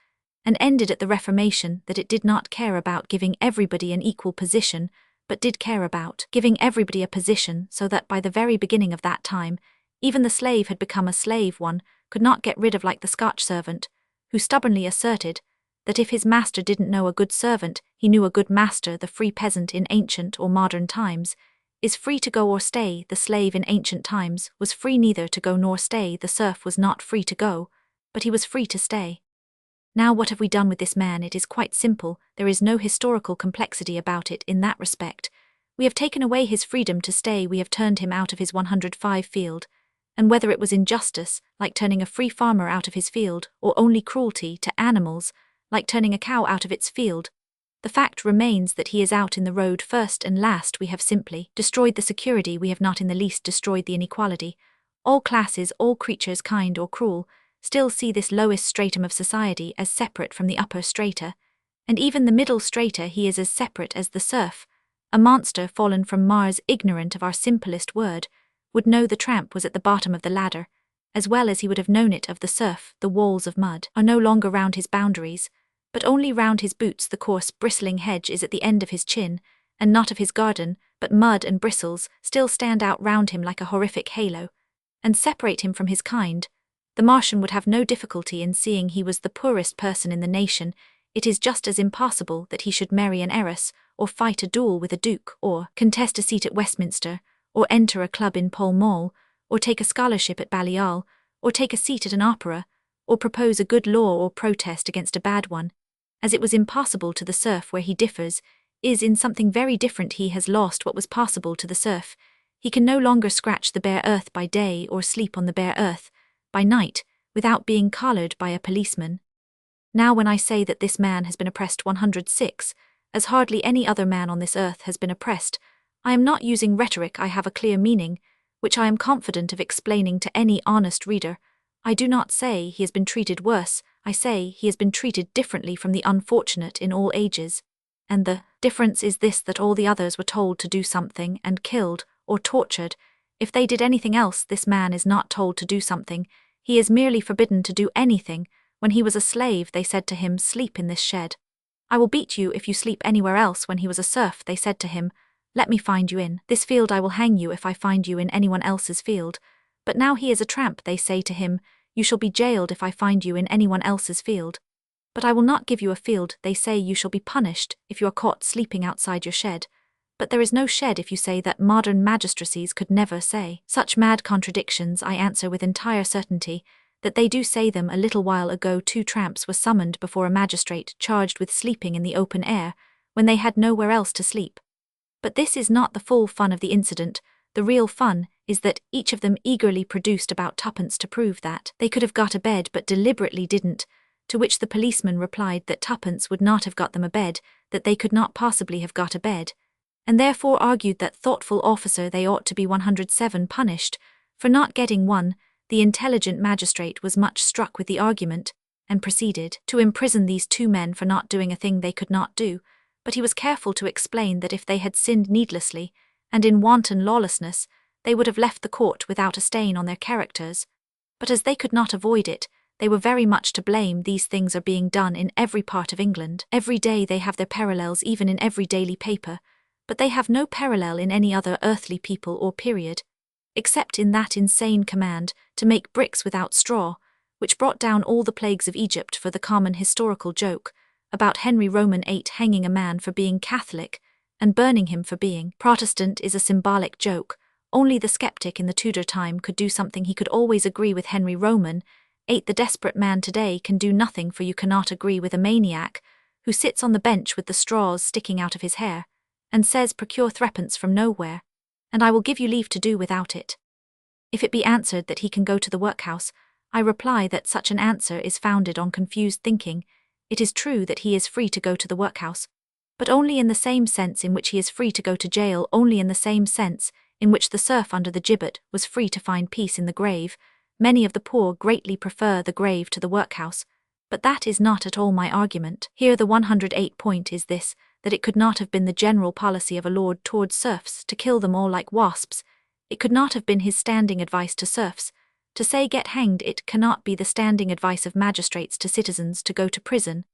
and ended at the Reformation, that it did not care about giving everybody an equal position, but did care about giving everybody a position, so that by the very beginning of that time, even the slave had become a slave one could not get rid of, like the Scotch servant, who stubbornly asserted that if his master didn't know a good servant, he knew a good master. The free peasant in ancient or modern times is free to go or stay. The slave in ancient times was free neither to go nor stay. The serf was not free to go, but he was free to stay. Now what have we done with this man? It is quite simple. There is no historical complexity about it in that respect. We have taken away his freedom to stay. We have turned him out of his 105 field, and whether it was injustice, like turning a free farmer out of his field, or only cruelty to animals, like turning a cow out of its field, the fact remains that he is out in the road. First and last, we have simply destroyed the security. We have not in the least destroyed the inequality. All classes, all creatures, kind or cruel, still see this lowest stratum of society as separate from the upper strata, and even the middle strata he is as separate as the serf. A monster fallen from Mars, ignorant of our simplest word, would know the tramp was at the bottom of the ladder, as well as he would have known it of the serf. The walls of mud are no longer round his boundaries, but only round his boots. The coarse, bristling hedge is at the end of his chin, and not of his garden, but mud and bristles still stand out round him like a horrific halo, and separate him from his kind. The Martian would have no difficulty in seeing he was the poorest person in the nation. It is just as impossible that he should marry an heiress, or fight a duel with a duke, or contest a seat at Westminster, or enter a club in Pall Mall, or take a scholarship at Balliol, or take a seat at an opera, or propose a good law or protest against a bad one, as it was impossible to the serf. Where he differs is in something very different. He has lost what was possible to the serf. He can no longer scratch the bare earth by day or sleep on the bare earth by night without being collared by a policeman. Now when I say that this man has been oppressed 106, as hardly any other man on this earth has been oppressed, I am not using rhetoric. I have a clear meaning, which I am confident of explaining to any honest reader. I do not say he has been treated worse, I say he has been treated differently from the unfortunate in all ages. And the difference is this, that all the others were told to do something and killed or tortured. If they did anything else, this man is not told to do something. He is merely forbidden to do anything. When he was a slave, they said to him, sleep in this shed. I will beat you if you sleep anywhere else. When he was a serf, they said to him, let me find you in this field. I will hang you if I find you in anyone else's field. But now he is a tramp. They say to him, you shall be jailed if I find you in anyone else's field. But I will not give you a field. They say you shall be punished if you are caught sleeping outside your shed. But there is no shed. If you say that, modern magistracies could never say such mad contradictions. I answer with entire certainty that they do say them. A little while ago 2 tramps were summoned before a magistrate charged with sleeping in the open air when they had nowhere else to sleep. But this is not the full fun of the incident. The real fun is that each of them eagerly produced about twopence to prove that they could have got a bed but deliberately didn't, to which the policeman replied that twopence would not have got them a bed, that they could not possibly have got a bed, and therefore argued that thoughtful officer they ought to be 107 punished for not getting one. The intelligent magistrate was much struck with the argument, and proceeded to imprison these two men for not doing a thing they could not do, but he was careful to explain that if they had sinned needlessly, and in wanton lawlessness, they would have left the court without a stain on their characters. But as they could not avoid it, they were very much to blame. These things are being done in every part of England. Every day they have their parallels even in every daily paper, but they have no parallel in any other earthly people or period, except in that insane command to make bricks without straw, which brought down all the plagues of Egypt. For the common historical joke about Henry Roman VIII hanging a man for being Catholic and burning him for being Protestant is a symbolic joke. Only the skeptic in the Tudor time could do something. He could always agree with Henry Roman VIII. The desperate man today can do nothing, for you cannot agree with a maniac who sits on the bench with the straws sticking out of his hair and says, "Procure threepence from nowhere, and I will give you leave to do without it." If it be answered that he can go to the workhouse, I reply that such an answer is founded on confused thinking. It is true that he is free to go to the workhouse, but only in the same sense in which he is free to go to jail, only in the same sense in which the serf under the gibbet was free to find peace in the grave. Many of the poor greatly prefer the grave to the workhouse, but that is not at all my argument. Here the 108 point is this, that it could not have been the general policy of a lord towards serfs to kill them all like wasps. It could not have been his standing advice to serfs to say get hanged. It cannot be the standing advice of magistrates to citizens to go to prison,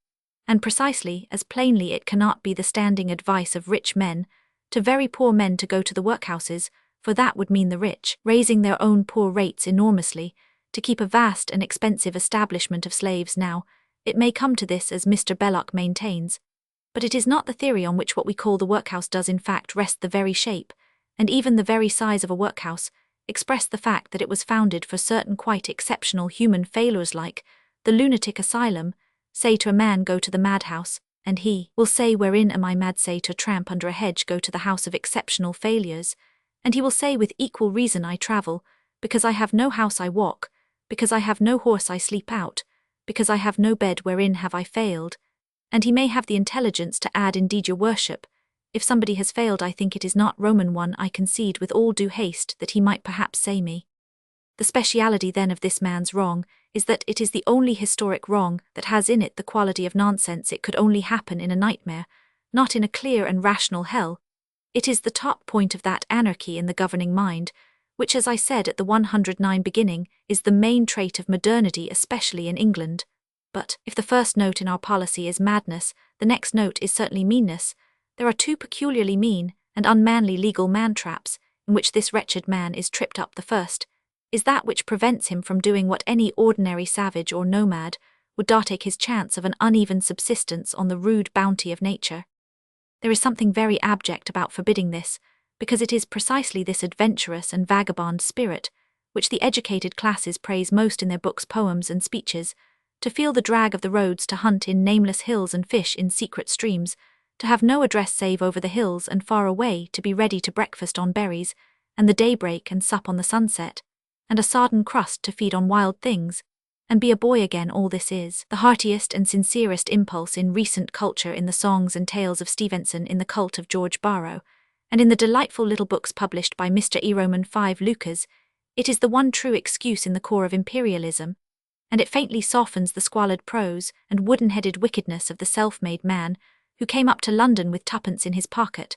and precisely as plainly it cannot be the standing advice of rich men to very poor men to go to the workhouses, for that would mean the rich raising their own poor rates enormously to keep a vast and expensive establishment of slaves. Now, it may come to this, as Mr. Belloc maintains, but it is not the theory on which what we call the workhouse does in fact rest. The very shape, and even the very size of a workhouse, express the fact that it was founded for certain quite exceptional human failures, like the lunatic asylum. Say to a man, go to the madhouse, and he will say, wherein am I mad? Say to a tramp under a hedge, go to the house of exceptional failures, and he will say with equal reason, I travel, because I have no house I walk, because I have no horse I sleep out, because I have no bed wherein have I failed. And he may have the intelligence to add, indeed, your worship, if somebody has failed, I think it is not Roman one. I concede with all due haste that he might perhaps say me. The speciality then of this man's wrong is that it is the only historic wrong that has in it the quality of nonsense. It could only happen in a nightmare, not in a clear and rational hell. It is the top point of that anarchy in the governing mind, which, as I said at the 109 beginning, is the main trait of modernity, especially in England. But if the first note in our policy is madness, the next note is certainly meanness. There are two peculiarly mean and unmanly legal man-traps in which this wretched man is tripped up. The first is that which prevents him from doing what any ordinary savage or nomad would do, take his chance of an uneven subsistence on the rude bounty of nature. There is something very abject about forbidding this, because it is precisely this adventurous and vagabond spirit which the educated classes praise most in their books, poems, and speeches, to feel the drag of the roads, to hunt in nameless hills and fish in secret streams, to have no address save over the hills and far away, to be ready to breakfast on berries, and the daybreak and sup on the sunset, and a sodden crust to feed on wild things, and be a boy again. All this is the heartiest and sincerest impulse in recent culture, in the songs and tales of Stevenson, in the cult of George Borrow, and in the delightful little books published by Mr. E. Roman V. Lucas. It is the one true excuse in the core of imperialism, and it faintly softens the squalid prose and wooden-headed wickedness of the self-made man who came up to London with twopence in his pocket.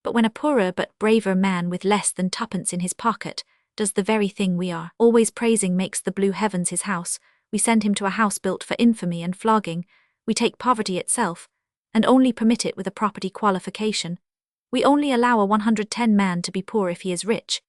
But when a poorer but braver man with less than twopence in his pocket does the very thing we are always praising, makes the blue heavens his house, we send him to a house built for infamy and flogging. We take poverty itself, and only permit it with a property qualification. We only allow a 110 man to be poor if he is rich,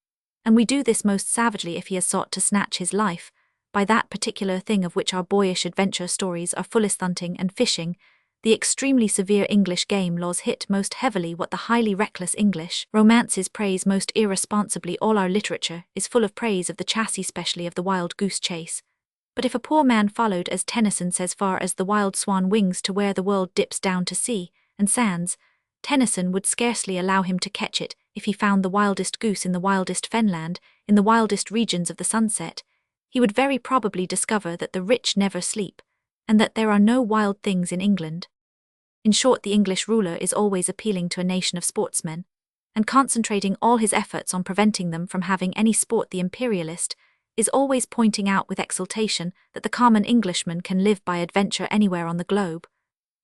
and we do this most savagely if he has sought to snatch his life by that particular thing of which our boyish adventure stories are fullest, hunting and fishing. The extremely severe English game laws hit most heavily what the highly reckless English romances praise most irresponsibly. All our literature is full of praise of the chassis, especially of the wild goose chase. But if a poor man followed, as Tennyson says, far as the wild swan wings, to where the world dips down to sea and sands, Tennyson would scarcely allow him to catch it if he found the wildest goose in the wildest fenland, in the wildest regions of the sunset. He would very probably discover that the rich never sleep, and that there are no wild things in England. In short, the English ruler is always appealing to a nation of sportsmen, and concentrating all his efforts on preventing them from having any sport. The imperialist is always pointing out with exultation that the common Englishman can live by adventure anywhere on the globe.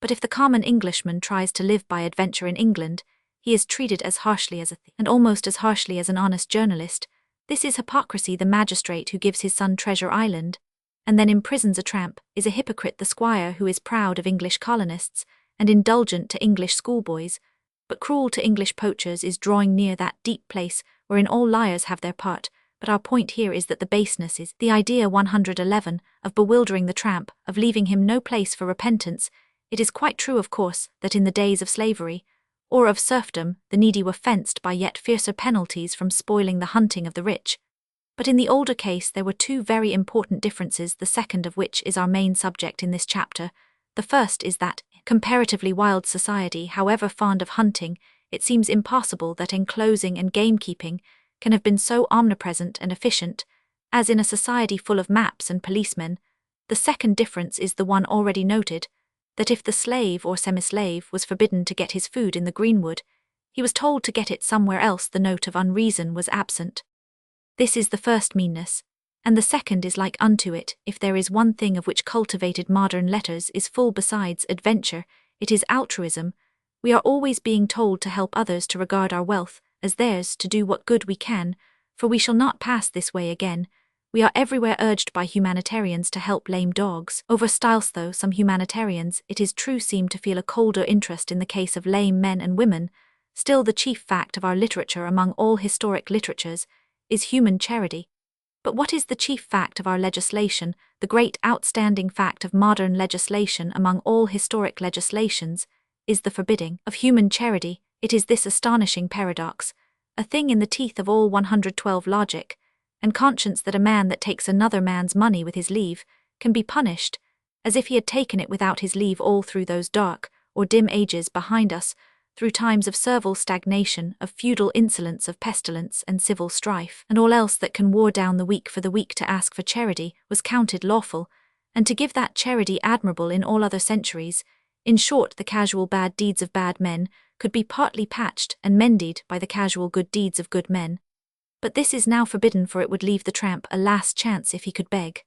But if the common Englishman tries to live by adventure in England, he is treated as harshly as a thief, and almost as harshly as an honest journalist. This is hypocrisy. The magistrate who gives his son Treasure Island, and then imprisons a tramp, is a hypocrite. The squire who is proud of English colonists, and indulgent to English schoolboys, but cruel to English poachers, is drawing near that deep place wherein all liars have their part. But our point here is that the baseness is the idea 111 of bewildering the tramp, of leaving him no place for repentance. It is quite true, of course, that in the days of slavery, or of serfdom, the needy were fenced by yet fiercer penalties from spoiling the hunting of the rich. But in the older case there were two very important differences, the second of which is our main subject in this chapter. The first is that, comparatively wild society, however fond of hunting, it seems impossible that enclosing and gamekeeping can have been so omnipresent and efficient as in a society full of maps and policemen. The second difference is the one already noted, that if the slave or semi-slave was forbidden to get his food in the greenwood, he was told to get it somewhere else. The note of unreason was absent. This is the first meanness, and the second is like unto it. If there is one thing of which cultivated modern letters is full besides adventure, it is altruism. We are always being told to help others, to regard our wealth as theirs, to do what good we can, for we shall not pass this way again. We are everywhere urged by humanitarians to help lame dogs. Over styles, though some humanitarians, it is true, seem to feel a colder interest in the case of lame men and women, still the chief fact of our literature among all historic literatures is human charity. But what is the chief fact of our legislation, the great outstanding fact of modern legislation among all historic legislations, is the forbidding of human charity. It is this astonishing paradox, a thing in the teeth of all 112 logic and conscience, that a man that takes another man's money with his leave can be punished, as if he had taken it without his leave, all through those dark or dim ages behind us, through times of servile stagnation, of feudal insolence, of pestilence and civil strife, and all else that can war down the weak. For the weak to ask for charity was counted lawful, and to give that charity admirable in all other centuries. In short, the casual bad deeds of bad men could be partly patched and mended by the casual good deeds of good men. But this is now forbidden, for it would leave the tramp a last chance if he could beg.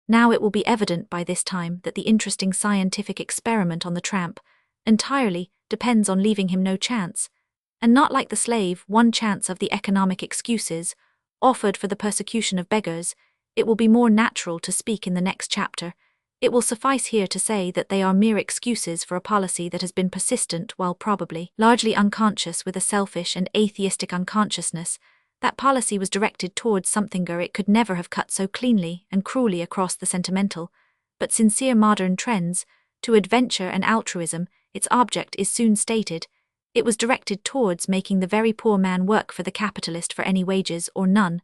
Now it will be evident by this time that the interesting scientific experiment on the tramp entirely depends on leaving him no chance, and not like the slave, one chance of the economic excuses offered for the persecution of beggars. It will be more natural to speak in the next chapter. It will suffice here to say that they are mere excuses for a policy that has been persistent while probably largely unconscious, with a selfish and atheistic unconsciousness. That policy was directed towards something it could never have cut so cleanly and cruelly across the sentimental but sincere modern trends to adventure and altruism. Its object is soon stated. It was directed towards making the very poor man work for the capitalist for any wages or none.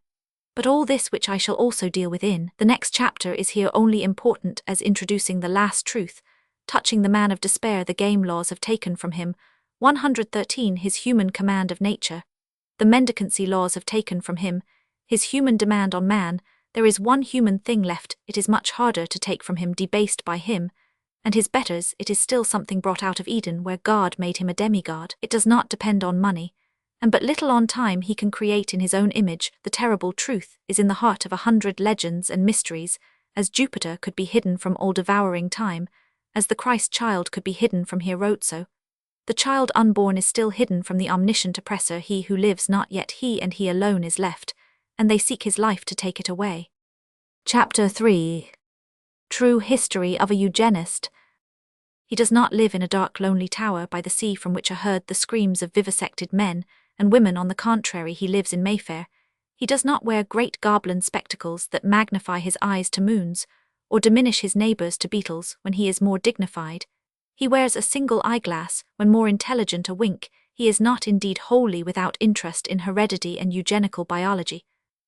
But all this, which I shall also deal with in the next chapter, is here only important as introducing the last truth touching the man of despair. The game laws have taken from him 113 his human command of nature. The mendicancy laws have taken from him his human demand on man. There is one human thing left, it is much harder to take from him, debased by him and his betters. It is still something brought out of Eden, where God made him a demigod. It does not depend on money, and but little on time. He can create in his own image. The terrible truth is in the heart of 100 legends and mysteries, as Jupiter could be hidden from all-devouring time, as the Christ child could be hidden from Hierotso. The child unborn is still hidden from the omniscient oppressor. He who lives not yet, he and he alone is left, and they seek his life to take it away. Chapter 3. True history of a eugenist. He does not live in a dark lonely tower by the sea from which are heard the screams of vivisected men and women. On the contrary, he lives in Mayfair. He does not wear great goblin spectacles that magnify his eyes to moons, or diminish his neighbours to beetles when he is more dignified. He wears a single eyeglass when more intelligent a wink. He is not indeed wholly without interest in heredity and eugenical biology,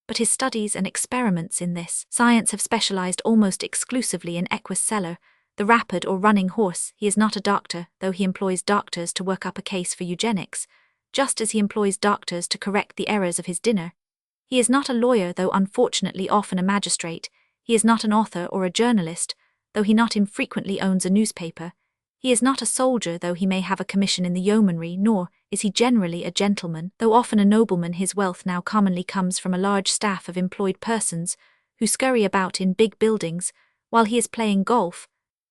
but his studies and experiments in this science have specialized almost exclusively in equus celer, the rapid or running horse. He is not a doctor, though he employs doctors to work up a case for eugenics, just as he employs doctors to correct the errors of his dinner. He is not a lawyer, though unfortunately often a magistrate. He is not an author or a journalist, though he not infrequently owns a newspaper. He is not a soldier, though he may have a commission in the yeomanry, nor is he generally a gentleman, though often a nobleman. His wealth now commonly comes from a large staff of employed persons, who scurry about in big buildings, while he is playing golf,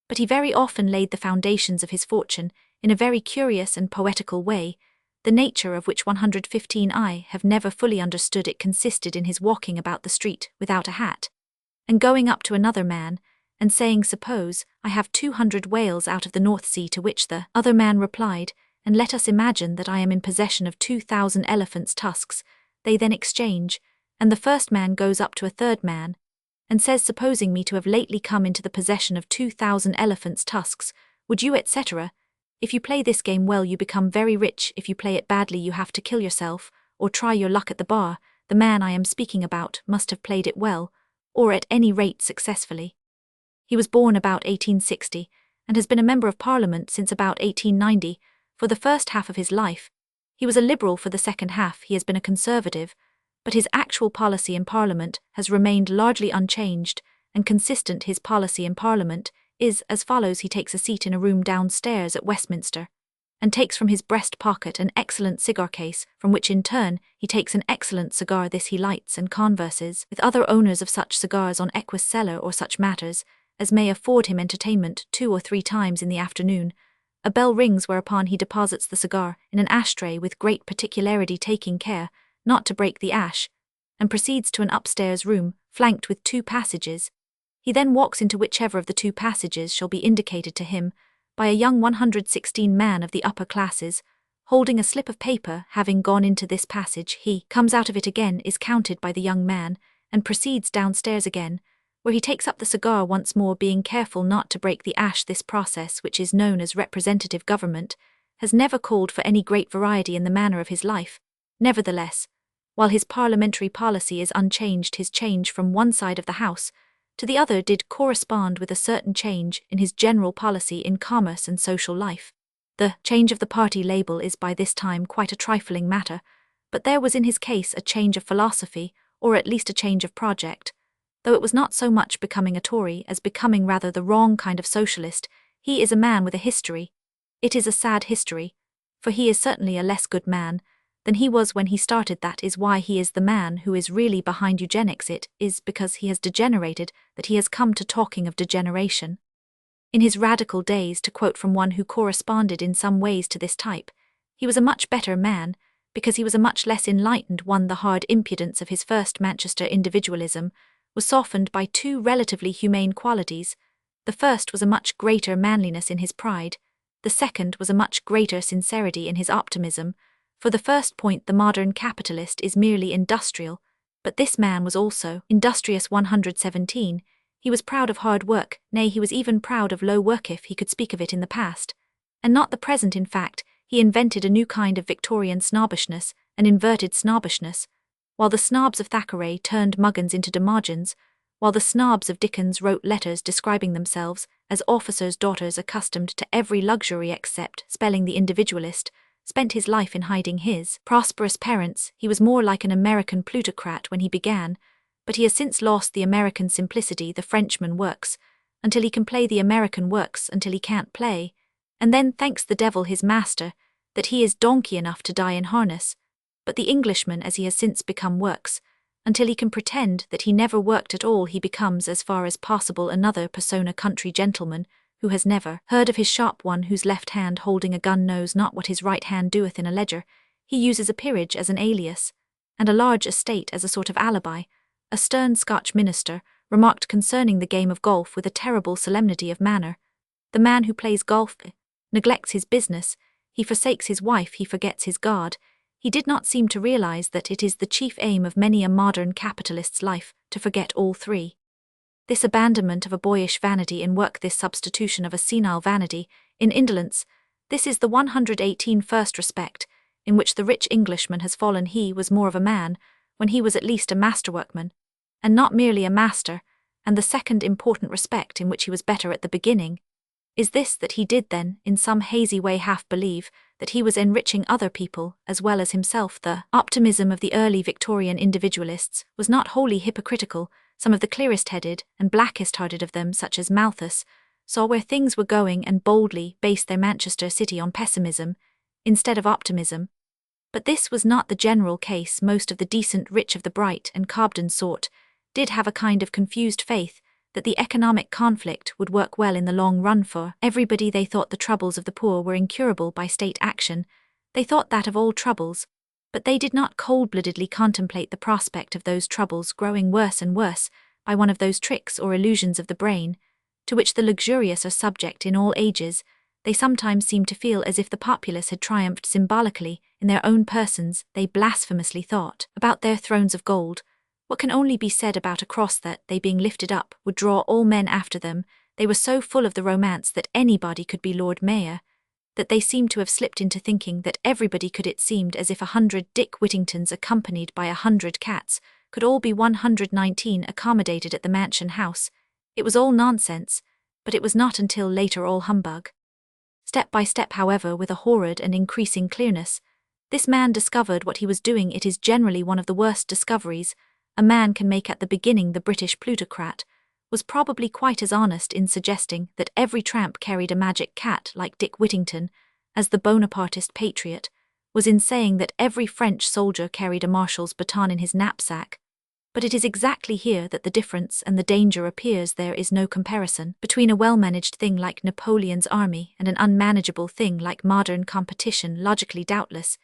but he very often laid the foundations of his fortune in a very curious and poetical way, the nature of which 115 I have never fully understood. It consisted in his walking about the street without a hat, and going up to another man, and saying, "Suppose I have 200 whales out of the North Sea," to which the other man replied, "And let us imagine that I am in possession of 2,000 elephants' tusks." They then exchange, and the first man goes up to a third man, and says, "Supposing me to have lately come into the possession of 2,000 elephants' tusks, would you, etc. If you play this game well, you become very rich. If you play it badly, you have to kill yourself, or try your luck at the bar." The man I am speaking about must have played it well, or at any rate successfully. He was born about 1860, and has been a member of Parliament since about 1890. For the first half of his life, he was a Liberal. For the second half, he has been a Conservative, but his actual policy in Parliament has remained largely unchanged and consistent. His policy in Parliament is as follows: he takes a seat in a room downstairs at Westminster, and takes from his breast pocket an excellent cigar case, from which in turn he takes an excellent cigar. This he lights and converses with other owners of such cigars on equus cellar or such matters as may afford him entertainment. 2 or 3 times in the afternoon a bell rings, whereupon he deposits the cigar in an ashtray with great particularity, taking care not to break the ash, and proceeds to an upstairs room flanked with 2 passages. He then walks into whichever of the 2 passages shall be indicated to him by a young 116 man of the upper classes, holding a slip of paper. Having gone into this passage, he comes out of it again, is counted by the young man, and proceeds downstairs again, where he takes up the cigar once more, being careful not to break the ash. This process, which is known as representative government, has never called for any great variety in the manner of his life. Nevertheless, while his parliamentary policy is unchanged, his change from one side of the House to the other did correspond with a certain change in his general policy in commerce and social life. The change of the party label is by this time quite a trifling matter, but there was in his case a change of philosophy, or at least a change of project. Though it was not so much becoming a Tory as becoming rather the wrong kind of socialist, he is a man with a history. It is a sad history, for he is certainly a less good man than he was when he started. That is why he is the man who is really behind eugenics. It is because he has degenerated that he has come to talking of degeneration. In his radical days, to quote from one who corresponded in some ways to this type, he was a much better man, because he was a much less enlightened one. The hard impudence of his first Manchester individualism was softened by 2 relatively humane qualities. The first was a much greater manliness in his pride, the second was a much greater sincerity in his optimism. For the first point, the modern capitalist is merely industrial, but this man was also industrious. 117. He was proud of hard work, nay, he was even proud of low work if he could speak of it in the past, and not the present. In fact, he invented a new kind of Victorian snobbishness, an inverted snobbishness. While the snobs of Thackeray turned Muggins into Demogins, while the snobs of Dickens wrote letters describing themselves as officers' daughters accustomed to every luxury except spelling the individualist, spent his life in hiding his prosperous parents, he was more like an American plutocrat when he began, but he has since lost the American simplicity. The Frenchman works until he can play, the American works until he can't play, and then thanks the devil his master that he is donkey enough to die in harness. But the Englishman, as he has since become, works until he can pretend that he never worked at all. He becomes, as far as possible, another persona, country gentleman, who has never heard of his shop, one whose left hand holding a gun knows not what his right hand doeth in a ledger. He uses a peerage as an alias, and a large estate as a sort of alibi. A stern Scotch minister remarked concerning the game of golf with a terrible solemnity of manner, "The man who plays golf neglects his business, he forsakes his wife, he forgets his God." He did not seem to realize that it is the chief aim of many a modern capitalist's life to forget all 3. This abandonment of a boyish vanity in work, this substitution of a senile vanity in indolence, this is the 118 first respect in which the rich Englishman has fallen. He was more of a man when he was at least a masterworkman, and not merely a master, and the second important respect in which he was better at the beginning is this that he did then, in some hazy way, half believe that he was enriching other people as well as himself. The optimism of the early Victorian individualists was not wholly hypocritical. Some of the clearest-headed and blackest-hearted of them, such as Malthus, saw where things were going and boldly based their Manchester City on pessimism instead of optimism. But this was not the general case. Most of the decent rich of the Bright and Cobden sort did have a kind of confused faith that the economic conflict would work well in the long run for everybody. They thought the troubles of the poor were incurable by state action. They thought that of all troubles, but they did not cold-bloodedly contemplate the prospect of those troubles growing worse and worse by one of those tricks or illusions of the brain, to which the luxurious are subject in all ages. They sometimes seemed to feel as if the populace had triumphed symbolically in their own persons. They blasphemously thought about their thrones of gold. What can only be said about a cross that, they being lifted up, would draw all men after them. They were so full of the romance that anybody could be Lord Mayor, that they seemed to have slipped into thinking that everybody could. It seemed as if 100 Dick Whittingtons accompanied by 100 cats could all be 119 accommodated at the Mansion House. It was all nonsense, but it was not until later all humbug. Step by step, however, with a horrid and increasing clearness, this man discovered what he was doing. It is generally one of the worst discoveries a man can make at the beginning. The British plutocrat was probably quite as honest in suggesting that every tramp carried a magic cat like Dick Whittington as the Bonapartist patriot was in saying that every French soldier carried a marshal's baton in his knapsack. But it is exactly here that the difference and the danger appears. There is no comparison between a well-managed thing like Napoleon's army and an unmanageable thing like modern competition. Logically, doubtless,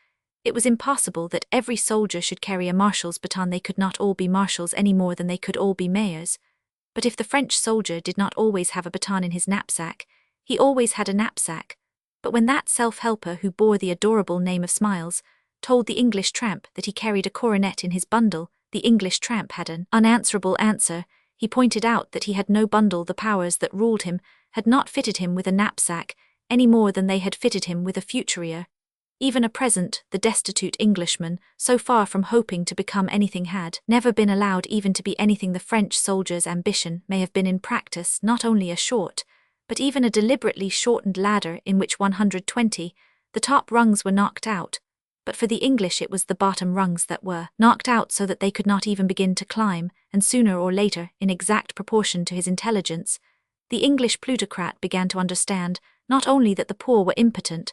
it was impossible that every soldier should carry a marshal's baton. They could not all be marshals any more than they could all be mayors. But if the French soldier did not always have a baton in his knapsack, he always had a knapsack. But when that self-helper who bore the adorable name of Smiles told the English tramp that he carried a coronet in his bundle, the English tramp had an unanswerable answer. He pointed out that he had no bundle. The powers that ruled him had not fitted him with a knapsack any more than they had fitted him with a futurier. Even a present, the destitute Englishman, so far from hoping to become anything, had never been allowed even to be anything. The French soldier's ambition may have been in practice not only a short, but even a deliberately shortened ladder in which 120, the top rungs were knocked out. But for the English it was the bottom rungs that were knocked out so that they could not even begin to climb, and sooner or later, in exact proportion to his intelligence, the English plutocrat began to understand not only that the poor were impotent,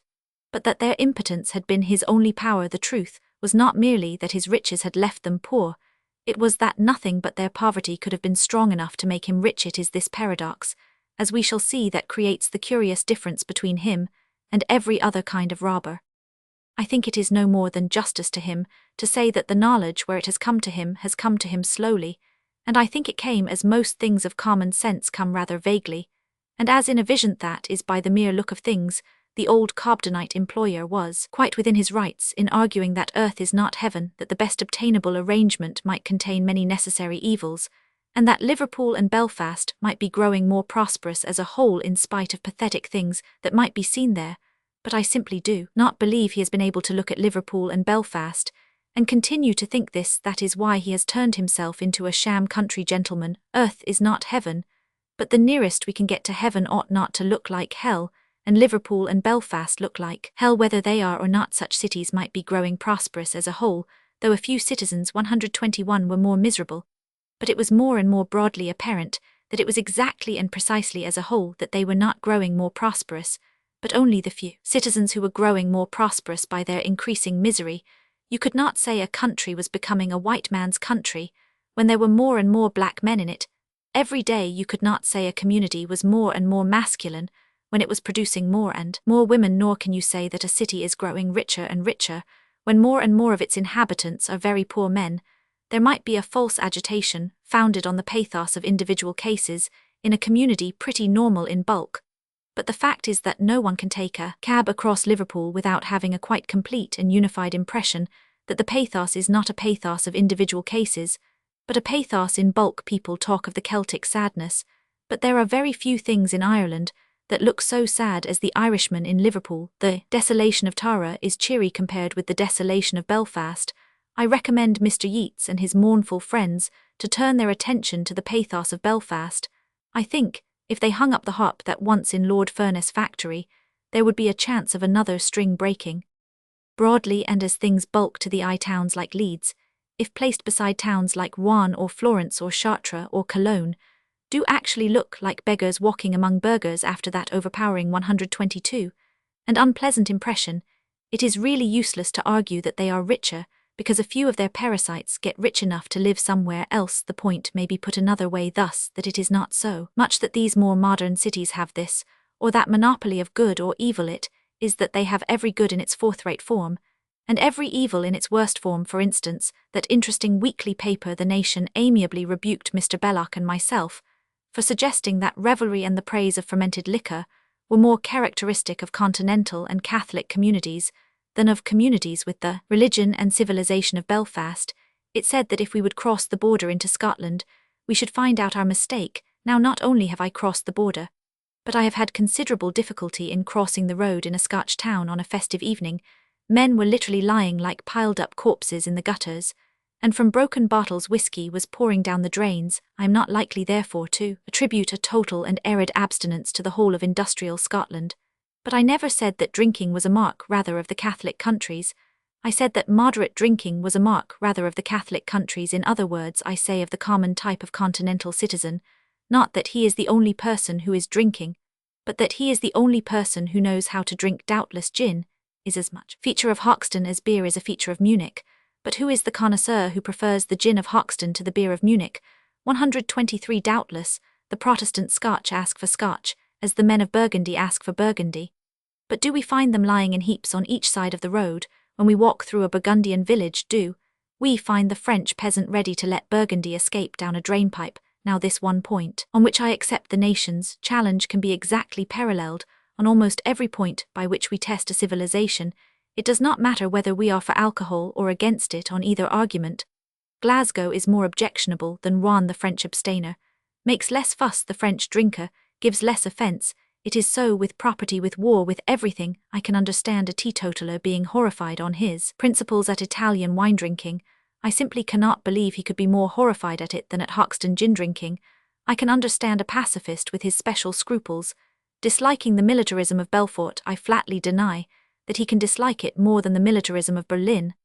but that their impotence had been his only power. The truth was not merely that his riches had left them poor, it was that nothing but their poverty could have been strong enough to make him rich. It is this paradox, as we shall see, that creates the curious difference between him and every other kind of robber. I think it is no more than justice to him to say that the knowledge, where it has come to him slowly, and I think it came as most things of common sense come, rather vaguely, and as in a vision that is by the mere look of things. The old Cobdenite employer was quite within his rights in arguing that earth is not heaven, that the best obtainable arrangement might contain many necessary evils, and that Liverpool and Belfast might be growing more prosperous as a whole in spite of pathetic things that might be seen there. But I simply do not believe he has been able to look at Liverpool and Belfast and continue to think this. That is why he has turned himself into a sham country gentleman. Earth is not heaven, but the nearest we can get to heaven ought not to look like hell, and Liverpool and Belfast look like hell whether they are or not. Such cities might be growing prosperous as a whole, though a few citizens, 121, were more miserable. But it was more and more broadly apparent that it was exactly and precisely as a whole that they were not growing more prosperous, but only the few citizens who were growing more prosperous by their increasing misery. You could not say a country was becoming a white man's country when there were more and more black men in it. Every day you could not say a community was more and more masculine when it was producing more and more women, nor can you say that a city is growing richer and richer when more and more of its inhabitants are very poor men. There might be a false agitation, founded on the pathos of individual cases, in a community pretty normal in bulk. But the fact is that no one can take a cab across Liverpool without having a quite complete and unified impression that the pathos is not a pathos of individual cases, but a pathos in bulk. People talk of the Celtic sadness, but there are very few things in Ireland that look so sad as the Irishman in Liverpool. The desolation of Tara is cheery compared with the desolation of Belfast. I recommend Mr. Yeats and his mournful friends to turn their attention to the pathos of Belfast. I think If they hung up the hop that once in Lord Furness factory, there would be a chance of another string breaking. Broadly, and as things bulk to the eye, towns like Leeds, if placed beside towns like Rouen or Florence or Chartres or Cologne, do actually look like beggars walking among burgers after that overpowering 122 and unpleasant impression. It is really useless to argue that they are richer, because a few of their parasites get rich enough to live somewhere else. The point may be put another way thus, that it is not so much that these more modern cities have this, or that monopoly of good or evil. It is that they have every good in its fourth-rate form, and every evil in its worst form. For instance, that interesting weekly paper The Nation amiably rebuked Mr. Belloc and myself for suggesting that revelry and the praise of fermented liquor were more characteristic of continental and Catholic communities than of communities with the religion and civilization of Belfast. It said that if we would cross the border into Scotland, we should find out our mistake. Now, not only have I crossed the border, but I have had considerable difficulty in crossing the road in a Scotch town on a festive evening. Men were literally lying like piled-up corpses in the gutters, and from broken bottles whiskey was pouring down the drains. I am not likely, therefore, to attribute a total and arid abstinence to the whole of industrial Scotland. But I never said that drinking was a mark rather of the Catholic countries. I said that moderate drinking was a mark rather of the Catholic countries. In other words, I say of the common type of continental citizen, not that he is the only person who is drinking, but that he is the only person who knows how to drink. Doubtless gin is as much a feature of Hoxton as beer is a feature of Munich, but who is the connoisseur who prefers the gin of Hoxton to the beer of Munich? 123. Doubtless, the Protestant Scotch ask for Scotch, as the men of Burgundy ask for Burgundy. But do we find them lying in heaps on each side of the road when we walk through a Burgundian village? Do we find the French peasant ready to let Burgundy escape down a drainpipe? Now, this one point on which I accept the nation's challenge can be exactly paralleled on almost every point by which we test a civilization. It does not matter whether we are for alcohol or against it on either argument. Glasgow is more objectionable than Rouen. The French abstainer makes less fuss, the French drinker gives less offence. It is so with property, with war, with everything. I can understand a teetotaler being horrified on his principles at Italian wine drinking. I simply cannot believe he could be more horrified at it than at Hoxton gin drinking. I can understand a pacifist with his special scruples disliking the militarism of Belfort. I flatly deny that he can dislike it more than the militarism of Berlin.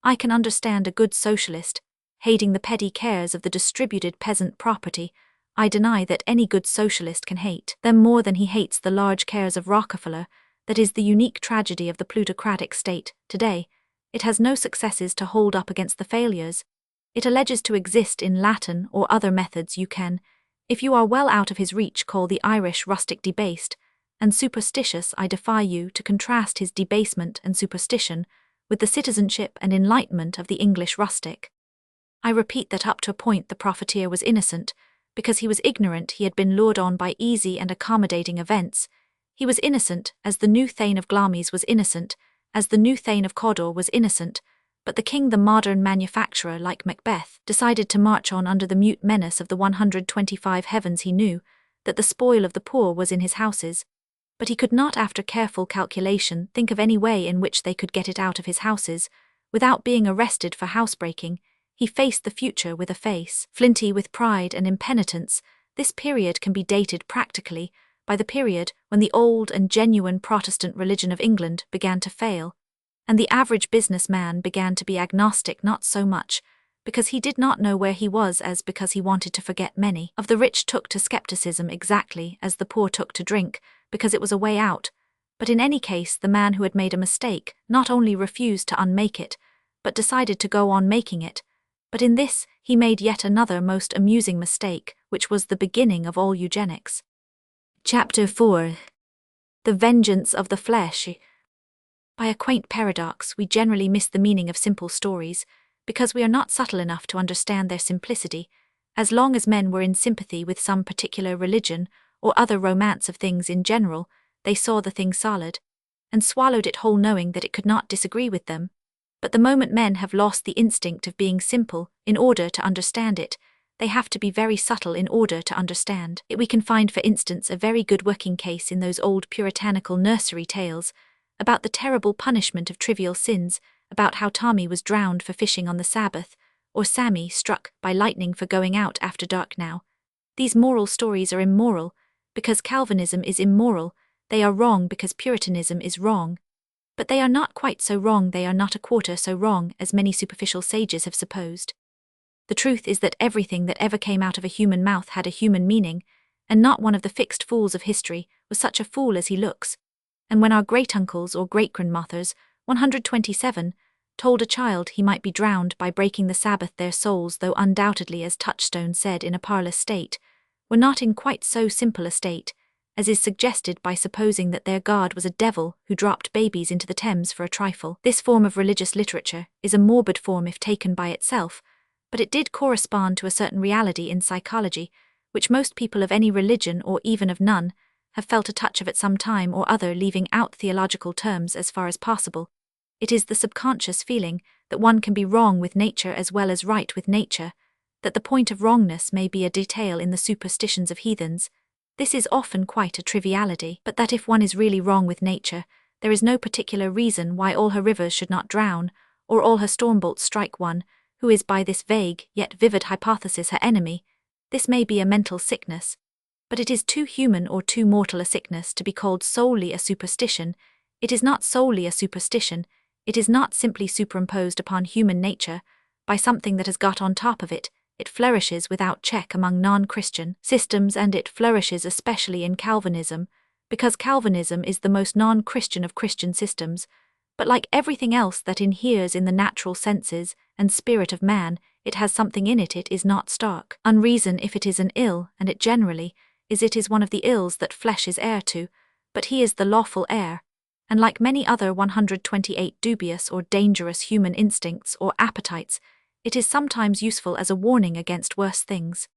I can understand a good socialist hating the petty cares of the distributed peasant property. I deny that any good socialist can hate them more than he hates the large cares of Rockefeller. That is the unique tragedy of the plutocratic state today. It has no successes to hold up against the failures it alleges to exist in Latin or other methods. You can, if you are well out of his reach, call the Irish rustic debased and superstitious. I defy you to contrast his debasement and superstition with the citizenship and enlightenment of the English rustic. I repeat that up to a point the profiteer was innocent, because he was ignorant he had been lured on by easy and accommodating events. He was innocent, as the new Thane of Glamis was innocent, as the new Thane of Cawdor was innocent, but the king, the modern manufacturer like Macbeth, decided to march on under the mute menace of the 125 heavens. He knew that the spoil of the poor was in his houses, but he could not, after careful calculation, think of any way in which they could get it out of his houses without being arrested for housebreaking. He faced the future with a face flinty with pride and impenitence. This period can be dated practically by the period when the old and genuine Protestant religion of England began to fail, and the average businessman began to be agnostic, not so much because he did not know where he was as because he wanted to forget. Many of the rich took to skepticism exactly as the poor took to drink, because it was a way out. But in any case, the man who had made a mistake not only refused to unmake it, but decided to go on making it. But in this, he made yet another most amusing mistake, which was the beginning of all eugenics. Chapter 4. The Vengeance of the Flesh. By a quaint paradox, we generally miss the meaning of simple stories, because we are not subtle enough to understand their simplicity. As long as men were in sympathy with some particular religion or other romance of things in general, they saw the thing solid, and swallowed it whole, knowing that it could not disagree with them. But the moment men have lost the instinct of being simple in order to understand it, they have to be very subtle in order to understand it. We can find, for instance, a very good working case in those old puritanical nursery tales about the terrible punishment of trivial sins, about how Tommy was drowned for fishing on the Sabbath, or Sammy struck by lightning for going out after dark. Now, these moral stories are immoral because Calvinism is immoral, they are wrong because Puritanism is wrong. But they are not quite so wrong, they are not a quarter so wrong as many superficial sages have supposed. The truth is that everything that ever came out of a human mouth had a human meaning, and not one of the fixed fools of history was such a fool as he looks. And when our great-uncles or great-grandmothers, 127, told a child he might be drowned by breaking the Sabbath, their souls, though undoubtedly, as Touchstone said, in a parlous state, were not in quite so simple a state, as is suggested by supposing that their God was a devil who dropped babies into the Thames for a trifle. This form of religious literature is a morbid form if taken by itself, but it did correspond to a certain reality in psychology, which most people of any religion or even of none have felt a touch of at some time or other, leaving out theological terms as far as possible. It is the subconscious feeling that one can be wrong with nature as well as right with nature, that the point of wrongness may be a detail in the superstitions of heathens. This is often quite a triviality, but that if one is really wrong with nature, there is no particular reason why all her rivers should not drown, or all her stormbolts strike one, who is by this vague yet vivid hypothesis her enemy. This may be a mental sickness, but it is too human or too mortal a sickness to be called solely a superstition. It is not solely a superstition, it is not simply superimposed upon human nature by something that has got on top of it. It flourishes without check among non-Christian systems, and it flourishes especially in Calvinism, because Calvinism is the most non-Christian of Christian systems. But like everything else that inheres in the natural senses and spirit of man, it has something in it. It is not stark unreason if it is an ill, and it generally is. It is one of the ills that flesh is heir to, but he is the lawful heir, and like many other 128 dubious or dangerous human instincts or appetites, it is sometimes useful as a warning against worse things.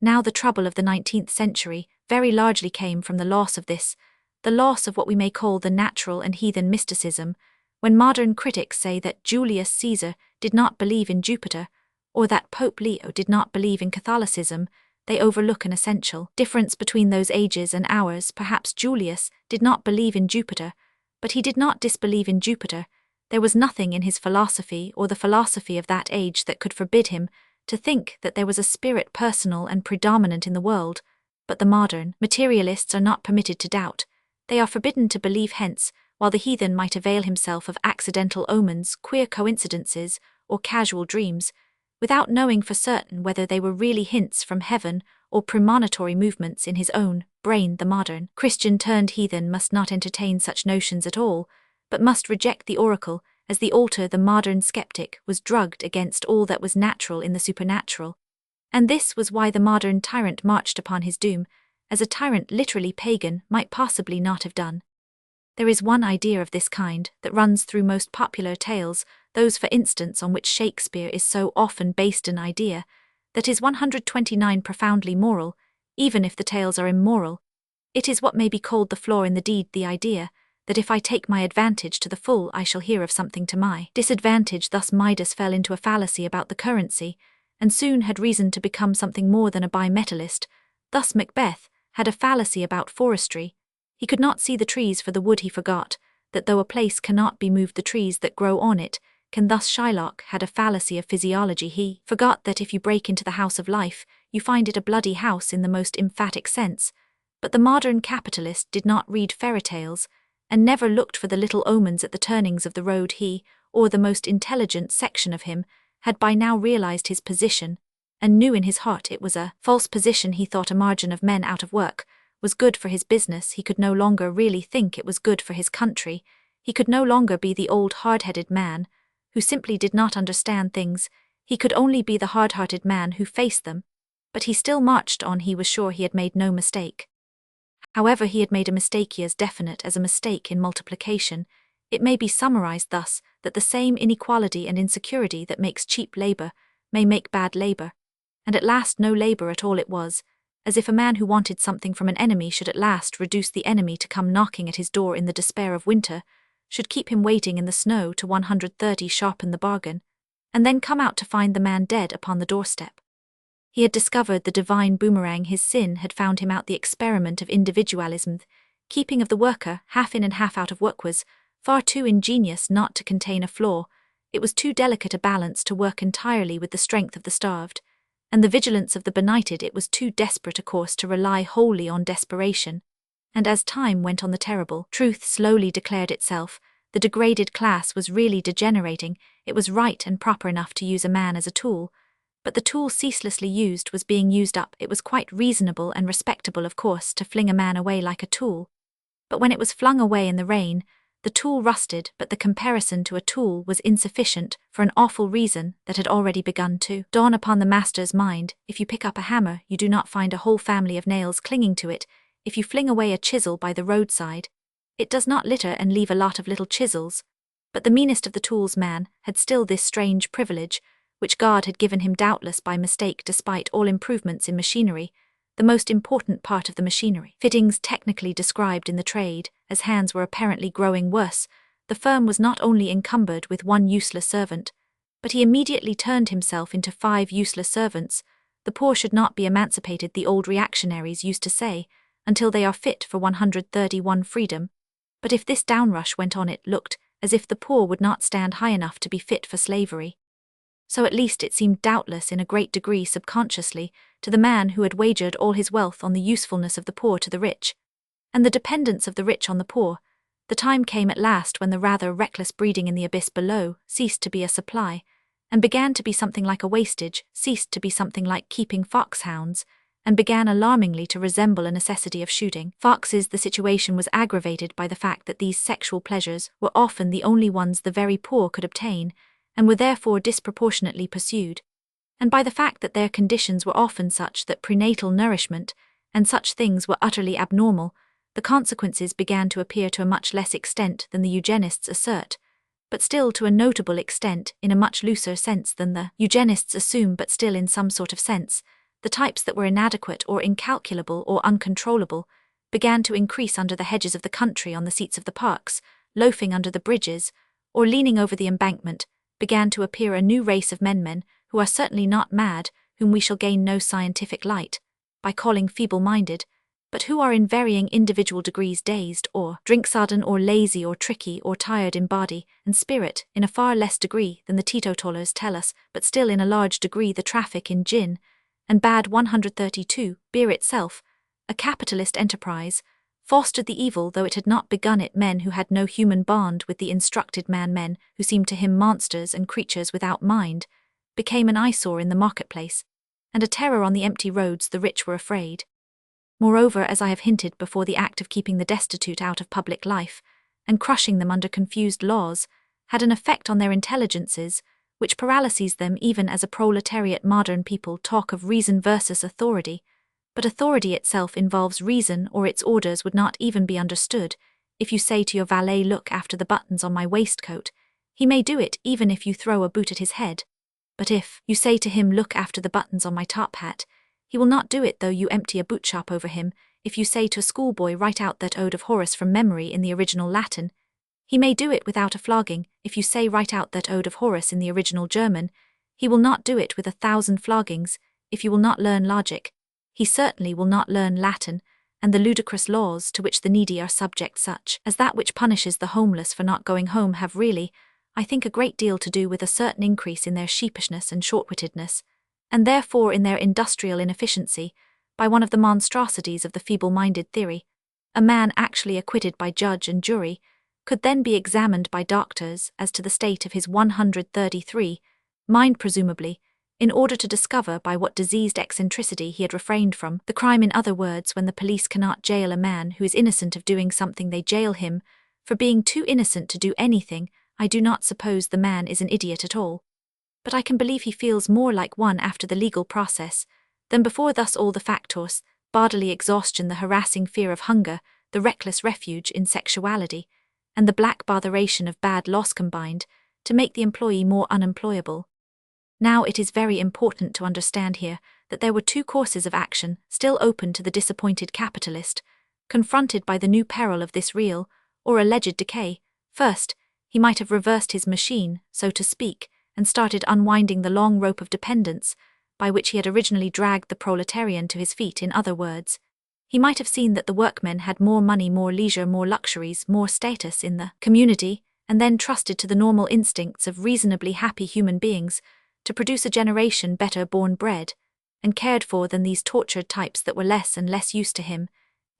Now the trouble of the 19th century very largely came from the loss of this, the loss of what we may call the natural and heathen mysticism. When modern critics say that Julius Caesar did not believe in Jupiter, or that Pope Leo did not believe in Catholicism, they overlook an essential difference between those ages and ours. Perhaps Julius did not believe in Jupiter, but he did not disbelieve in Jupiter. There was nothing in his philosophy or the philosophy of that age that could forbid him to think that there was a spirit personal and predominant in the world. But the modern materialists are not permitted to doubt. They are forbidden to believe hence, while the heathen might avail himself of accidental omens, queer coincidences, or casual dreams, without knowing for certain whether they were really hints from heaven or premonitory movements in his own brain. The modern Christian turned heathen must not entertain such notions at all, but must reject the oracle, as the altar. The modern skeptic was drugged against all that was natural in the supernatural. And this was why the modern tyrant marched upon his doom, as a tyrant literally pagan might possibly not have done. There is one idea of this kind that runs through most popular tales, those for instance on which Shakespeare is so often based, an idea that is 129 profoundly moral, even if the tales are immoral. It is what may be called the flaw in the deed, the idea that if I take my advantage to the full I shall hear of something to my disadvantage. Thus Midas fell into a fallacy about the currency, and soon had reason to become something more than a bimetallist. Thus Macbeth had a fallacy about forestry. He could not see the trees for the wood. He forgot that though a place cannot be moved, the trees that grow on it can. Thus Shylock had a fallacy of physiology. He forgot that if you break into the house of life, you find it a bloody house in the most emphatic sense. But the modern capitalist did not read fairy tales, and never looked for the little omens at the turnings of the road. He, or the most intelligent section of him, had by now realized his position, and knew in his heart it was a false position. He thought a margin of men out of work was good for his business. He could no longer really think it was good for his country. He could no longer be the old hard-headed man who simply did not understand things. He could only be the hard-hearted man who faced them. But he still marched on. He was sure he had made no mistake. However, he had made a mistake as definite as a mistake in multiplication. It may be summarized thus, that the same inequality and insecurity that makes cheap labor may make bad labor, and at last no labor at all. It was as if a man who wanted something from an enemy should at last reduce the enemy to come knocking at his door in the despair of winter, should keep him waiting in the snow to 130 sharpen the bargain, and then come out to find the man dead upon the doorstep. He had discovered the divine boomerang. His sin had found him out. The experiment of individualism, keeping of the worker half in and half out of work, was far too ingenious not to contain a flaw. It was too delicate a balance to work entirely with the strength of the starved. and the vigilance of the benighted it was too desperate a course to rely wholly on desperation. And as time went on, the terrible truth slowly declared itself. The degraded class was really degenerating. It was right and proper enough to use a man as a tool, but the tool ceaselessly used was being used up. It was quite reasonable and respectable, of course, to fling a man away like a tool. But when it was flung away in the rain, the tool rusted, but the comparison to a tool was insufficient for an awful reason that had already begun to dawn upon the master's mind. If you pick up a hammer, you do not find a whole family of nails clinging to it. If you fling away a chisel by the roadside, it does not litter and leave a lot of little chisels. But the meanest of the tools man had still this strange privilege, which God had given him doubtless by mistake despite all improvements in machinery, the most important part of the machinery. Fittings technically described in the trade, as hands were apparently growing worse, the firm was not only encumbered with one useless servant, but he immediately turned himself into 5 useless servants. The poor should not be emancipated, the old reactionaries used to say, until they are fit for 131 freedom. But if this downrush went on, it looked as if the poor would not stand high enough to be fit for slavery. So at least it seemed, doubtless in a great degree subconsciously, to the man who had wagered all his wealth on the usefulness of the poor to the rich, and the dependence of the rich on the poor. The time came at last when the rather reckless breeding in the abyss below ceased to be a supply, and began to be something like a wastage, ceased to be something like keeping foxhounds, and began alarmingly to resemble a necessity of shooting foxes. The situation was aggravated by the fact that these sexual pleasures were often the only ones the very poor could obtain, and were therefore disproportionately pursued, and by the fact that their conditions were often such that prenatal nourishment and such things were utterly abnormal. The consequences began to appear to a much less extent than the eugenists assert, but still to a notable extent, in a much looser sense than the eugenists assume, but still in some sort of sense. The types that were inadequate or incalculable or uncontrollable began to increase under the hedges of the country, on the seats of the parks, loafing under the bridges, or leaning over the embankment. Began to appear a new race of men who are certainly not mad, whom we shall gain no scientific light by calling feeble-minded, but who are in varying individual degrees dazed or drink-sodden or lazy or tricky or tired in body and spirit, in a far less degree than the teetotalers tell us, but still in a large degree the traffic in gin and bad 132, beer itself, a capitalist enterprise, fostered the evil though it had not begun it. Men who had no human bond with the instructed man, men who seemed to him monsters and creatures without mind, became an eyesore in the marketplace, and a terror on the empty roads. The rich were afraid. Moreover, as I have hinted before, the act of keeping the destitute out of public life, and crushing them under confused laws, had an effect on their intelligences, which paralyses them even as a proletariat. Modern people talk of reason versus authority, but authority itself involves reason, or its orders would not even be understood. If you say to your valet, "Look after the buttons on my waistcoat," he may do it even if you throw a boot at his head. But if you say to him, "Look after the buttons on my top hat," he will not do it though you empty a boot shop over him. If you say to a schoolboy, "Write out that ode of Horace from memory in the original Latin," he may do it without a flogging. If you say, "Write out that ode of Horace in the original German," he will not do it with 1,000 floggings. If you will not learn logic, he certainly will not learn Latin, and the ludicrous laws to which the needy are subject, such as that which punishes the homeless for not going home, have really, I think, a great deal to do with a certain increase in their sheepishness and short-wittedness, and therefore in their industrial inefficiency, by one of the monstrosities of the feeble-minded theory. A man actually acquitted by judge and jury could then be examined by doctors as to the state of his 133 mind, presumably, in order to discover by what diseased eccentricity he had refrained from the crime. In other words, when the police cannot jail a man who is innocent of doing something, they jail him for being too innocent to do anything. I do not suppose the man is an idiot at all, but I can believe he feels more like one after the legal process than before. Thus all the factors, bodily exhaustion, the harassing fear of hunger, the reckless refuge in sexuality, and the black botheration of bad loss combined to make the employee more unemployable. Now it is very important to understand here that there were 2 courses of action still open to the disappointed capitalist, confronted by the new peril of this real, or alleged decay. First, he might have reversed his machine, so to speak, and started unwinding the long rope of dependence by which he had originally dragged the proletarian to his feet. In other words, he might have seen that the workmen had more money, more leisure, more luxuries, more status in the community, and then trusted to the normal instincts of reasonably happy human beings to produce a generation better born bred, and cared for than these tortured types that were less and less used to him,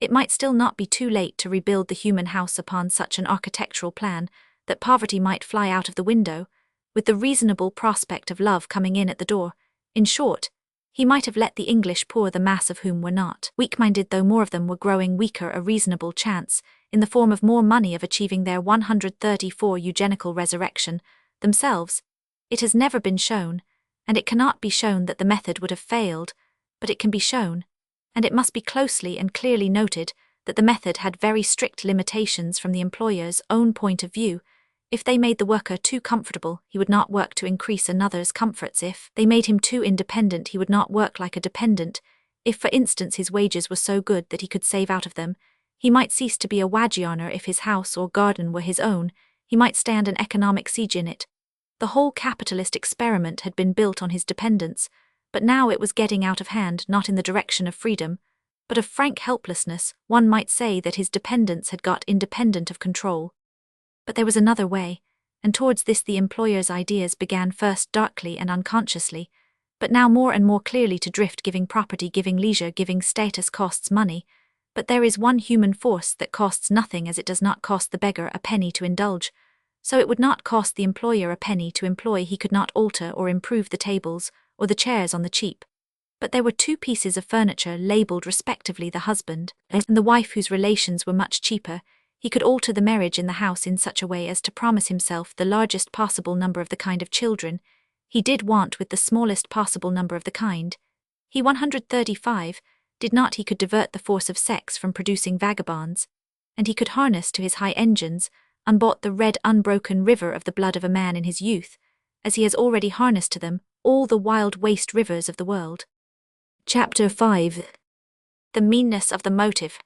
it might still not be too late to rebuild the human house upon such an architectural plan that poverty might fly out of the window, with the reasonable prospect of love coming in at the door. In short, he might have let the English poor, the mass of whom were not weak-minded though more of them were growing weaker, a reasonable chance, in the form of more money, of achieving their 134 eugenical resurrection themselves. It has never been shown, and it cannot be shown, that the method would have failed, but it can be shown, and it must be closely and clearly noted, that the method had very strict limitations from the employer's own point of view. If they made the worker too comfortable, he would not work to increase another's comforts. If they made him too independent, he would not work like a dependent. If, for instance, his wages were so good that he could save out of them, he might cease to be a wage earner. If his house or garden were his own, he might stand an economic siege in it. The whole capitalist experiment had been built on his dependence, but now it was getting out of hand, not in the direction of freedom, but of frank helplessness. One might say that his dependence had got independent of control. But there was another way, and towards this the employer's ideas began, first darkly and unconsciously, but now more and more clearly, to drift, giving property, giving leisure, giving status costs money. But there is one human force that costs nothing, as it does not cost the beggar a penny to indulge. So it would not cost the employer a penny to employ. He could not alter or improve the tables or the chairs on the cheap. But there were two pieces of furniture labelled respectively the husband and the wife, whose relations were much cheaper. He could alter the marriage in the house in such a way as to promise himself the largest possible number of the kind of children he did want, with the smallest possible number of the kind he 135 did not. He could divert the force of sex from producing vagabonds, and he could harness to his high engines, unbought, the red unbroken river of the blood of a man in his youth, as he has already harnessed to them all the wild waste rivers of the world. Chapter 5. The meanness of the motive.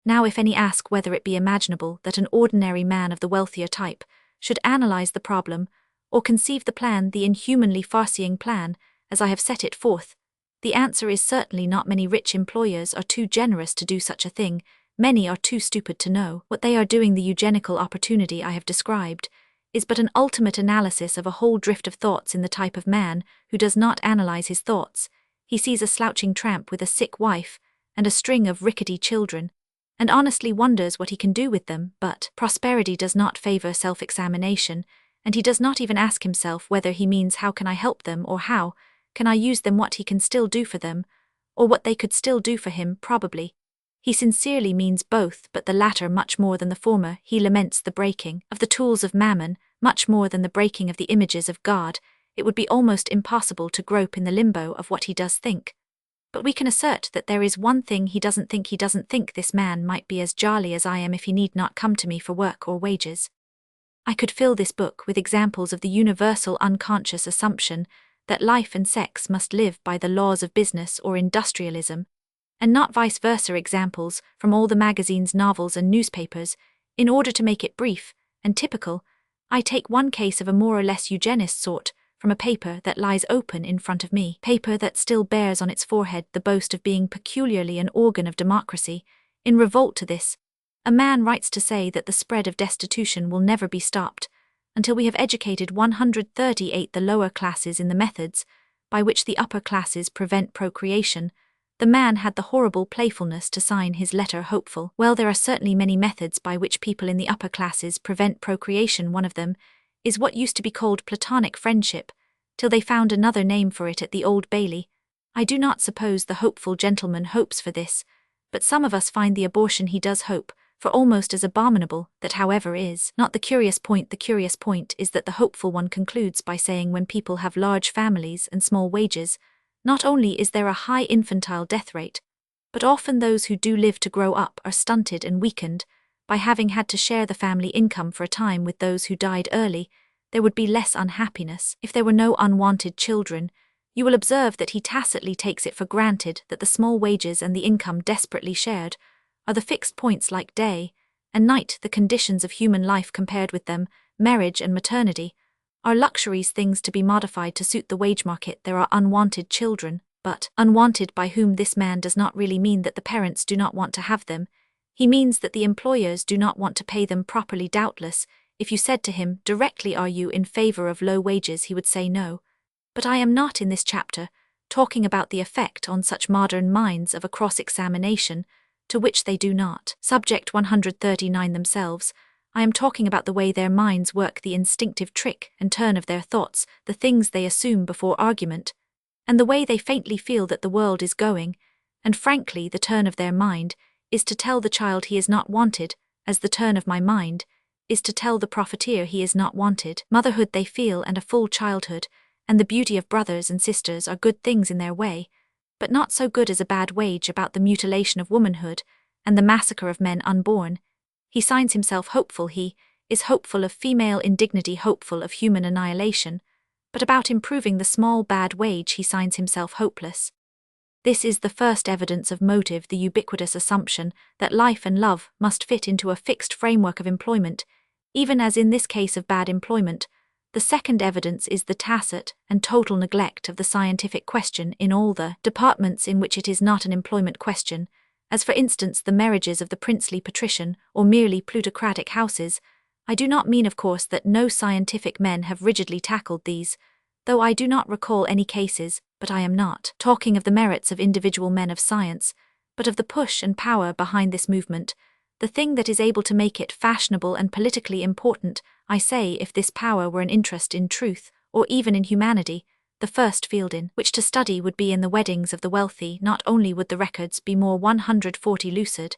Now, if any ask whether it be imaginable that an ordinary man of the wealthier type should analyze the problem, or conceive the plan, the inhumanly farseeing plan, as I have set it forth, the answer is certainly not. Many rich employers are too generous to do such a thing. Many are too stupid to know what they are doing. The eugenical opportunity I have described is but an ultimate analysis of a whole drift of thoughts in the type of man who does not analyze his thoughts. He sees a slouching tramp with a sick wife and a string of rickety children, and honestly wonders what he can do with them. But prosperity does not favor self-examination, and he does not even ask himself whether he means how can I help them, or how can I use them, what he can still do for them, or what they could still do for him. Probably he sincerely means both, but the latter much more than the former. He laments the breaking of the tools of mammon much more than the breaking of the images of God. It would be almost impossible to grope in the limbo of what he does think. But we can assert that there is one thing he doesn't think. He doesn't think this man might be as jolly as I am if he need not come to me for work or wages. I could fill this book with examples of the universal unconscious assumption that life and sex must live by the laws of business or industrialism, and not vice versa. Examples from all the magazines, novels, and newspapers. In order to make it brief and typical, I take one case of a more or less eugenist sort from a paper that lies open in front of me, paper that still bears on its forehead the boast of being peculiarly an organ of democracy. In revolt to this, a man writes to say that the spread of destitution will never be stopped until we have educated 138 the lower classes in the methods by which the upper classes prevent procreation. The man had the horrible playfulness to sign his letter hopeful. Well, there are certainly many methods by which people in the upper classes prevent procreation. One of them is what used to be called platonic friendship, till they found another name for it at the Old Bailey. I do not suppose the hopeful gentleman hopes for this, but some of us find the abortion he does hope for almost as abominable. That, however, is not the curious point. The curious point is that the hopeful one concludes by saying, when people have large families and small wages, not only is there a high infantile death rate, but often those who do live to grow up are stunted and weakened by having had to share the family income for a time with those who died early. There would be less unhappiness if there were no unwanted children. You will observe that he tacitly takes it for granted that the small wages and the income desperately shared are the fixed points like day and night. The conditions of human life compared with them, marriage and maternity, are luxuries, things to be modified to suit the wage market. There are unwanted children, but unwanted by whom? This man does not really mean that the parents do not want to have them. He means that the employers do not want to pay them properly. Doubtless, if you said to him directly, "Are you in favor of low wages?" he would say no. But I am not in this chapter talking about the effect on such modern minds of a cross-examination, to which they do not subject 139 themselves. I am talking about the way their minds work, the instinctive trick and turn of their thoughts, the things they assume before argument, and the way they faintly feel that the world is going, and frankly the turn of their mind is to tell the child he is not wanted, as the turn of my mind is to tell the profiteer he is not wanted. Motherhood they feel, and a full childhood, and the beauty of brothers and sisters are good things in their way, but not so good as a bad wage about the mutilation of womanhood and the massacre of men unborn. He signs himself hopeful, he is hopeful of female indignity, hopeful of human annihilation, but about improving the small bad wage he signs himself hopeless. This is the first evidence of motive, the ubiquitous assumption that life and love must fit into a fixed framework of employment, even as in this case of bad employment. The second evidence is the tacit and total neglect of the scientific question in all the departments in which it is not an employment question, as for instance the marriages of the princely patrician or merely plutocratic houses. I do not mean, of course, that no scientific men have rigidly tackled these, though I do not recall any cases, but I am not talking of the merits of individual men of science, but of the push and power behind this movement, the thing that is able to make it fashionable and politically important. I say, if this power were an interest in truth, or even in humanity, the first field in which to study would be in the weddings of the wealthy. Not only would the records be more 140 lucid,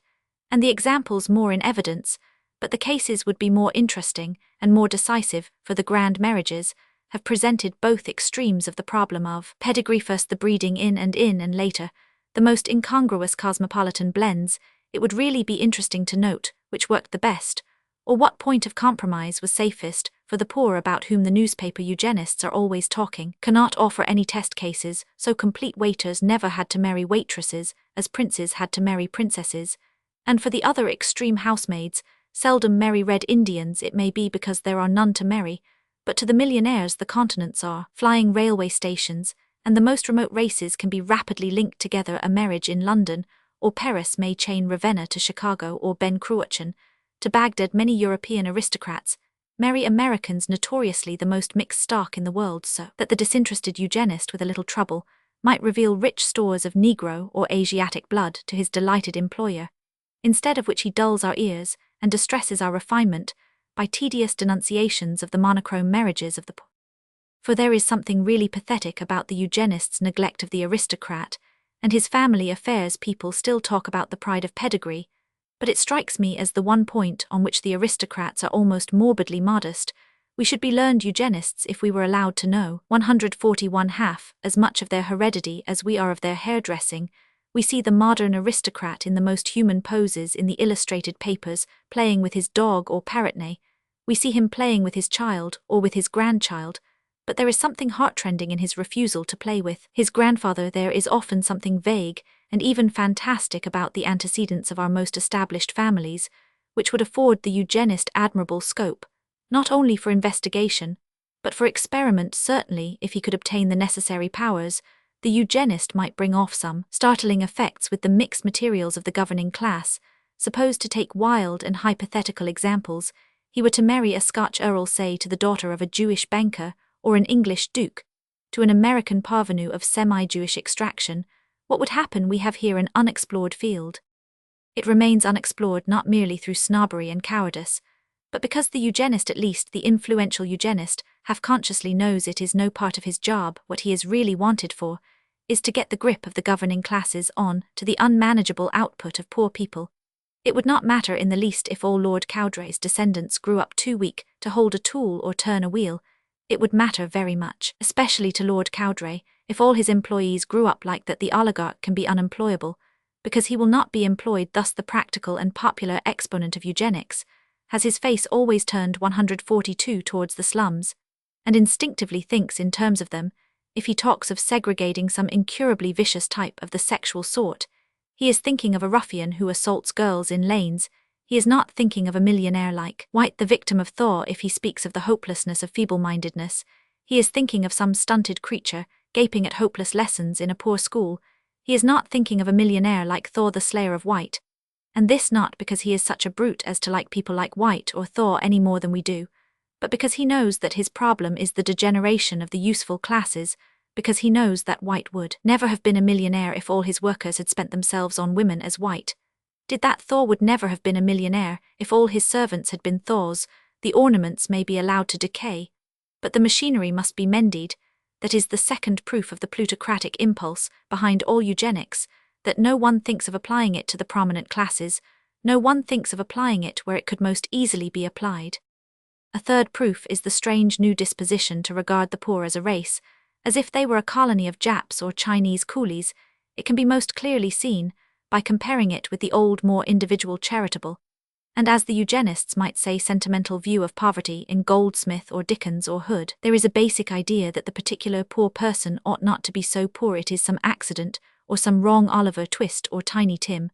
and the examples more in evidence, but the cases would be more interesting and more decisive, for the grand marriages have presented both extremes of the problem of pedigree, first the breeding in, and later, the most incongruous cosmopolitan blends. It would really be interesting to note which worked the best, or what point of compromise was safest, for the poor about whom the newspaper eugenists are always talking cannot offer any test cases, so complete waiters never had to marry waitresses, as princes had to marry princesses, and for the other extreme, housemaids seldom marry Red Indians. It may be because there are none to marry, but to the millionaires the continents are flying railway stations, and the most remote races can be rapidly linked together. A marriage in London or Paris may chain Ravenna to Chicago, or Ben Cruachan to Baghdad. Many European aristocrats marry Americans, notoriously the most mixed stock in the world, so that the disinterested eugenist with a little trouble might reveal rich stores of Negro or Asiatic blood to his delighted employer, instead of which he dulls our ears and distresses our refinement by tedious denunciations of the monochrome marriages of the poor. For there is something really pathetic about the eugenist's neglect of the aristocrat and his family affairs. People still talk about the pride of pedigree, but it strikes me as the one point on which the aristocrats are almost morbidly modest. We should be learned eugenists if we were allowed to know 141 half as much of their heredity as we are of their hairdressing. We see the modern aristocrat in the most human poses in the illustrated papers, playing with his dog or parrot. We see him playing with his child or with his grandchild, but there is something heartrending in his refusal to play with his grandfather. There is often something vague and even fantastic about the antecedents of our most established families, which would afford the eugenist admirable scope, not only for investigation, but for experiment. Certainly, if he could obtain the necessary powers, the eugenist might bring off some startling effects with the mixed materials of the governing class. Suppose, to take wild and hypothetical examples, he were to marry a Scotch earl, say, to the daughter of a Jewish banker, or an English duke to an American parvenu of semi-Jewish extraction. What would happen? We have here an unexplored field. It remains unexplored not merely through snobbery and cowardice, but because the eugenist, at least the influential eugenist, half-consciously knows it is no part of his job. What he is really wanted for is to get the grip of the governing classes on to the unmanageable output of poor people. It would not matter in the least if all Lord Cowdray's descendants grew up too weak to hold a tool or turn a wheel. It would matter very much, especially to Lord Cowdray, if all his employees grew up like that. The oligarch can be unemployable, because he will not be employed. Thus the practical and popular exponent of eugenics has his face always turned 142 towards the slums, and instinctively thinks in terms of them. If he talks of segregating some incurably vicious type of the sexual sort, he is thinking of a ruffian who assaults girls in lanes. He is not thinking of a millionaire like White, the victim of Thor. If he speaks of the hopelessness of feeble-mindedness, he is thinking of some stunted creature gaping at hopeless lessons in a poor school. He is not thinking of a millionaire like Thor, the slayer of White, and this not because he is such a brute as to like people like White or Thor any more than we do, but because he knows that his problem is the degeneration of the useful classes, because he knows that white would never have been a millionaire if all his workers had spent themselves on women as white. Did that Thor would never have been a millionaire if all his servants had been Thors. The ornaments may be allowed to decay, but the machinery must be mended. That is the second proof of the plutocratic impulse behind all eugenics, that no one thinks of applying it to the prominent classes, no one thinks of applying it where it could most easily be applied. A third proof is the strange new disposition to regard the poor as a race, as if they were a colony of Japs or Chinese coolies. It can be most clearly seen by comparing it with the old, more individual charitable, and as the eugenists might say, sentimental view of poverty in Goldsmith or Dickens or Hood. There is a basic idea that the particular poor person ought not to be so poor it is some accident, or some wrong Oliver Twist or Tiny Tim.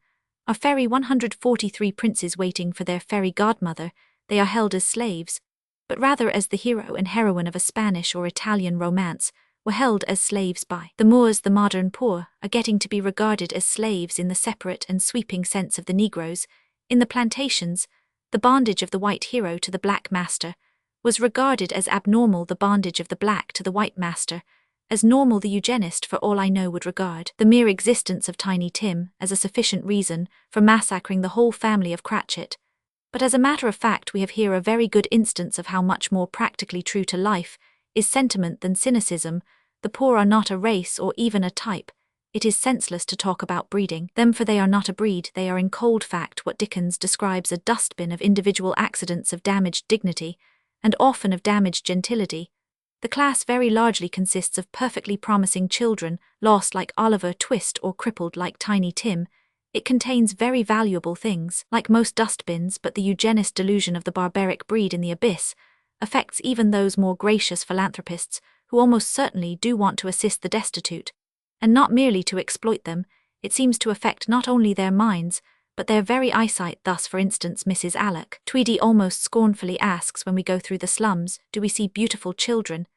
Are fairy 143 princes waiting for their fairy godmother, they are held as slaves, but rather as the hero and heroine of a Spanish or Italian romance were held as slaves by the Moors. The modern poor are getting to be regarded as slaves in the separate and sweeping sense of the Negroes. In the plantations, the bondage of the white hero to the black master was regarded as abnormal. The bondage of the black to the white master as normal. The eugenist, for all I know, would regard the mere existence of Tiny Tim as a sufficient reason for massacring the whole family of Cratchit. But as a matter of fact, we have here a very good instance of how much more practically true to life is sentiment than cynicism. The poor are not a race or even a type. It is senseless to talk about breeding them, for they are not a breed. They are in cold fact what Dickens describes a dustbin of individual accidents of damaged dignity, and often of damaged gentility. The class very largely consists of perfectly promising children, lost like Oliver Twist or crippled like Tiny Tim. It contains very valuable things, like most dustbins, but the eugenist delusion of the barbaric breed in the abyss affects even those more gracious philanthropists who almost certainly do want to assist the destitute, and not merely to exploit them. It seems to affect not only their minds, but their very eyesight. Thus, for instance, Mrs. Alec Tweedy almost scornfully asks, when we go through the slums, do we see beautiful children?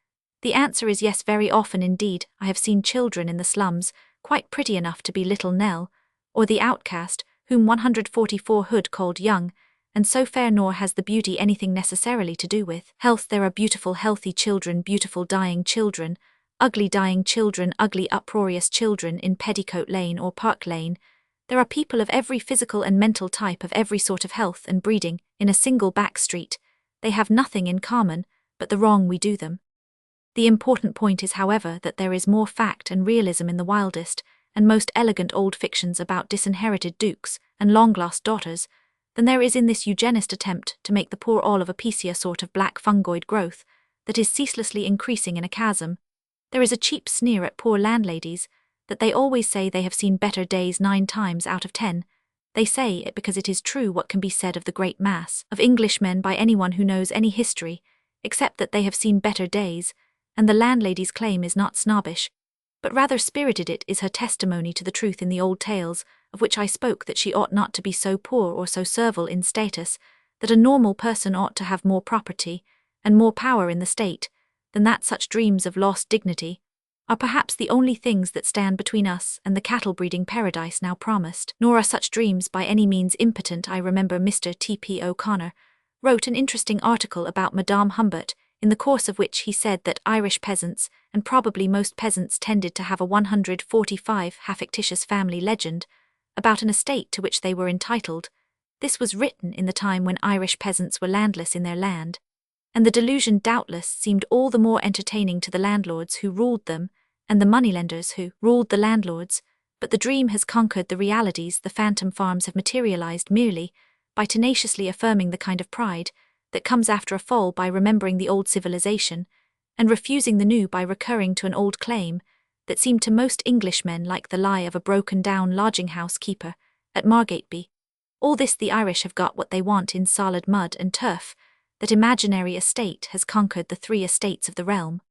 The answer is yes, very often indeed. I have seen children in the slums, quite pretty enough to be little Nell, or the outcast, whom 144 Hood called young, and so fair, nor has the beauty anything necessarily to do with health. There are beautiful healthy children, beautiful dying children, ugly dying children, ugly uproarious children in Petticoat Lane or Park Lane. There are people of every physical and mental type, of every sort of health and breeding, in a single back street. They have nothing in common but the wrong we do them. The important point is, however, that there is more fact and realism in the wildest and most elegant old fictions about disinherited dukes and long-lost daughters than there is in this eugenist attempt to make the poor all of a piecey sort of black fungoid growth that is ceaselessly increasing in a chasm. There is a cheap sneer at poor landladies, that they always say they have seen better days 9 times out of 10. They say it because it is true what can be said of the great mass of Englishmen by anyone who knows any history, except that they have seen better days, and the landlady's claim is not snobbish, but rather spirited. It is her testimony to the truth in the old tales of which I spoke, that she ought not to be so poor or so servile in status, that a normal person ought to have more property and more power in the state than that. Such dreams of lost dignity are perhaps the only things that stand between us and the cattle-breeding paradise now promised. Nor are such dreams by any means impotent. I remember Mr. T.P. O'Connor wrote an interesting article about Madame Humbert, in the course of which he said that Irish peasants, and probably most peasants, tended to have a 145 half-fictitious family legend about an estate to which they were entitled. This was written in the time when Irish peasants were landless in their land, and the delusion doubtless seemed all the more entertaining to the landlords who ruled them, and the moneylenders who ruled the landlords. But the dream has conquered the realities. The phantom farms have materialized merely by tenaciously affirming the kind of pride that comes after a fall, by remembering the old civilization, and refusing the new by recurring to an old claim that seemed to most Englishmen like the lie of a broken-down lodging-house keeper at Margateby. All this the Irish have got what they want in solid mud and turf. That imaginary estate has conquered the 3 estates of the realm.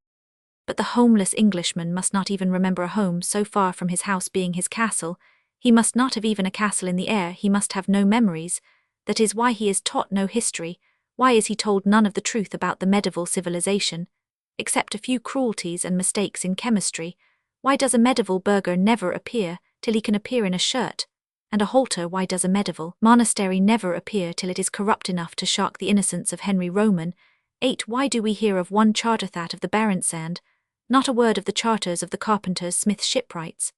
But the homeless Englishman must not even remember a home so far from his house being his castle. He must not have even a castle in the air. He must have no memories. That is why he is taught no history. Why is he told none of the truth about the medieval civilization, except a few cruelties and mistakes in chemistry? Why does a medieval burgher never appear till he can appear in a shirt and a halter? Why does a medieval monastery never appear till it is corrupt enough to shock the innocence of Henry Roman? 8. Why do we hear of one Charterthat of the Baronsand, not a word of the charters of the carpenters' smiths' shipwrights.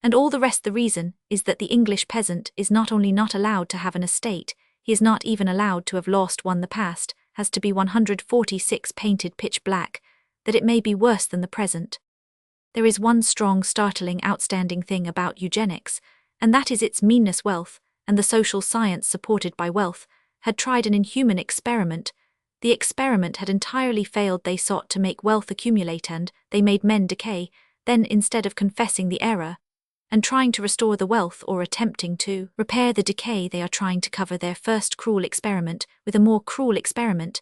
And all the rest. The reason is that the English peasant is not only not allowed to have an estate, he is not even allowed to have lost one. The past has to be 146 painted pitch black, that it may be worse than the present. There is one strong, startling, outstanding thing about eugenics, and that is its meanness. Wealth, and the social science supported by wealth, had tried an inhuman experiment. The experiment had entirely failed. They sought to make wealth accumulate and they made men decay. Then, instead of confessing the error and trying to restore the wealth or attempting to repair the decay, they are trying to cover their first cruel experiment with a more cruel experiment.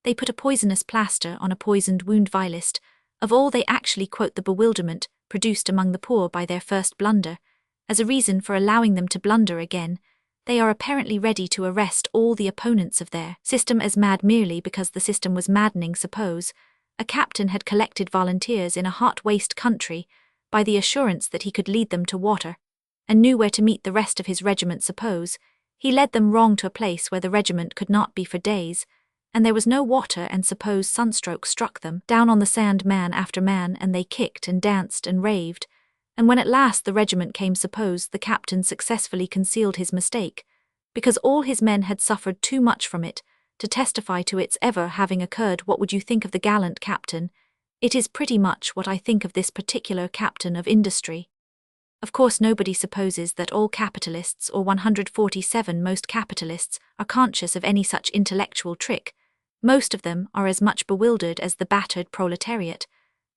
They put a poisonous plaster on a poisoned wound. Vilest of all, they actually quote the bewilderment produced among the poor by their first blunder as a reason for allowing them to blunder again. They are apparently ready to arrest all the opponents of their system as mad merely because the system was maddening. Suppose a captain had collected volunteers in a hot waste country by the assurance that he could lead them to water, and knew where to meet the rest of his regiment. Suppose he led them wrong to a place where the regiment could not be for days, and there was no water, and suppose sunstroke struck them down on the sand, man after man, and they kicked and danced and raved, and when at last the regiment came, suppose the captain successfully concealed his mistake, because all his men had suffered too much from it to testify to its ever having occurred. What would you think of the gallant captain? It is pretty much what I think of this particular captain of industry. Of course, nobody supposes that all capitalists, or 147 most capitalists, are conscious of any such intellectual trick. Most of them are as much bewildered as the battered proletariat,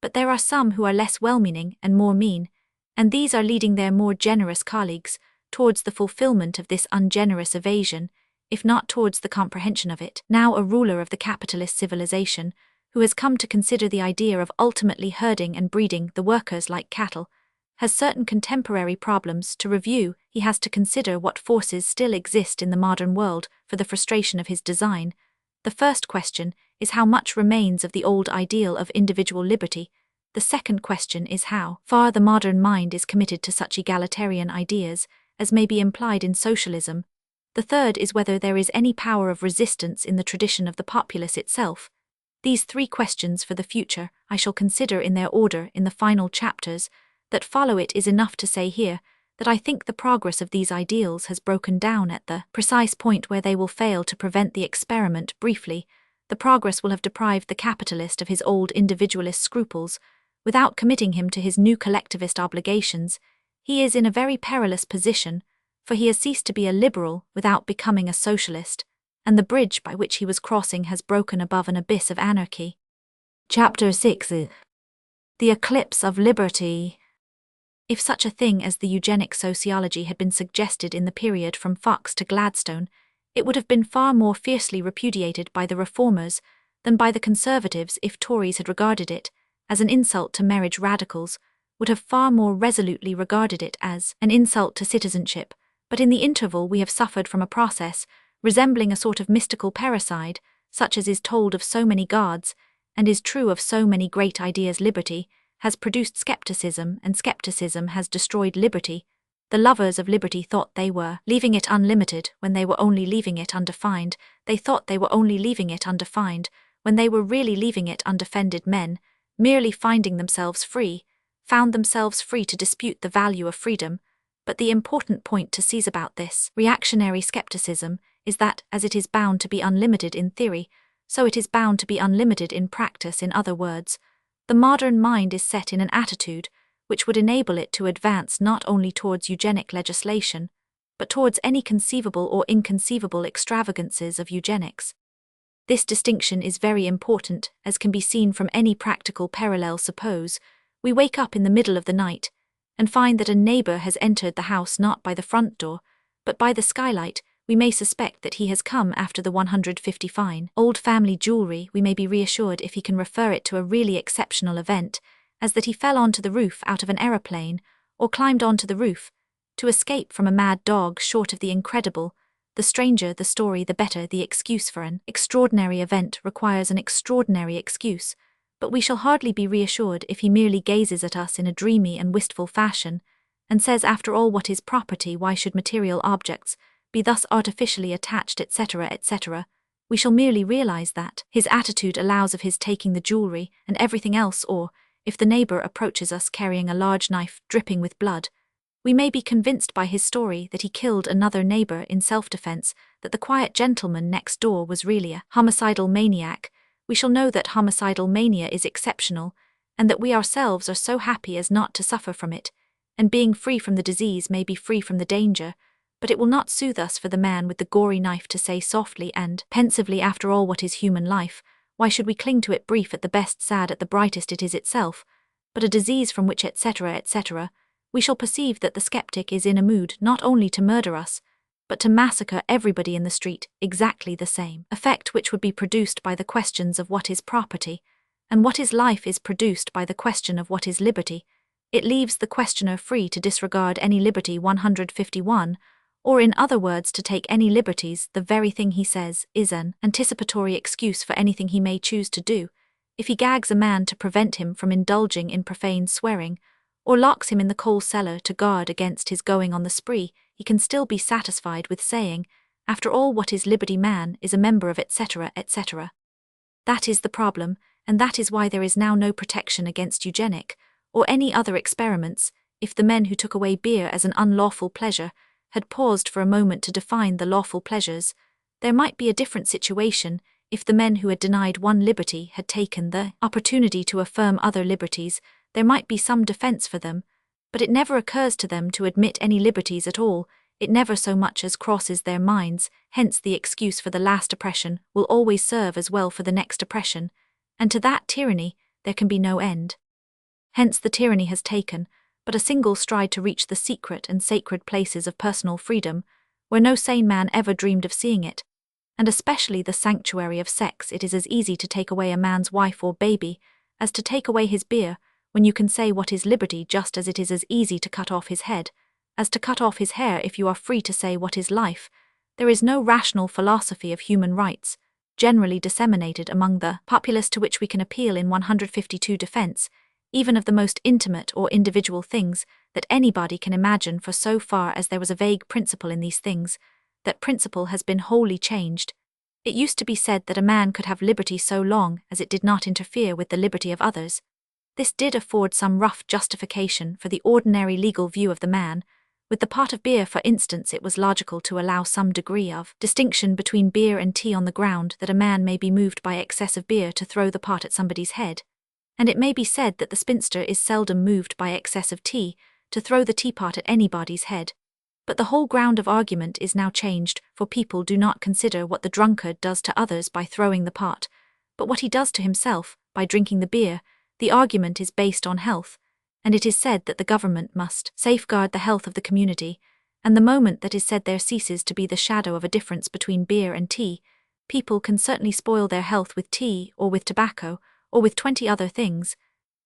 but there are some who are less well-meaning and more mean, and these are leading their more generous colleagues towards the fulfillment of this ungenerous evasion, if not towards the comprehension of it. Now a ruler of the capitalist civilization, who has come to consider the idea of ultimately herding and breeding the workers like cattle, has certain contemporary problems to review. He has to consider what forces still exist in the modern world for the frustration of his design. The first question is how much remains of the old ideal of individual liberty. The second question is how far the modern mind is committed to such egalitarian ideas as may be implied in socialism. The third is whether there is any power of resistance in the tradition of the populace itself. These three questions for the future I shall consider in their order in the final chapters that follow. It is enough to say here that I think the progress of these ideals has broken down at the precise point where they will fail to prevent the experiment. Briefly, the progress will have deprived the capitalist of his old individualist scruples, without committing him to his new collectivist obligations. He is in a very perilous position, for he has ceased to be a liberal without becoming a socialist, and the bridge by which he was crossing has broken above an abyss of anarchy. Chapter 6: The Eclipse of Liberty. If such a thing as the eugenic sociology had been suggested in the period from Fox to Gladstone, it would have been far more fiercely repudiated by the reformers than by the conservatives. If Tories had regarded it as an insult to marriage, radicals would have far more resolutely regarded it as an insult to citizenship. But in the interval we have suffered from a process resembling a sort of mystical parricide, such as is told of so many gods, and is true of so many great ideas. Liberty has produced skepticism, and skepticism has destroyed liberty. The lovers of liberty thought they were leaving it unlimited when they were only leaving it undefined. They thought they were only leaving it undefined when they were really leaving it undefended. Men, merely finding themselves free, found themselves free to dispute the value of freedom. But the important point to seize about this reactionary skepticism is that, as it is bound to be unlimited in theory, so it is bound to be unlimited in practice. In other words, the modern mind is set in an attitude which would enable it to advance not only towards eugenic legislation, but towards any conceivable or inconceivable extravagances of eugenics. This distinction is very important, as can be seen from any practical parallel. Suppose we wake up in the middle of the night and find that a neighbor has entered the house not by the front door, but by the skylight. We may suspect that he has come after the 150 fine old family jewelry. We may be reassured if he can refer it to a really exceptional event, as that he fell onto the roof out of an aeroplane, or climbed onto the roof to escape from a mad dog. Short of the incredible, the stranger the story, the better the excuse. For an extraordinary event requires an extraordinary excuse, but we shall hardly be reassured if he merely gazes at us in a dreamy and wistful fashion, and says, after all, what is property? Why should material objects be thus artificially attached, etc., etc.? We shall merely realize that his attitude allows of his taking the jewelry and everything else, or, if the neighbor approaches us carrying a large knife dripping with blood, we may be convinced by his story that he killed another neighbor in self-defense, that the quiet gentleman next door was really a homicidal maniac. We shall know that homicidal mania is exceptional, and that we ourselves are so happy as not to suffer from it, and being free from the disease may be free from the danger, but it will not soothe us for the man with the gory knife to say softly and pensively, after all, what is human life? Why should we cling to it? Brief at the best, sad at the brightest, it is itself but a disease from which etc. etc. We shall perceive that the skeptic is in a mood not only to murder us, but to massacre everybody in the street, exactly the same effect which would be produced by the questions of what is property, and what is life is produced by the question of what is liberty. It leaves the questioner free to disregard any liberty. 151, or in other words to take any liberties. The very thing he says is an anticipatory excuse for anything he may choose to do. If he gags a man to prevent him from indulging in profane swearing, or locks him in the coal cellar to guard against his going on the spree, he can still be satisfied with saying, after all, what is liberty? Man is a member of etc. etc. That is the problem, and that is why there is now no protection against eugenic, or any other experiments. If the men who took away beer as an unlawful pleasure had paused for a moment to define the lawful pleasures, there might be a different situation. If the men who had denied one liberty had taken the opportunity to affirm other liberties, there might be some defense for them, but it never occurs to them to admit any liberties at all. It never so much as crosses their minds. Hence the excuse for the last oppression will always serve as well for the next oppression, and to that tyranny there can be no end. Hence the tyranny has taken but a single stride to reach the secret and sacred places of personal freedom, where no sane man ever dreamed of seeing it, and especially the sanctuary of sex. It is as easy to take away a man's wife or baby as to take away his beer, when you can say what is liberty, just as it is as easy to cut off his head as to cut off his hair. If you are free to say what is life, there is no rational philosophy of human rights generally disseminated among the populace to which we can appeal in 152 defense, even of the most intimate or individual things that anybody can imagine, for so far as there was a vague principle in these things, that principle has been wholly changed. It used to be said that a man could have liberty so long as it did not interfere with the liberty of others. This did afford some rough justification for the ordinary legal view of the man. With the pot of beer, for instance, it was logical to allow some degree of distinction between beer and tea on the ground that a man may be moved by excess of beer to throw the pot at somebody's head. And it may be said that the spinster is seldom moved by excess of tea to throw the teapot at anybody's head. But the whole ground of argument is now changed, for people do not consider what the drunkard does to others by throwing the pot, but what he does to himself by drinking the beer. The argument is based on health, and it is said that the government must safeguard the health of the community, and the moment that is said there ceases to be the shadow of a difference between beer and tea. People can certainly spoil their health with tea, or with tobacco, or with 20 other things,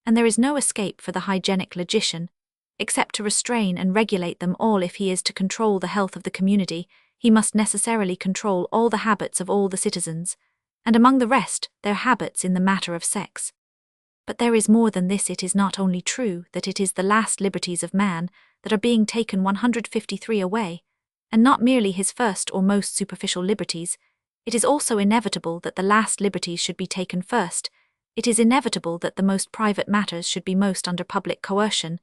and there is no escape for the hygienic logician, except to restrain and regulate them all. If he is to control the health of the community, he must necessarily control all the habits of all the citizens, and among the rest, their habits in the matter of sex. But there is more than this. It is not only true that it is the last liberties of man that are being taken 153 away, and not merely his first or most superficial liberties, it is also inevitable that the last liberties should be taken first. It is inevitable that the most private matters should be most under public coercion.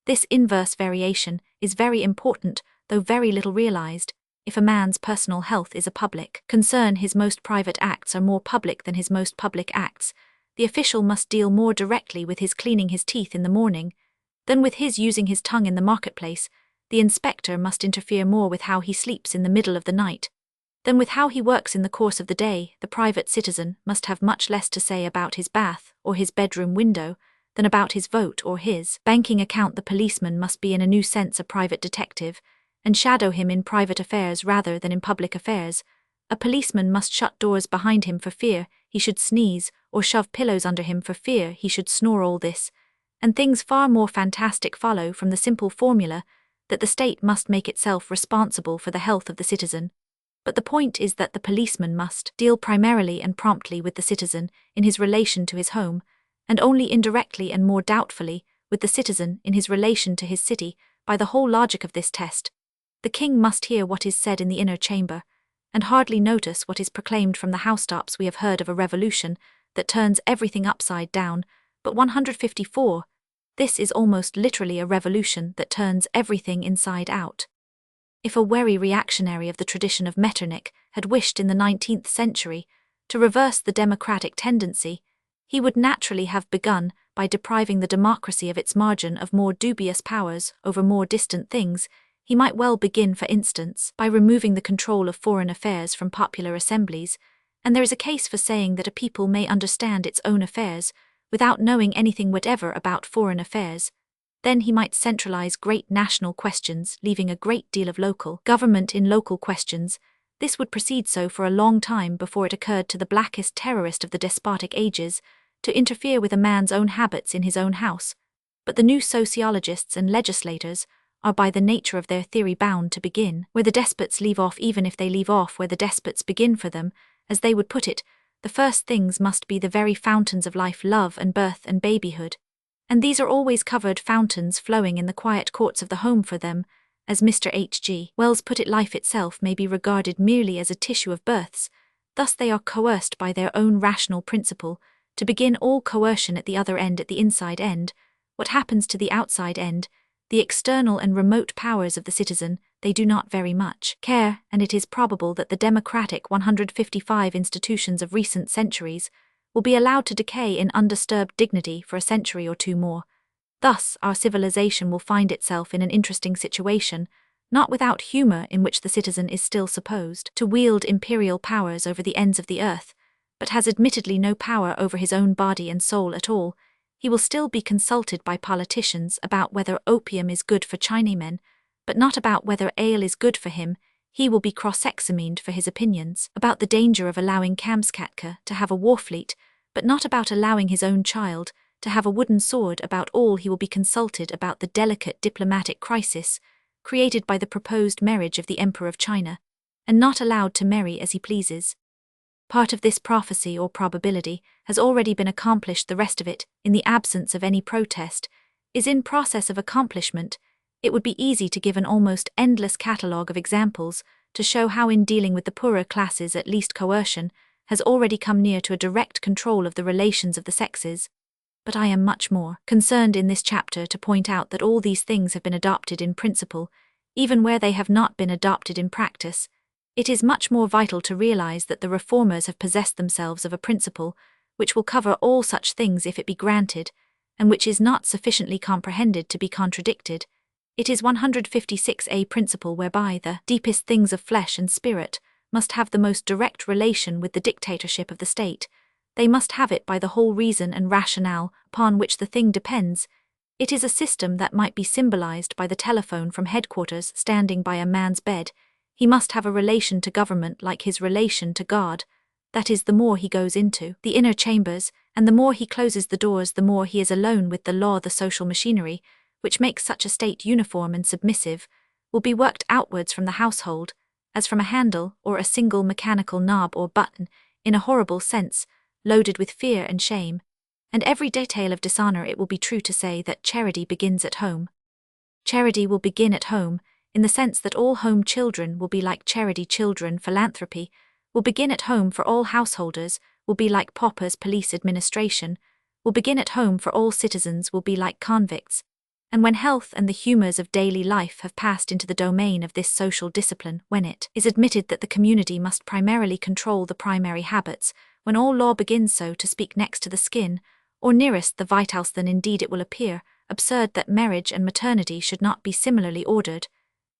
This inverse variation is very important, though very little realized. If a man's personal health is a public concern, his most private acts are more public than his most public acts. The official must deal more directly with his cleaning his teeth in the morning than with his using his tongue in the marketplace. The inspector must interfere more with how he sleeps in the middle of the night than with how he works in the course of the day. The private citizen must have much less to say about his bath or his bedroom window than about his vote or his banking account. The policeman must be in a new sense a private detective, and shadow him in private affairs rather than in public affairs. A policeman must shut doors behind him for fear he should sneeze, or shove pillows under him for fear he should snore. All this, and things far more fantastic, follow from the simple formula that the state must make itself responsible for the health of the citizen. But the point is that the policeman must deal primarily and promptly with the citizen in his relation to his home, and only indirectly and more doubtfully with the citizen in his relation to his city. By the whole logic of this test, the king must hear what is said in the inner chamber, and hardly notice what is proclaimed from the housetops. We have heard of a revolution that turns everything upside down, But 154, this is almost literally a revolution that turns everything inside out. If a wary reactionary of the tradition of Metternich had wished in the 19th century to reverse the democratic tendency, he would naturally have begun by depriving the democracy of its margin of more dubious powers over more distant things. He might well begin, for instance, by removing the control of foreign affairs from popular assemblies, and there is a case for saying that a people may understand its own affairs without knowing anything whatever about foreign affairs. Then he might centralize great national questions, leaving a great deal of local government in local questions. This would proceed so for a long time before it occurred to the blackest terrorist of the despotic ages to interfere with a man's own habits in his own house. But the new sociologists and legislators are by the nature of their theory bound to begin where the despots leave off, even if they leave off where the despots begin for them. As they would put it, the first things must be the very fountains of life, love and birth and babyhood. And these are always covered fountains flowing in the quiet courts of the home for them. As Mr. H.G. Wells put it, life itself may be regarded merely as a tissue of births. Thus they are coerced by their own rational principle to begin all coercion at the other end, at the inside end. What happens to the outside end, the external and remote powers of the citizen, they do not very much care, and it is probable that the democratic 155 institutions of recent centuries will be allowed to decay in undisturbed dignity for a century or two more. Thus, our civilization will find itself in an interesting situation, not without humor, in which the citizen is still supposed to wield imperial powers over the ends of the earth, but has admittedly no power over his own body and soul at all. He will still be consulted by politicians about whether opium is good for Chinamen, but not about whether ale is good for him. He will be cross-examined for his opinions about the danger of allowing Kamskatka to have a war fleet, but not about allowing his own child to have a wooden sword. About all he will be consulted about the delicate diplomatic crisis created by the proposed marriage of the Emperor of China, and not allowed to marry as he pleases. Part of this prophecy or probability has already been accomplished. The rest of it, in the absence of any protest, is in process of accomplishment. It would be easy to give an almost endless catalogue of examples to show how in dealing with the poorer classes at least coercion has already come near to a direct control of the relations of the sexes. But I am much more concerned in this chapter to point out that all these things have been adopted in principle, even where they have not been adopted in practice. It is much more vital to realize that the reformers have possessed themselves of a principle which will cover all such things if it be granted, and which is not sufficiently comprehended to be contradicted. It is 156a principle whereby the deepest things of flesh and spirit must have the most direct relation with the dictatorship of the state. They must have it by the whole reason and rationale upon which the thing depends. It is a system that might be symbolized by the telephone from headquarters standing by a man's bed. He must have a relation to government like his relation to God. That is, the more he goes into the inner chambers, and the more he closes the doors, the more he is alone with the law. The social machinery, which makes such a state uniform and submissive, will be worked outwards from the household, as from a handle or a single mechanical knob or button, in a horrible sense, loaded with fear and shame. And every detail of dishonor, it will be true to say that charity begins at home. Charity will begin at home, in the sense that all home children will be like charity children. Philanthropy will begin at home for all householders, will be like paupers. Police administration will begin at home for all citizens, will be like convicts. And when health and the humors of daily life have passed into the domain of this social discipline, when it is admitted that the community must primarily control the primary habits, when all law begins, so to speak, next to the skin, or nearest the vitals, then indeed it will appear absurd that marriage and maternity should not be similarly ordered.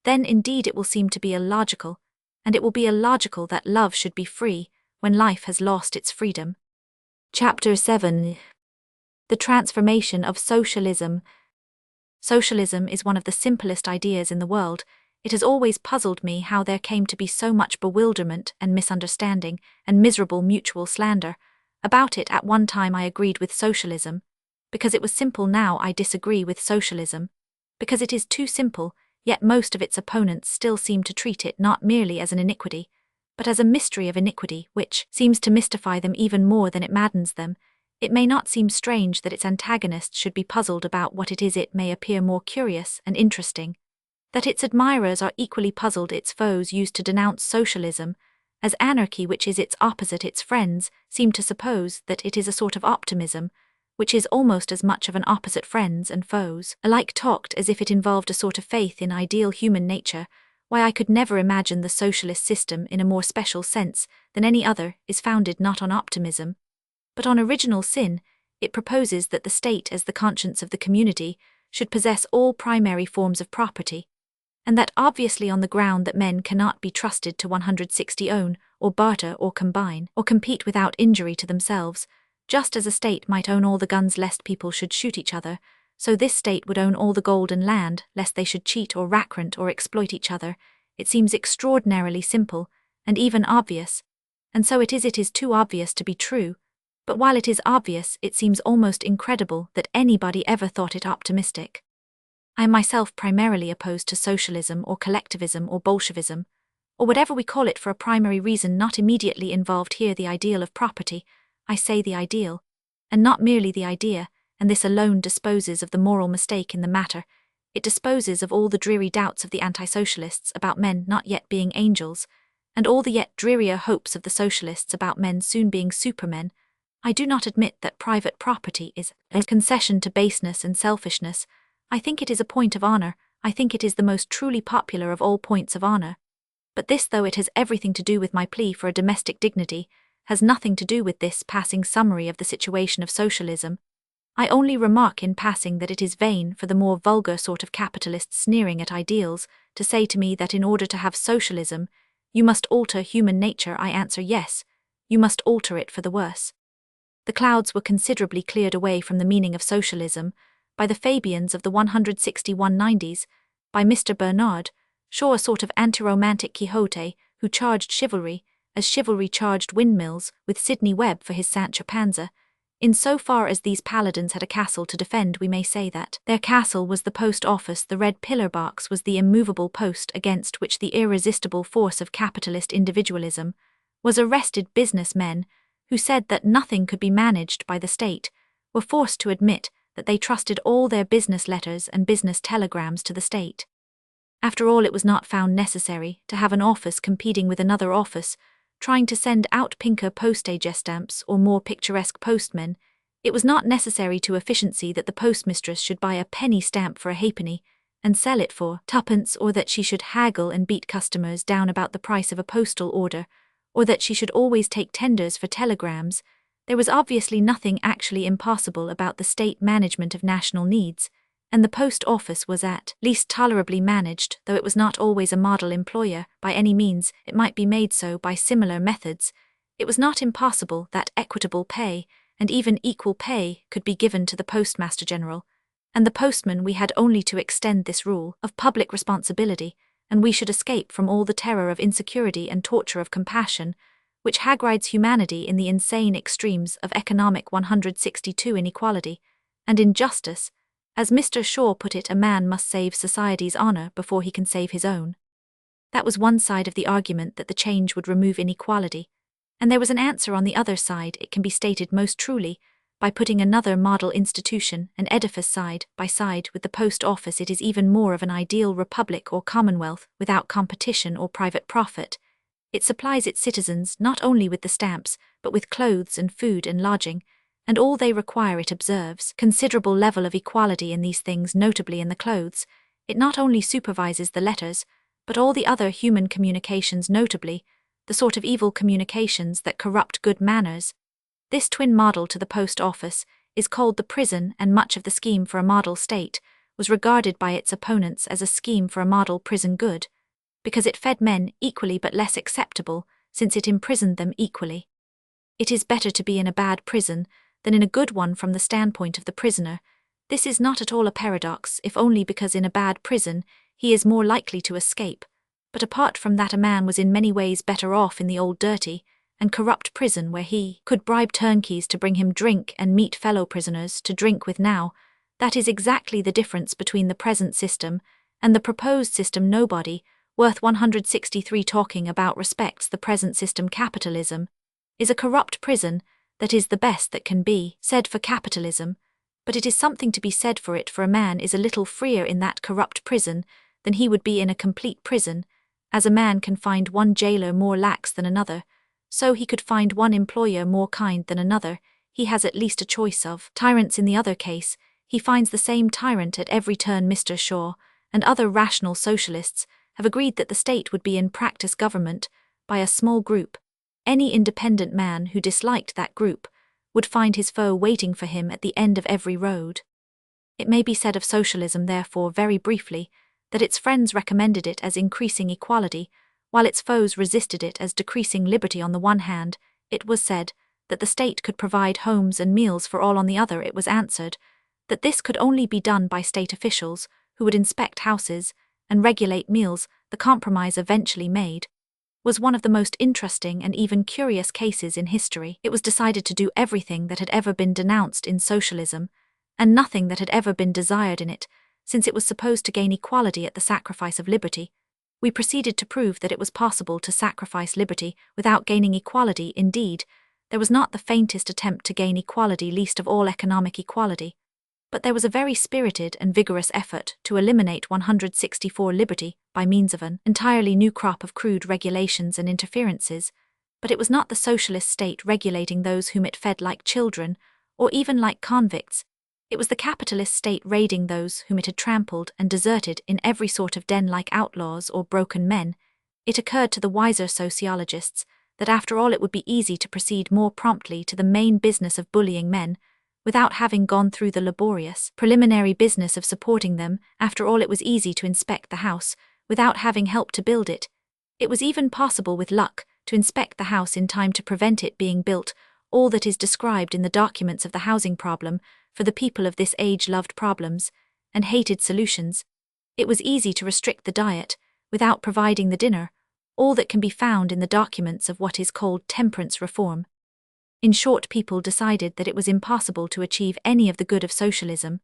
Then indeed it will seem to be illogical, and it will be illogical that love should be free when life has lost its freedom. Chapter 7. The transformation of socialism. Socialism is one of the simplest ideas in the world. It has always puzzled me how there came to be so much bewilderment and misunderstanding and miserable mutual slander about it. At one time I agreed with socialism because it was simple. Now I disagree with socialism because it is too simple. Yet most of its opponents still seem to treat it not merely as an iniquity, but as a mystery of iniquity, which seems to mystify them even more than it maddens them. It may not seem strange that its antagonists should be puzzled about what it is. It may appear more curious and interesting that its admirers are equally puzzled. Its foes used to denounce socialism as anarchy, which is its opposite. Its friends seem to suppose that it is a sort of optimism, which is almost as much of an opposite friends and foes alike talked as if it involved a sort of faith in ideal human nature, why I could never imagine the socialist system in a more special sense than any other is founded not on optimism, but on original sin. It proposes that the state as the conscience of the community should possess all primary forms of property, and that obviously on the ground that men cannot be trusted to 160 own, or barter or combine, or compete without injury to themselves, just as a state might own all the guns lest people should shoot each other, so this state would own all the gold and land lest they should cheat or rackrent or exploit each other. It seems extraordinarily simple, and even obvious, and so it is too obvious to be true, but while it is obvious it seems almost incredible that anybody ever thought it optimistic. I am myself primarily opposed to socialism or collectivism or Bolshevism, or whatever we call it, for a primary reason not immediately involved here: the ideal of property. I say the ideal, and not merely the idea, and this alone disposes of the moral mistake in the matter. It disposes of all the dreary doubts of the anti-socialists about men not yet being angels, and all the yet drearier hopes of the socialists about men soon being supermen. I do not admit that private property is a concession to baseness and selfishness. I think it is a point of honor. I think it is the most truly popular of all points of honor. But this, though it has everything to do with my plea for a domestic dignity, has nothing to do with this passing summary of the situation of socialism. I only remark in passing that it is vain for the more vulgar sort of capitalist sneering at ideals to say to me that in order to have socialism, you must alter human nature. I answer yes, you must alter it for the worse. The clouds were considerably cleared away from the meaning of socialism by the Fabians of the 16190s, by Mr. Bernard Shaw, a sort of anti-romantic Quixote who charged chivalry, as chivalry charged windmills, with Sidney Webb for his Sancho Panza. In so far as these paladins had a castle to defend, we may say that their castle was the post office, the red pillar box was the immovable post against which the irresistible force of capitalist individualism was arrested. Businessmen who said that nothing could be managed by the state were forced to admit that they trusted all their business letters and business telegrams to the state. After all, it was not found necessary to have an office competing with another office, trying to send out pinker postage stamps or more picturesque postmen. It was not necessary to efficiency that the postmistress should buy a penny stamp for a halfpenny and sell it for twopence, or that she should haggle and beat customers down about the price of a postal order, or that she should always take tenders for telegrams. There was obviously nothing actually impossible about the state management of national needs, and the post office was at least tolerably managed, though it was not always a model employer. By any means, it might be made so by similar methods. It was not impossible that equitable pay, and even equal pay, could be given to the Postmaster General, and the postman. We had only to extend this rule of public responsibility, and we should escape from all the terror of insecurity and torture of compassion, which hagrides humanity in the insane extremes of economic 162 inequality and injustice. As Mr. Shaw put it, a man must save society's honor before he can save his own. That was one side of the argument, that the change would remove inequality, and there was an answer on the other side. It can be stated most truly by putting another model institution, an edifice, side by side with the post office. It is even more of an ideal republic or commonwealth, without competition or private profit. It supplies its citizens not only with the stamps, but with clothes and food and lodging, and all they require. It observes considerable level of equality in these things, notably in the clothes. It not only supervises the letters, but all the other human communications, notably the sort of evil communications that corrupt good manners. This twin model to the post office is called the prison, and much of the scheme for a model state was regarded by its opponents as a scheme for a model prison good, because it fed men equally but less acceptable, since it imprisoned them equally. It is better to be in a bad prison than in a good one from the standpoint of the prisoner. This is not at all a paradox, if only because in a bad prison he is more likely to escape, but apart from that, a man was in many ways better off in the old dirty and corrupt prison, where he could bribe turnkeys to bring him drink and meet fellow prisoners to drink with. Now, that is exactly the difference between the present system and the proposed system. Nobody worth 163 talking about respects the present system. Capitalism is a corrupt prison. That is the best that can be said for capitalism, but it is something to be said for it, for a man is a little freer in that corrupt prison than he would be in a complete prison. As a man can find one jailer more lax than another, so he could find one employer more kind than another. he has at least a choice of tyrants. In the other case, he finds the same tyrant at every turn. Mr. Shaw and other rational socialists have agreed that the state would be in practice government by a small group. Any independent man who disliked that group would find his foe waiting for him at the end of every road. It may be said of socialism, therefore, very briefly, that its friends recommended it as increasing equality, while its foes resisted it as decreasing liberty. On the one hand, it was said that the state could provide homes and meals for all. On the other, it was answered that this could only be done by state officials who would inspect houses and regulate meals. The compromise eventually made was one of the most interesting and even curious cases in history. It was decided to do everything that had ever been denounced in socialism, and nothing that had ever been desired in it, since it was supposed to gain equality at the sacrifice of liberty. We proceeded to prove that it was possible to sacrifice liberty without gaining equality. Indeed, there was not the faintest attempt to gain equality, least of all economic equality. But there was a very spirited and vigorous effort to eliminate 164 liberty by means of an entirely new crop of crude regulations and interferences. But it was not the socialist state regulating those whom it fed like children, or even like convicts. It was the capitalist state raiding those whom it had trampled and deserted in every sort of den like outlaws or broken men. It occurred to the wiser sociologists that after all it would be easy to proceed more promptly to the main business of bullying men, without having gone through the laborious preliminary business of supporting them. After all, it was easy to inspect the house without having helped to build it. It was even possible, with luck, to inspect the house in time to prevent it being built. All that is described in the documents of the housing problem for the people of this age loved problems and hated solutions. It was easy to restrict the diet without providing the dinner, all that can be found in the documents of what is called temperance reform. In short, people decided that it was impossible to achieve any of the good of socialism,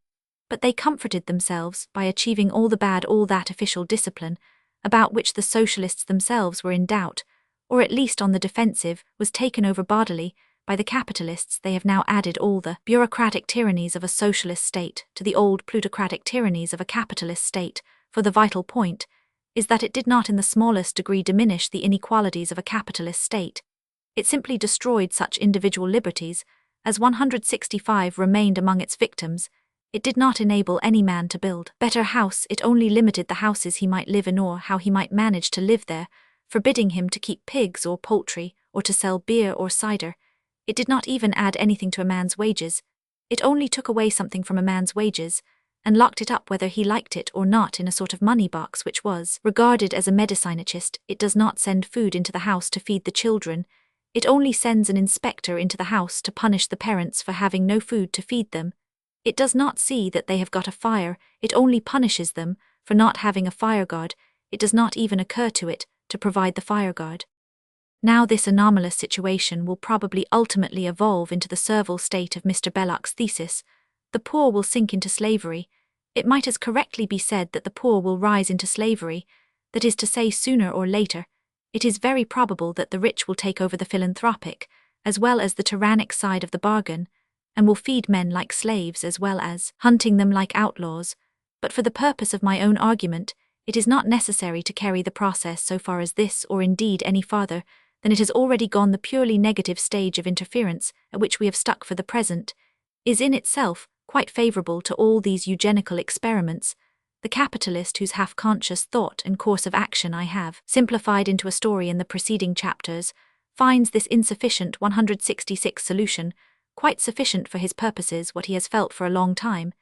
but they comforted themselves by achieving all the bad. All that official discipline, about which the socialists themselves were in doubt, or at least on the defensive, was taken over bodily by the capitalists. They have now added all the bureaucratic tyrannies of a socialist state to the old plutocratic tyrannies of a capitalist state, for the vital point is that it did not in the smallest degree diminish the inequalities of a capitalist state. It simply destroyed such individual liberties as 165 remained among its victims. It did not enable any man to build a better house. It only limited the houses he might live in or how he might manage to live there, forbidding him to keep pigs or poultry or to sell beer or cider. It did not even add anything to a man's wages. It only took away something from a man's wages and locked it up whether he liked it or not in a sort of money box which was regarded as a medicinachist. It does not send food into the house to feed the children. It only sends an inspector into the house to punish the parents for having no food to feed them. It does not see that they have got a fire. It only punishes them for not having a fireguard. It does not even occur to it to provide the fireguard. Now this anomalous situation will probably ultimately evolve into the servile state of Mr. Belloc's thesis. The poor will sink into slavery. It might as correctly be said that the poor will rise into slavery, that is to say, sooner or later. It is very probable that the rich will take over the philanthropic, as well as the tyrannic side of the bargain, and will feed men like slaves as well as hunting them like outlaws. But for the purpose of my own argument, it is not necessary to carry the process so far as this, or indeed any farther than it has already gone. The purely negative stage of interference, at which we have stuck for the present, is in itself quite favourable to all these eugenical experiments. The capitalist whose half-conscious thought and course of action I have simplified into a story in the preceding chapters finds this insufficient 166 solution quite sufficient for his purposes. What he has felt for a long time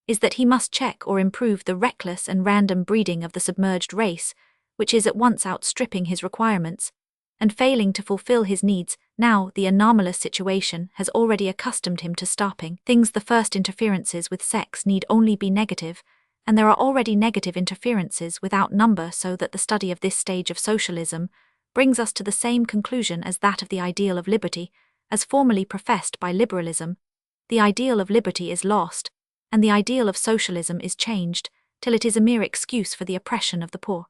is that he must check or improve the reckless and random breeding of the submerged race, which is at once outstripping his requirements and failing to fulfill his needs. Now the anomalous situation has already accustomed him to stopping things. The first interferences with sex need only be negative, and there are already negative interferences without number, so that the study of this stage of socialism brings us to the same conclusion as that of the ideal of liberty, as formerly professed by liberalism. The ideal of liberty is lost, and the ideal of socialism is changed, till it is a mere excuse for the oppression of the poor.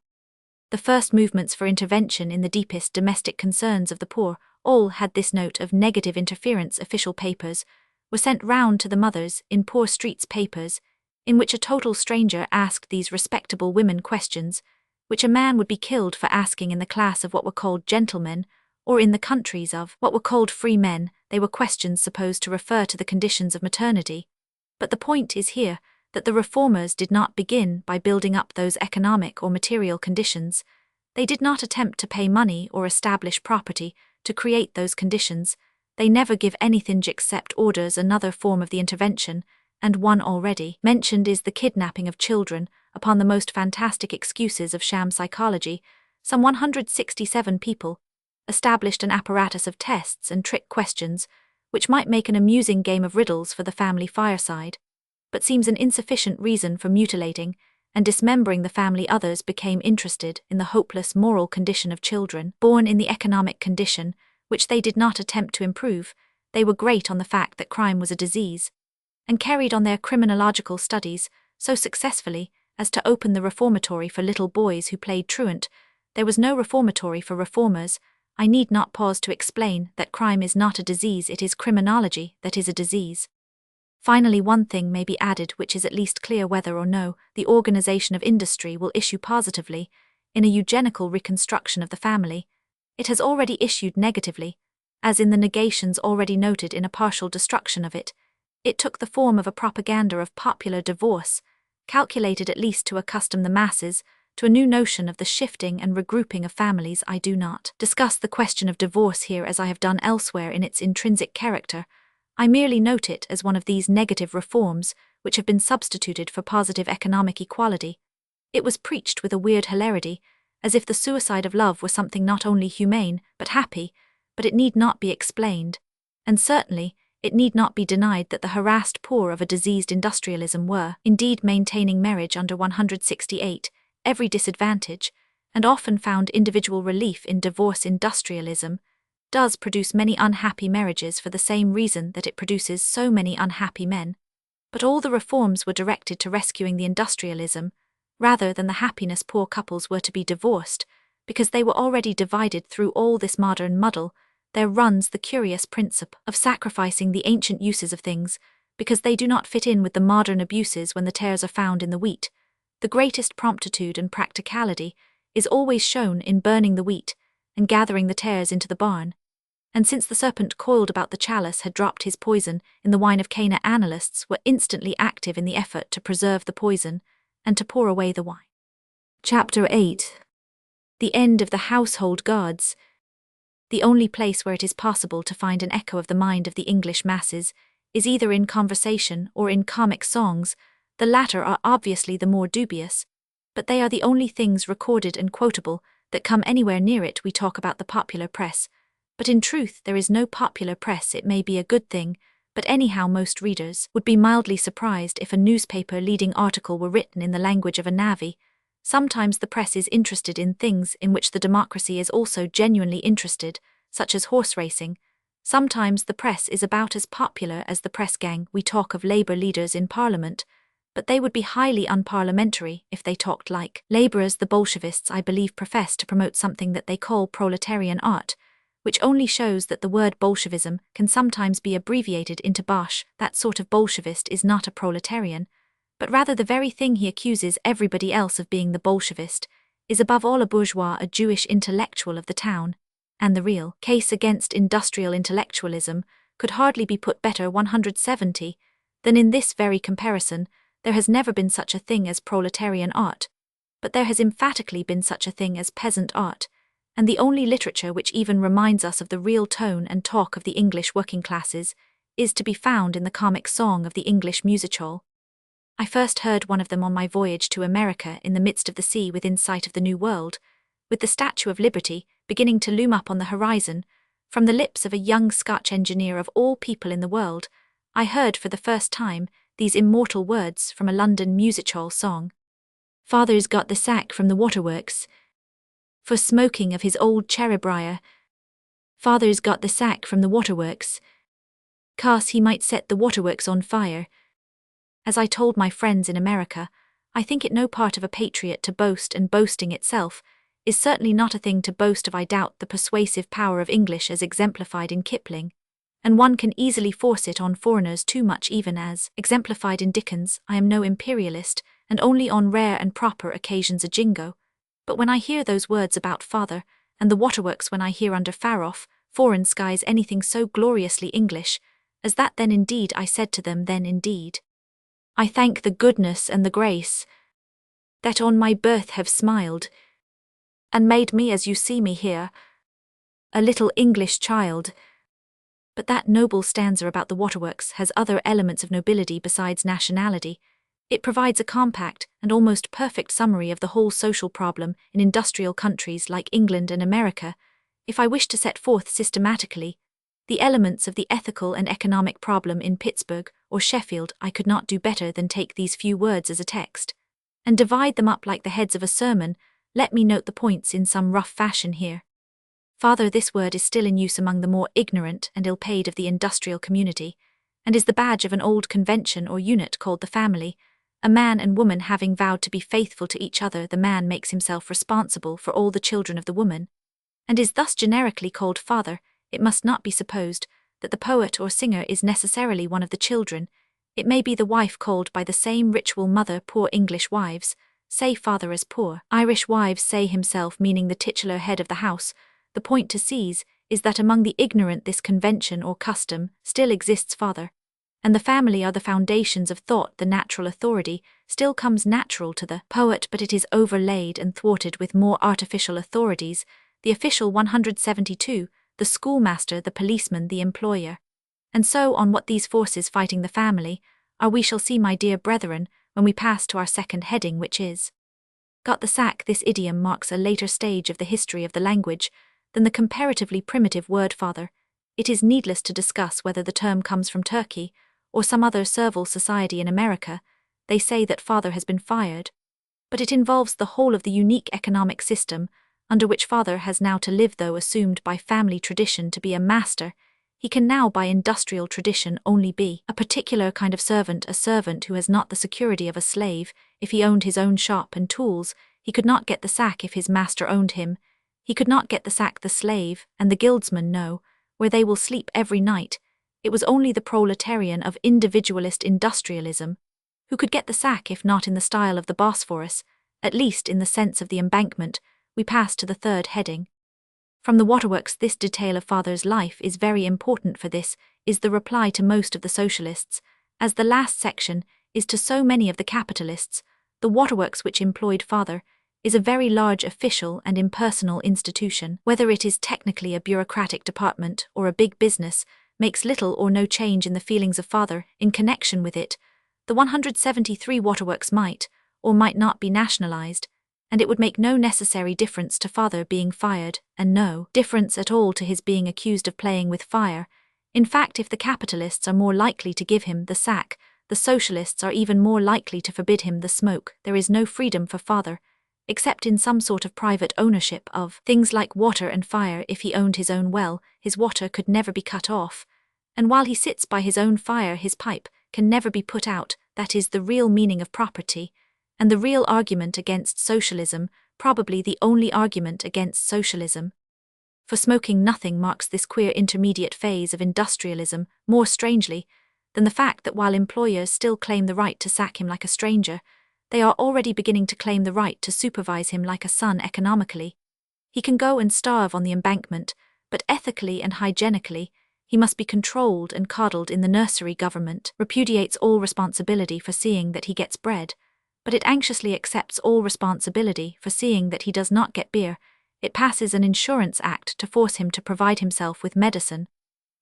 The first movements for intervention in the deepest domestic concerns of the poor all had this note of negative interference. Official papers were sent round to the mothers in poor streets, papers in which a total stranger asked these respectable women questions, which a man would be killed for asking in the class of what were called gentlemen, or in the countries of what were called free men, they were questions supposed to refer to the conditions of maternity. But the point is here that the reformers did not begin by building up those economic or material conditions. They did not attempt to pay money or establish property to create those conditions. They never give anything except orders. Another form of the intervention, and one already mentioned, is the kidnapping of children upon the most fantastic excuses of sham psychology. Some 167 people established an apparatus of tests and trick questions, which might make an amusing game of riddles for the family fireside, but seems an insufficient reason for mutilating and dismembering the family. Others became interested in the hopeless moral condition of children born in the economic condition, which they did not attempt to improve. They were great on the fact that crime was a disease, and carried on their criminological studies so successfully as to open the reformatory for little boys who played truant. There was no reformatory for reformers. I need not pause to explain that crime is not a disease, it is criminology that is a disease. Finally, one thing may be added which is at least clear: whether or no the organization of industry will issue positively in a eugenical reconstruction of the family, it has already issued negatively, as in the negations already noted in a partial destruction of it. It took the form of a propaganda of popular divorce, calculated at least to accustom the masses to a new notion of the shifting and regrouping of families. I do not discuss the question of divorce here as I have done elsewhere in its intrinsic character. I merely note it as one of these negative reforms which have been substituted for positive economic equality. It was preached with a weird hilarity, as if the suicide of love were something not only humane but happy, but it need not be explained, and certainly it need not be denied that the harassed poor of a diseased industrialism were indeed maintaining marriage under 168, every disadvantage, and often found individual relief in divorce. Industrialism does produce many unhappy marriages for the same reason that it produces so many unhappy men, but all the reforms were directed to rescuing the industrialism, rather than the happiness poor couples were to be divorced, because they were already divided. Through all this modern muddle, there runs the curious principle of sacrificing the ancient uses of things, because they do not fit in with the modern abuses. When the tares are found in the wheat, the greatest promptitude and practicality is always shown in burning the wheat and gathering the tares into the barn. And since the serpent coiled about the chalice had dropped his poison in the wine of Cana, analysts were instantly active in the effort to preserve the poison and to pour away the wine. Chapter 8. The end of the household gods. The only place where it is possible to find an echo of the mind of the English masses is either in conversation or in comic songs. The latter are obviously the more dubious, but they are the only things recorded and quotable that come anywhere near it. We talk about the popular press, but in truth there is no popular press. It may be a good thing, but anyhow most readers would be mildly surprised if a newspaper leading article were written in the language of a navvy. Sometimes the press is interested in things in which the democracy is also genuinely interested, such as horse racing. Sometimes the press is about as popular as the press gang. We talk of Labour leaders in Parliament, but they would be highly unparliamentary if they talked like labourers. The Bolshevists, I believe, profess to promote something that they call proletarian art, which only shows that the word Bolshevism can sometimes be abbreviated into Bosch. That sort of Bolshevist is not a proletarian, but rather the very thing he accuses everybody else of being. The Bolshevist is above all a bourgeois, a Jewish intellectual of the town, and the real case against industrial intellectualism could hardly be put better 170 than in this very comparison. There has never been such a thing as proletarian art, but there has emphatically been such a thing as peasant art, and the only literature which even reminds us of the real tone and talk of the English working classes is to be found in the comic song of the English music-hall. I first heard one of them on my voyage to America, in the midst of the sea within sight of the New World, with the Statue of Liberty beginning to loom up on the horizon, from the lips of a young Scotch engineer. Of all people in the world, I heard for the first time these immortal words from a London music-hall song. Father's got the sack from the waterworks for smoking of his old cherry-briar. Father's got the sack from the waterworks, 'cause he might set the waterworks on fire. As I told my friends in America, I think it no part of a patriot to boast, and boasting itself is certainly not a thing to boast of. I doubt the persuasive power of English as exemplified in Kipling, and one can easily force it on foreigners too much, even as exemplified in Dickens. I am no imperialist, and only on rare and proper occasions a jingo, but when I hear those words about father, and the waterworks when I hear under far off, foreign skies anything so gloriously English, as that then indeed I said to them then indeed. I thank the goodness and the grace that on my birth have smiled, and made me as you see me here, a little English child. But that noble stanza about the waterworks has other elements of nobility besides nationality. It provides a compact and almost perfect summary of the whole social problem in industrial countries like England and America. If I wish to set forth systematically the elements of the ethical and economic problem in Pittsburgh or Sheffield, I could not do better than take these few words as a text and divide them up like the heads of a sermon. Let me note the points in some rough fashion here. Father, this word is still in use among the more ignorant and ill-paid of the industrial community, and is the badge of an old convention or unit called the family. A man and woman having vowed to be faithful to each other, the man makes himself responsible for all the children of the woman, and is thus generically called father. It must not be supposed that the poet or singer is necessarily one of the children. It may be the wife called by the same ritual mother. Poor English wives say father as poor Irish wives say himself, meaning the titular head of the house. The point to seize is that among the ignorant this convention or custom still exists. Father and the family are the foundations of thought. The natural authority still comes natural to the poet, but it is overlaid and thwarted with more artificial authorities. The official 172, the schoolmaster, the policeman, the employer, and so on. What these forces fighting the family are we shall see, my dear brethren, when we pass to our second heading, which is got the sack. This idiom marks a later stage of the history of the language than the comparatively primitive word father. It is needless to discuss whether the term comes from Turkey or some other servile society in America. They say that father has been fired, but it involves the whole of the unique economic system under which father has now to live. Though assumed by family tradition to be a master, he can now by industrial tradition only be a particular kind of servant, a servant who has not the security of a slave. If he owned his own shop and tools, he could not get the sack. If his master owned him, he could not get the sack. The slave and the guildsman know where they will sleep every night. It was only the proletarian of individualist industrialism who could get the sack, if not in the style of the Bosphorus, at least in the sense of the embankment. We pass to the third heading. From the waterworks. This detail of father's life is very important, for this is the reply to most of the socialists, as the last section is to so many of the capitalists. The waterworks which employed father is a very large official and impersonal institution. Whether it is technically a bureaucratic department or a big business makes little or no change in the feelings of father in connection with it. The 173 waterworks might or might not be nationalized, and it would make no necessary difference to father being fired, and no difference at all to his being accused of playing with fire. In fact, if the capitalists are more likely to give him the sack, the socialists are even more likely to forbid him the smoke. There is no freedom for father, except in some sort of private ownership of things like water and fire. If he owned his own well, his water could never be cut off, and while he sits by his own fire, his pipe can never be put out. That is the real meaning of property, and the real argument against socialism, probably the only argument against socialism. For smoking nothing marks this queer intermediate phase of industrialism more strangely than the fact that while employers still claim the right to sack him like a stranger, they are already beginning to claim the right to supervise him like a son economically. He can go and starve on the embankment, but ethically and hygienically, he must be controlled and coddled in the nursery. Government repudiates all responsibility for seeing that he gets bread, but it anxiously accepts all responsibility for seeing that he does not get beer. It passes an insurance act to force him to provide himself with medicine,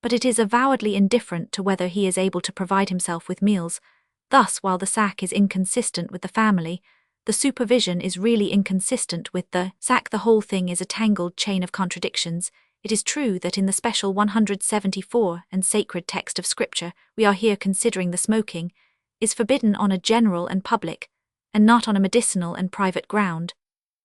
but it is avowedly indifferent to whether he is able to provide himself with meals. Thus, while the sack is inconsistent with the family, the supervision is really inconsistent with the sack. The whole thing is a tangled chain of contradictions. It is true that in the special 174 and sacred text of Scripture we are here considering, the smoking is forbidden on a general and public, and not on a medicinal and private ground.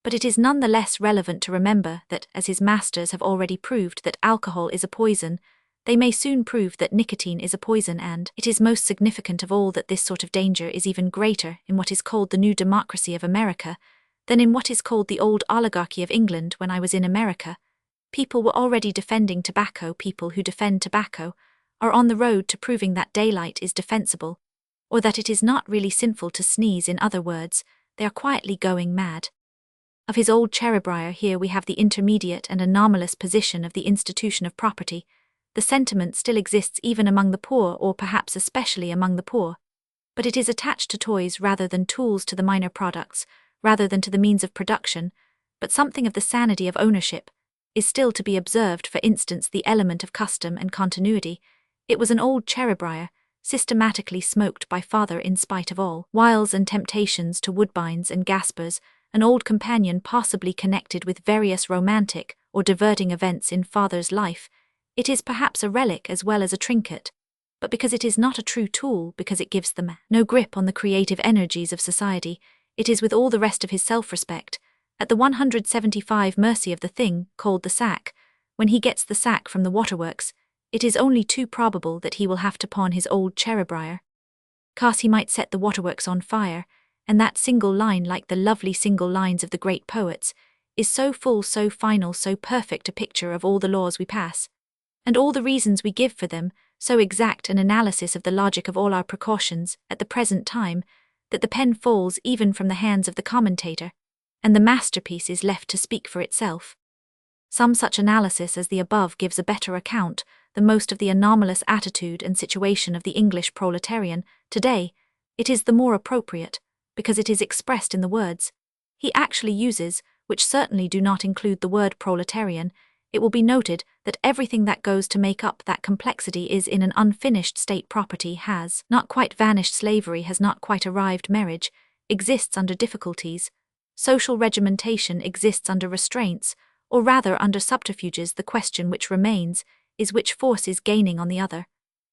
But it is none the less relevant to remember that, as his masters have already proved that alcohol is a poison, they may soon prove that nicotine is a poison, and it is most significant of all that this sort of danger is even greater in what is called the new democracy of America than in what is called the old oligarchy of England. When I was in America, people were already defending tobacco. People who defend tobacco are on the road to proving that daylight is defensible, or that it is not really sinful to sneeze. In other words, they are quietly going mad. Of his old Cherebrier, here we have the intermediate and anomalous position of the institution of property. The sentiment still exists even among the poor, or perhaps especially among the poor, but it is attached to toys rather than tools, to the minor products, rather than to the means of production, but something of the sanity of ownership is still to be observed, for instance the element of custom and continuity. It was an old Cherebrier, systematically smoked by father in spite of all wiles and temptations to woodbines and gaspers, an old companion possibly connected with various romantic or diverting events in father's life. It is perhaps a relic as well as a trinket, but because it is not a true tool, because it gives them no grip on the creative energies of society, it is with all the rest of his self-respect, at the 175 mercy of the thing called the sack. When he gets the sack from the waterworks, it is only too probable that he will have to pawn his old Cherebrier. 'Cause he might set the waterworks on fire, and that single line, like the lovely single lines of the great poets, is so full, so final, so perfect a picture of all the laws we pass, and all the reasons we give for them, so exact an analysis of the logic of all our precautions at the present time, that the pen falls even from the hands of the commentator, and the masterpiece is left to speak for itself. Some such analysis as the above gives a better account than most of the anomalous attitude and situation of the English proletarian today. It is the more appropriate, because it is expressed in the words he actually uses, which certainly do not include the word proletarian. It will be noted that everything that goes to make up that complexity is in an unfinished state. Property has not quite vanished, slavery has not quite arrived, marriage exists under difficulties, social regimentation exists under restraints, or rather under subterfuges. The question which remains is which force is gaining on the other,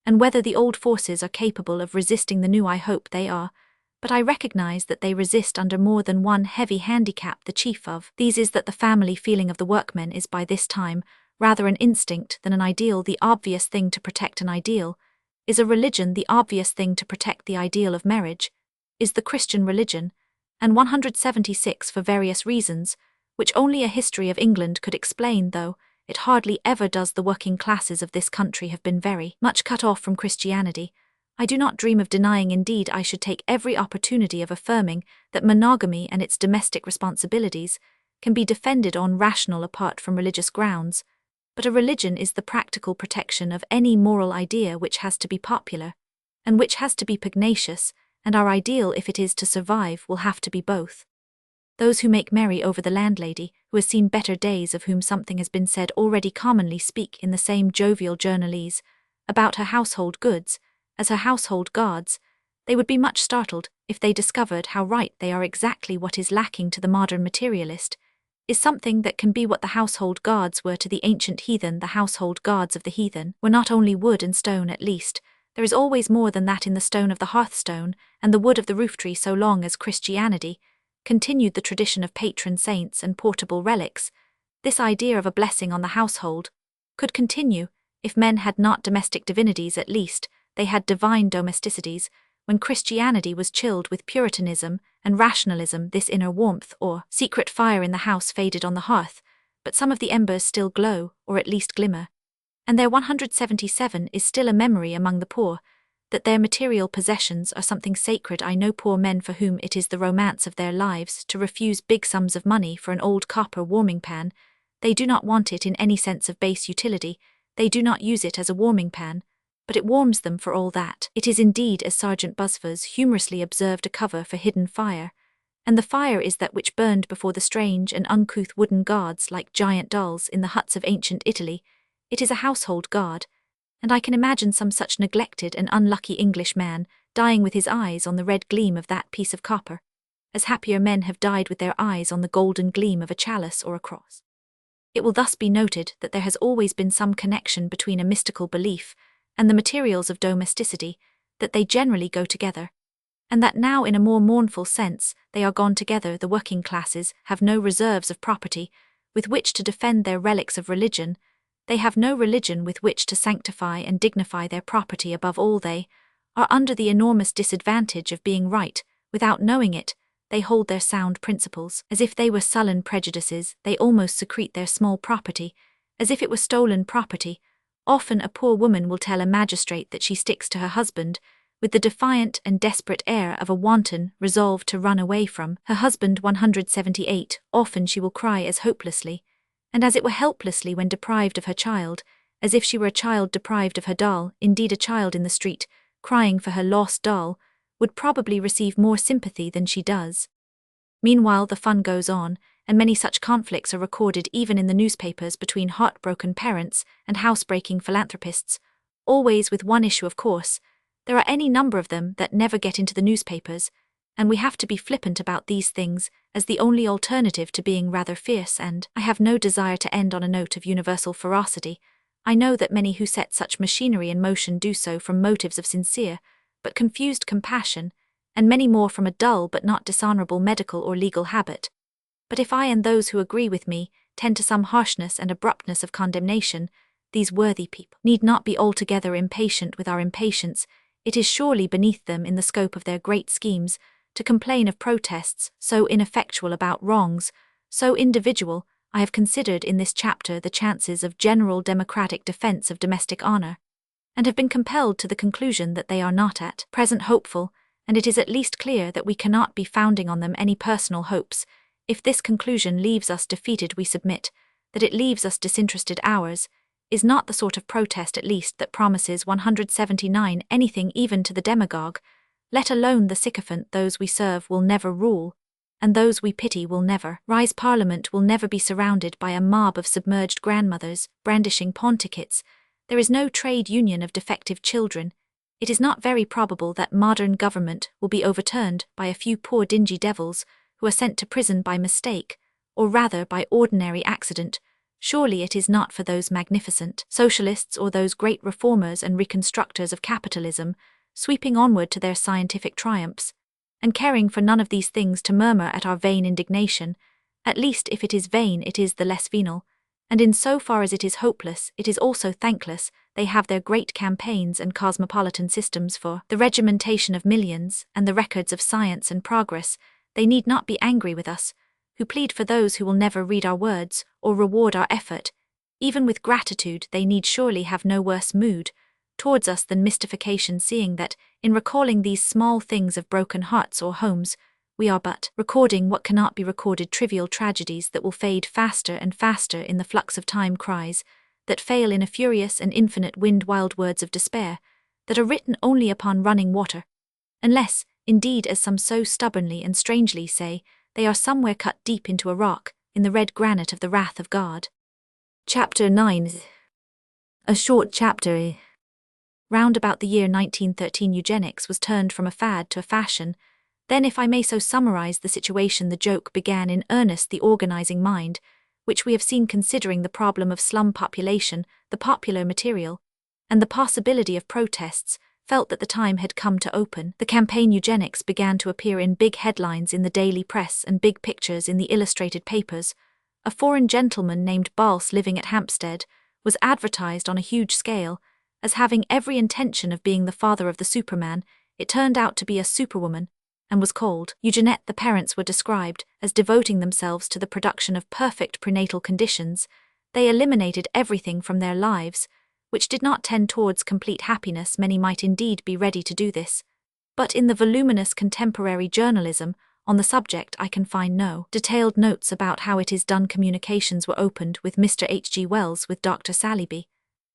and whether the old forces are capable of resisting the new. I hope they are, but I recognize that they resist under more than one heavy handicap. The chief of these is that the family feeling of the workmen is by this time rather an instinct than an ideal. The obvious thing to protect an ideal is a religion. The obvious thing to protect the ideal of marriage is the Christian religion, and 176 for various reasons, which only a history of England could explain, though it hardly ever does. The working classes of this country have been very much cut off from Christianity. I do not dream of denying, indeed I should take every opportunity of affirming, that monogamy and its domestic responsibilities can be defended on rational apart from religious grounds, but a religion is the practical protection of any moral idea which has to be popular, and which has to be pugnacious, and our ideal, if it is to survive, will have to be both. Those who make merry over the landlady, who has seen better days, of whom something has been said already, commonly speak in the same jovial journalese about her household goods as her household gods. They would be much startled if they discovered how right they are. Exactly what is lacking to the modern materialist is something that can be what the household gods were to the ancient heathen. The household gods of the heathen were not only wood and stone. At least, there is always more than that in the stone of the hearthstone and the wood of the rooftree. So long as Christianity continued the tradition of patron saints and portable relics, this idea of a blessing on the household could continue. If men had not domestic divinities, at least they had divine domesticities. When Christianity was chilled with Puritanism and rationalism, this inner warmth or secret fire in the house faded on the hearth, but some of the embers still glow, or at least glimmer, and their 177 is still a memory among the poor, that their material possessions are something sacred. I know poor men for whom it is the romance of their lives to refuse big sums of money for an old copper warming pan. They do not want it in any sense of base utility, they do not use it as a warming pan, but it warms them for all that. It is indeed, as Sergeant Buzfuz humorously observed, a cover for hidden fire, and the fire is that which burned before the strange and uncouth wooden gods like giant dolls in the huts of ancient Italy. It is a household god, and I can imagine some such neglected and unlucky English man dying with his eyes on the red gleam of that piece of copper, as happier men have died with their eyes on the golden gleam of a chalice or a cross. It will thus be noted that there has always been some connection between a mystical belief and the materials of domesticity, that they generally go together, and that now in a more mournful sense they are gone together. The working classes have no reserves of property with which to defend their relics of religion, they have no religion with which to sanctify and dignify their property. Above all, they are under the enormous disadvantage of being right without knowing it. They hold their sound principles as if they were sullen prejudices. They almost secrete their small property as if it were stolen property. Often a poor woman will tell a magistrate that she sticks to her husband, with the defiant and desperate air of a wanton resolved to run away from her husband. 178. Often she will cry as hopelessly, and as it were helplessly when deprived of her child, as if she were a child deprived of her doll. Indeed, a child in the street, crying for her lost doll, would probably receive more sympathy than she does. Meanwhile, the fun goes on, and many such conflicts are recorded even in the newspapers between heartbroken parents and housebreaking philanthropists, always with one issue, of course. There are any number of them that never get into the newspapers, and we have to be flippant about these things as the only alternative to being rather fierce. And I have no desire to end on a note of universal ferocity. I know that many who set such machinery in motion do so from motives of sincere but confused compassion, and many more from a dull but not dishonorable medical or legal habit. But if I and those who agree with me tend to some harshness and abruptness of condemnation, these worthy people need not be altogether impatient with our impatience. It is surely beneath them in the scope of their great schemes to complain of protests so ineffectual about wrongs, so individual. I have considered in this chapter the chances of general democratic defense of domestic honor, and have been compelled to the conclusion that they are not at present hopeful, and it is at least clear that we cannot be founding on them any personal hopes. If this conclusion leaves us defeated, we submit that it leaves us disinterested. Ours is not the sort of protest, at least, that promises 179 anything even to the demagogue, let alone the sycophant. Those we serve will never rule, and those we pity will never rise. Parliament will never be surrounded by a mob of submerged grandmothers brandishing pawn tickets. There is no trade union of defective children. It is not very probable that modern government will be overturned by a few poor dingy devils who are sent to prison by mistake, or rather by ordinary accident. Surely it is not for those magnificent socialists or those great reformers and reconstructors of capitalism, sweeping onward to their scientific triumphs, and caring for none of these things, to murmur at our vain indignation. At least if it is vain, it is the less venal, and in so far as it is hopeless, it is also thankless. They have their great campaigns and cosmopolitan systems for the regimentation of millions and the records of science and progress. They need not be angry with us, who plead for those who will never read our words or reward our effort. Even with gratitude, they need surely have no worse mood towards us than mystification, seeing that, in recalling these small things of broken hearts or homes, we are but recording what cannot be recorded, trivial tragedies that will fade faster and faster in the flux of time, cries that fail in a furious and infinite wind, wild words of despair that are written only upon running water, unless, indeed, as some so stubbornly and strangely say, they are somewhere cut deep into a rock, in the red granite of the wrath of God. Chapter 9. A short chapter. Round about the year 1913, eugenics was turned from a fad to a fashion. Then, if I may so summarize the situation, the joke began in earnest. The organizing mind, which we have seen considering the problem of slum population, the popular material, and the possibility of protests, felt that the time had come to open the campaign. Eugenics began to appear in big headlines in the daily press and big pictures in the illustrated papers. A foreign gentleman named Balse, living at Hampstead, was advertised on a huge scale as having every intention of being the father of the Superman. It turned out to be a superwoman, and was called Eugenette. The parents were described as devoting themselves to the production of perfect prenatal conditions. They eliminated everything from their lives which did not tend towards complete happiness. Many might indeed be ready to do this, but in the voluminous contemporary journalism on the subject I can find no detailed notes about how it is done. Communications were opened with Mr. H.G. Wells, with Dr. Saliby,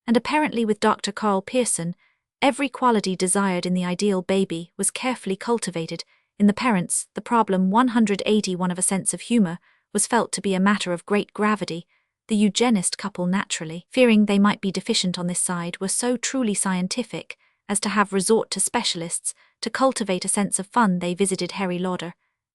and apparently with Dr. Karl Pearson. Every quality desired in the ideal baby was carefully cultivated in the parents. The problem 181 of a sense of humor was felt to be a matter of great gravity. The eugenist couple, naturally fearing they might be deficient on this side, were so truly scientific as to have resort to specialists to cultivate a sense of fun. They visited Harry Lauder,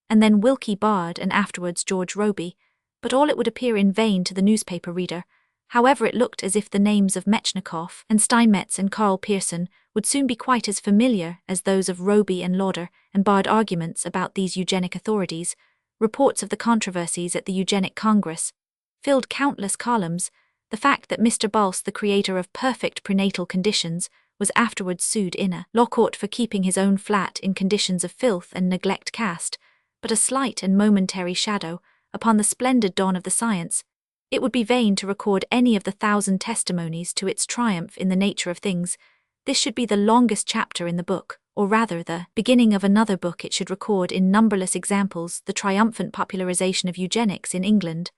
and then Wilkie Bard, and afterwards George Robey, but all it would appear in vain to the newspaper reader. However, it looked as if the names of Metchnikoff and Steinmetz and Karl Pearson would soon be quite as familiar as those of Robey and Lauder, and Bard. Arguments about these eugenic authorities, reports of the controversies at the Eugenic Congress, filled countless columns. The fact that Mr. Balse, the creator of perfect prenatal conditions, was afterwards sued in a law court for keeping his own flat in conditions of filth and neglect cast but a slight and momentary shadow upon the splendid dawn of the science. It would be vain to record any of the 1,000 testimonies to its triumph in the nature of things. This should be the longest chapter in the book, or rather the beginning of another book. It should record in numberless examples the triumphant popularization of eugenics in England.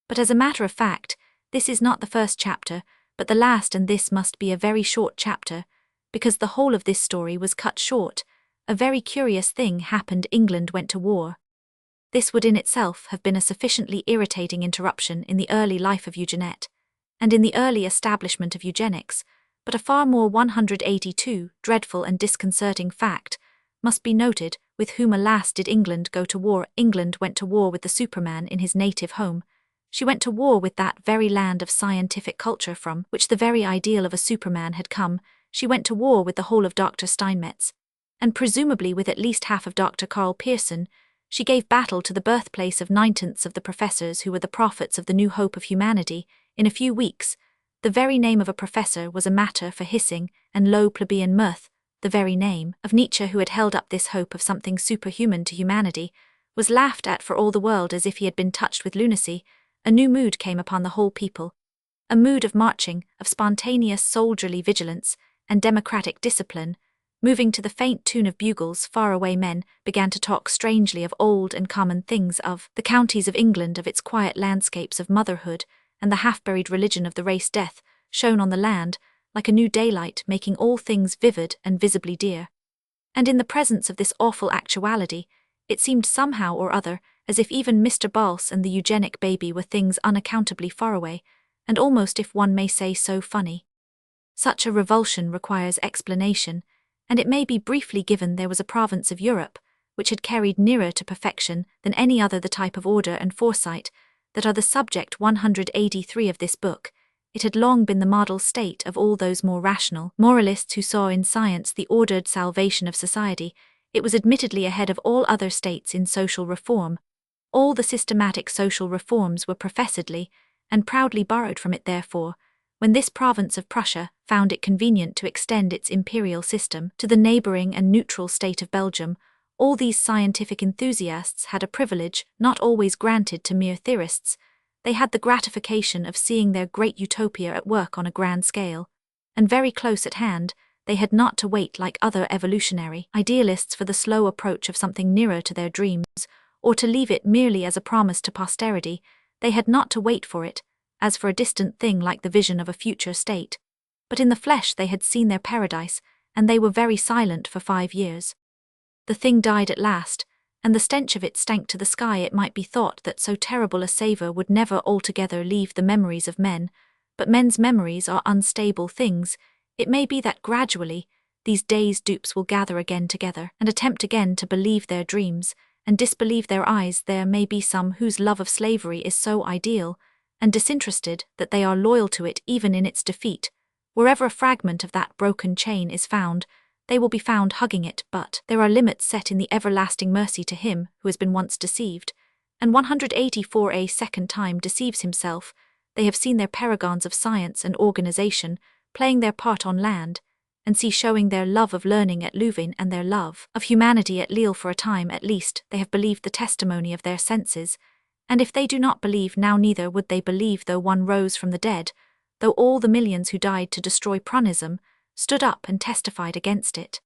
But as a matter of fact, this is not the first chapter, but the last, and this must be a very short chapter, because the whole of this story was cut short. A very curious thing happened. England went to war. This would in itself have been a sufficiently irritating interruption in the early life of Eugenics, and in the early establishment of eugenics, but a far more 182 dreadful and disconcerting fact must be noted. With whom, alas, did England go to war? England went to war with the Superman in his native home. She went to war with that very land of scientific culture from which the very ideal of a Superman had come. She went to war with the whole of Dr. Steinmetz, and presumably with at least half of Dr. Karl Pearson. She gave battle to the birthplace of 9/10 of the professors who were the prophets of the new hope of humanity. In a few weeks, the very name of a professor was a matter for hissing and low plebeian mirth. The very name of Nietzsche, who had held up this hope of something superhuman to humanity, was laughed at for all the world as if he had been touched with lunacy. A new mood came upon the whole people, a mood of marching, of spontaneous soldierly vigilance and democratic discipline. Moving to the faint tune of bugles, far-away men began to talk strangely of old and common things, of the counties of England, of its quiet landscapes of motherhood, and the half-buried religion of the race. Death shone on the land like a new daylight, making all things vivid and visibly dear. And in the presence of this awful actuality, it seemed somehow or other as if even Mr. Balse and the eugenic baby were things unaccountably far away, and almost, if one may say so, funny. Such a revulsion requires explanation, and it may be briefly given. There was a province of Europe which had carried nearer to perfection than any other the type of order and foresight that are the subject 183 of this book. It had long been the model state of all those more rational moralists who saw in science the ordered salvation of society. It was admittedly ahead of all other states in social reform. All the systematic social reforms were professedly and proudly borrowed from it. Therefore, when this province of Prussia found it convenient to extend its imperial system to the neighboring and neutral state of Belgium, all these scientific enthusiasts had a privilege not always granted to mere theorists. They had the gratification of seeing their great utopia at work on a grand scale, and very close at hand. They had not to wait like other evolutionary idealists for the slow approach of something nearer to their dreams, or to leave it merely as a promise to posterity. They had not to wait for it, as for a distant thing like the vision of a future state. But in the flesh they had seen their paradise, and they were very silent for 5 years. The thing died at last, and the stench of it stank to the sky. It might be thought that so terrible a savour would never altogether leave the memories of men, but men's memories are unstable things. It may be that gradually these dazed dupes will gather again together, and attempt again to believe their dreams, and disbelieve their eyes. There may be some whose love of slavery is so ideal and disinterested that they are loyal to it even in its defeat. Wherever a fragment of that broken chain is found, they will be found hugging it. But there are limits set in the everlasting mercy to him who has been once deceived, and 184 a second time deceives himself. They have seen their paragons of science and organization playing their part on land, and see showing their love of learning at Louvain and their love of humanity at Lille. For a time at least they have believed the testimony of their senses, and if they do not believe now, neither would they believe though one rose from the dead, though all the millions who died to destroy Prunism stood up and testified against it.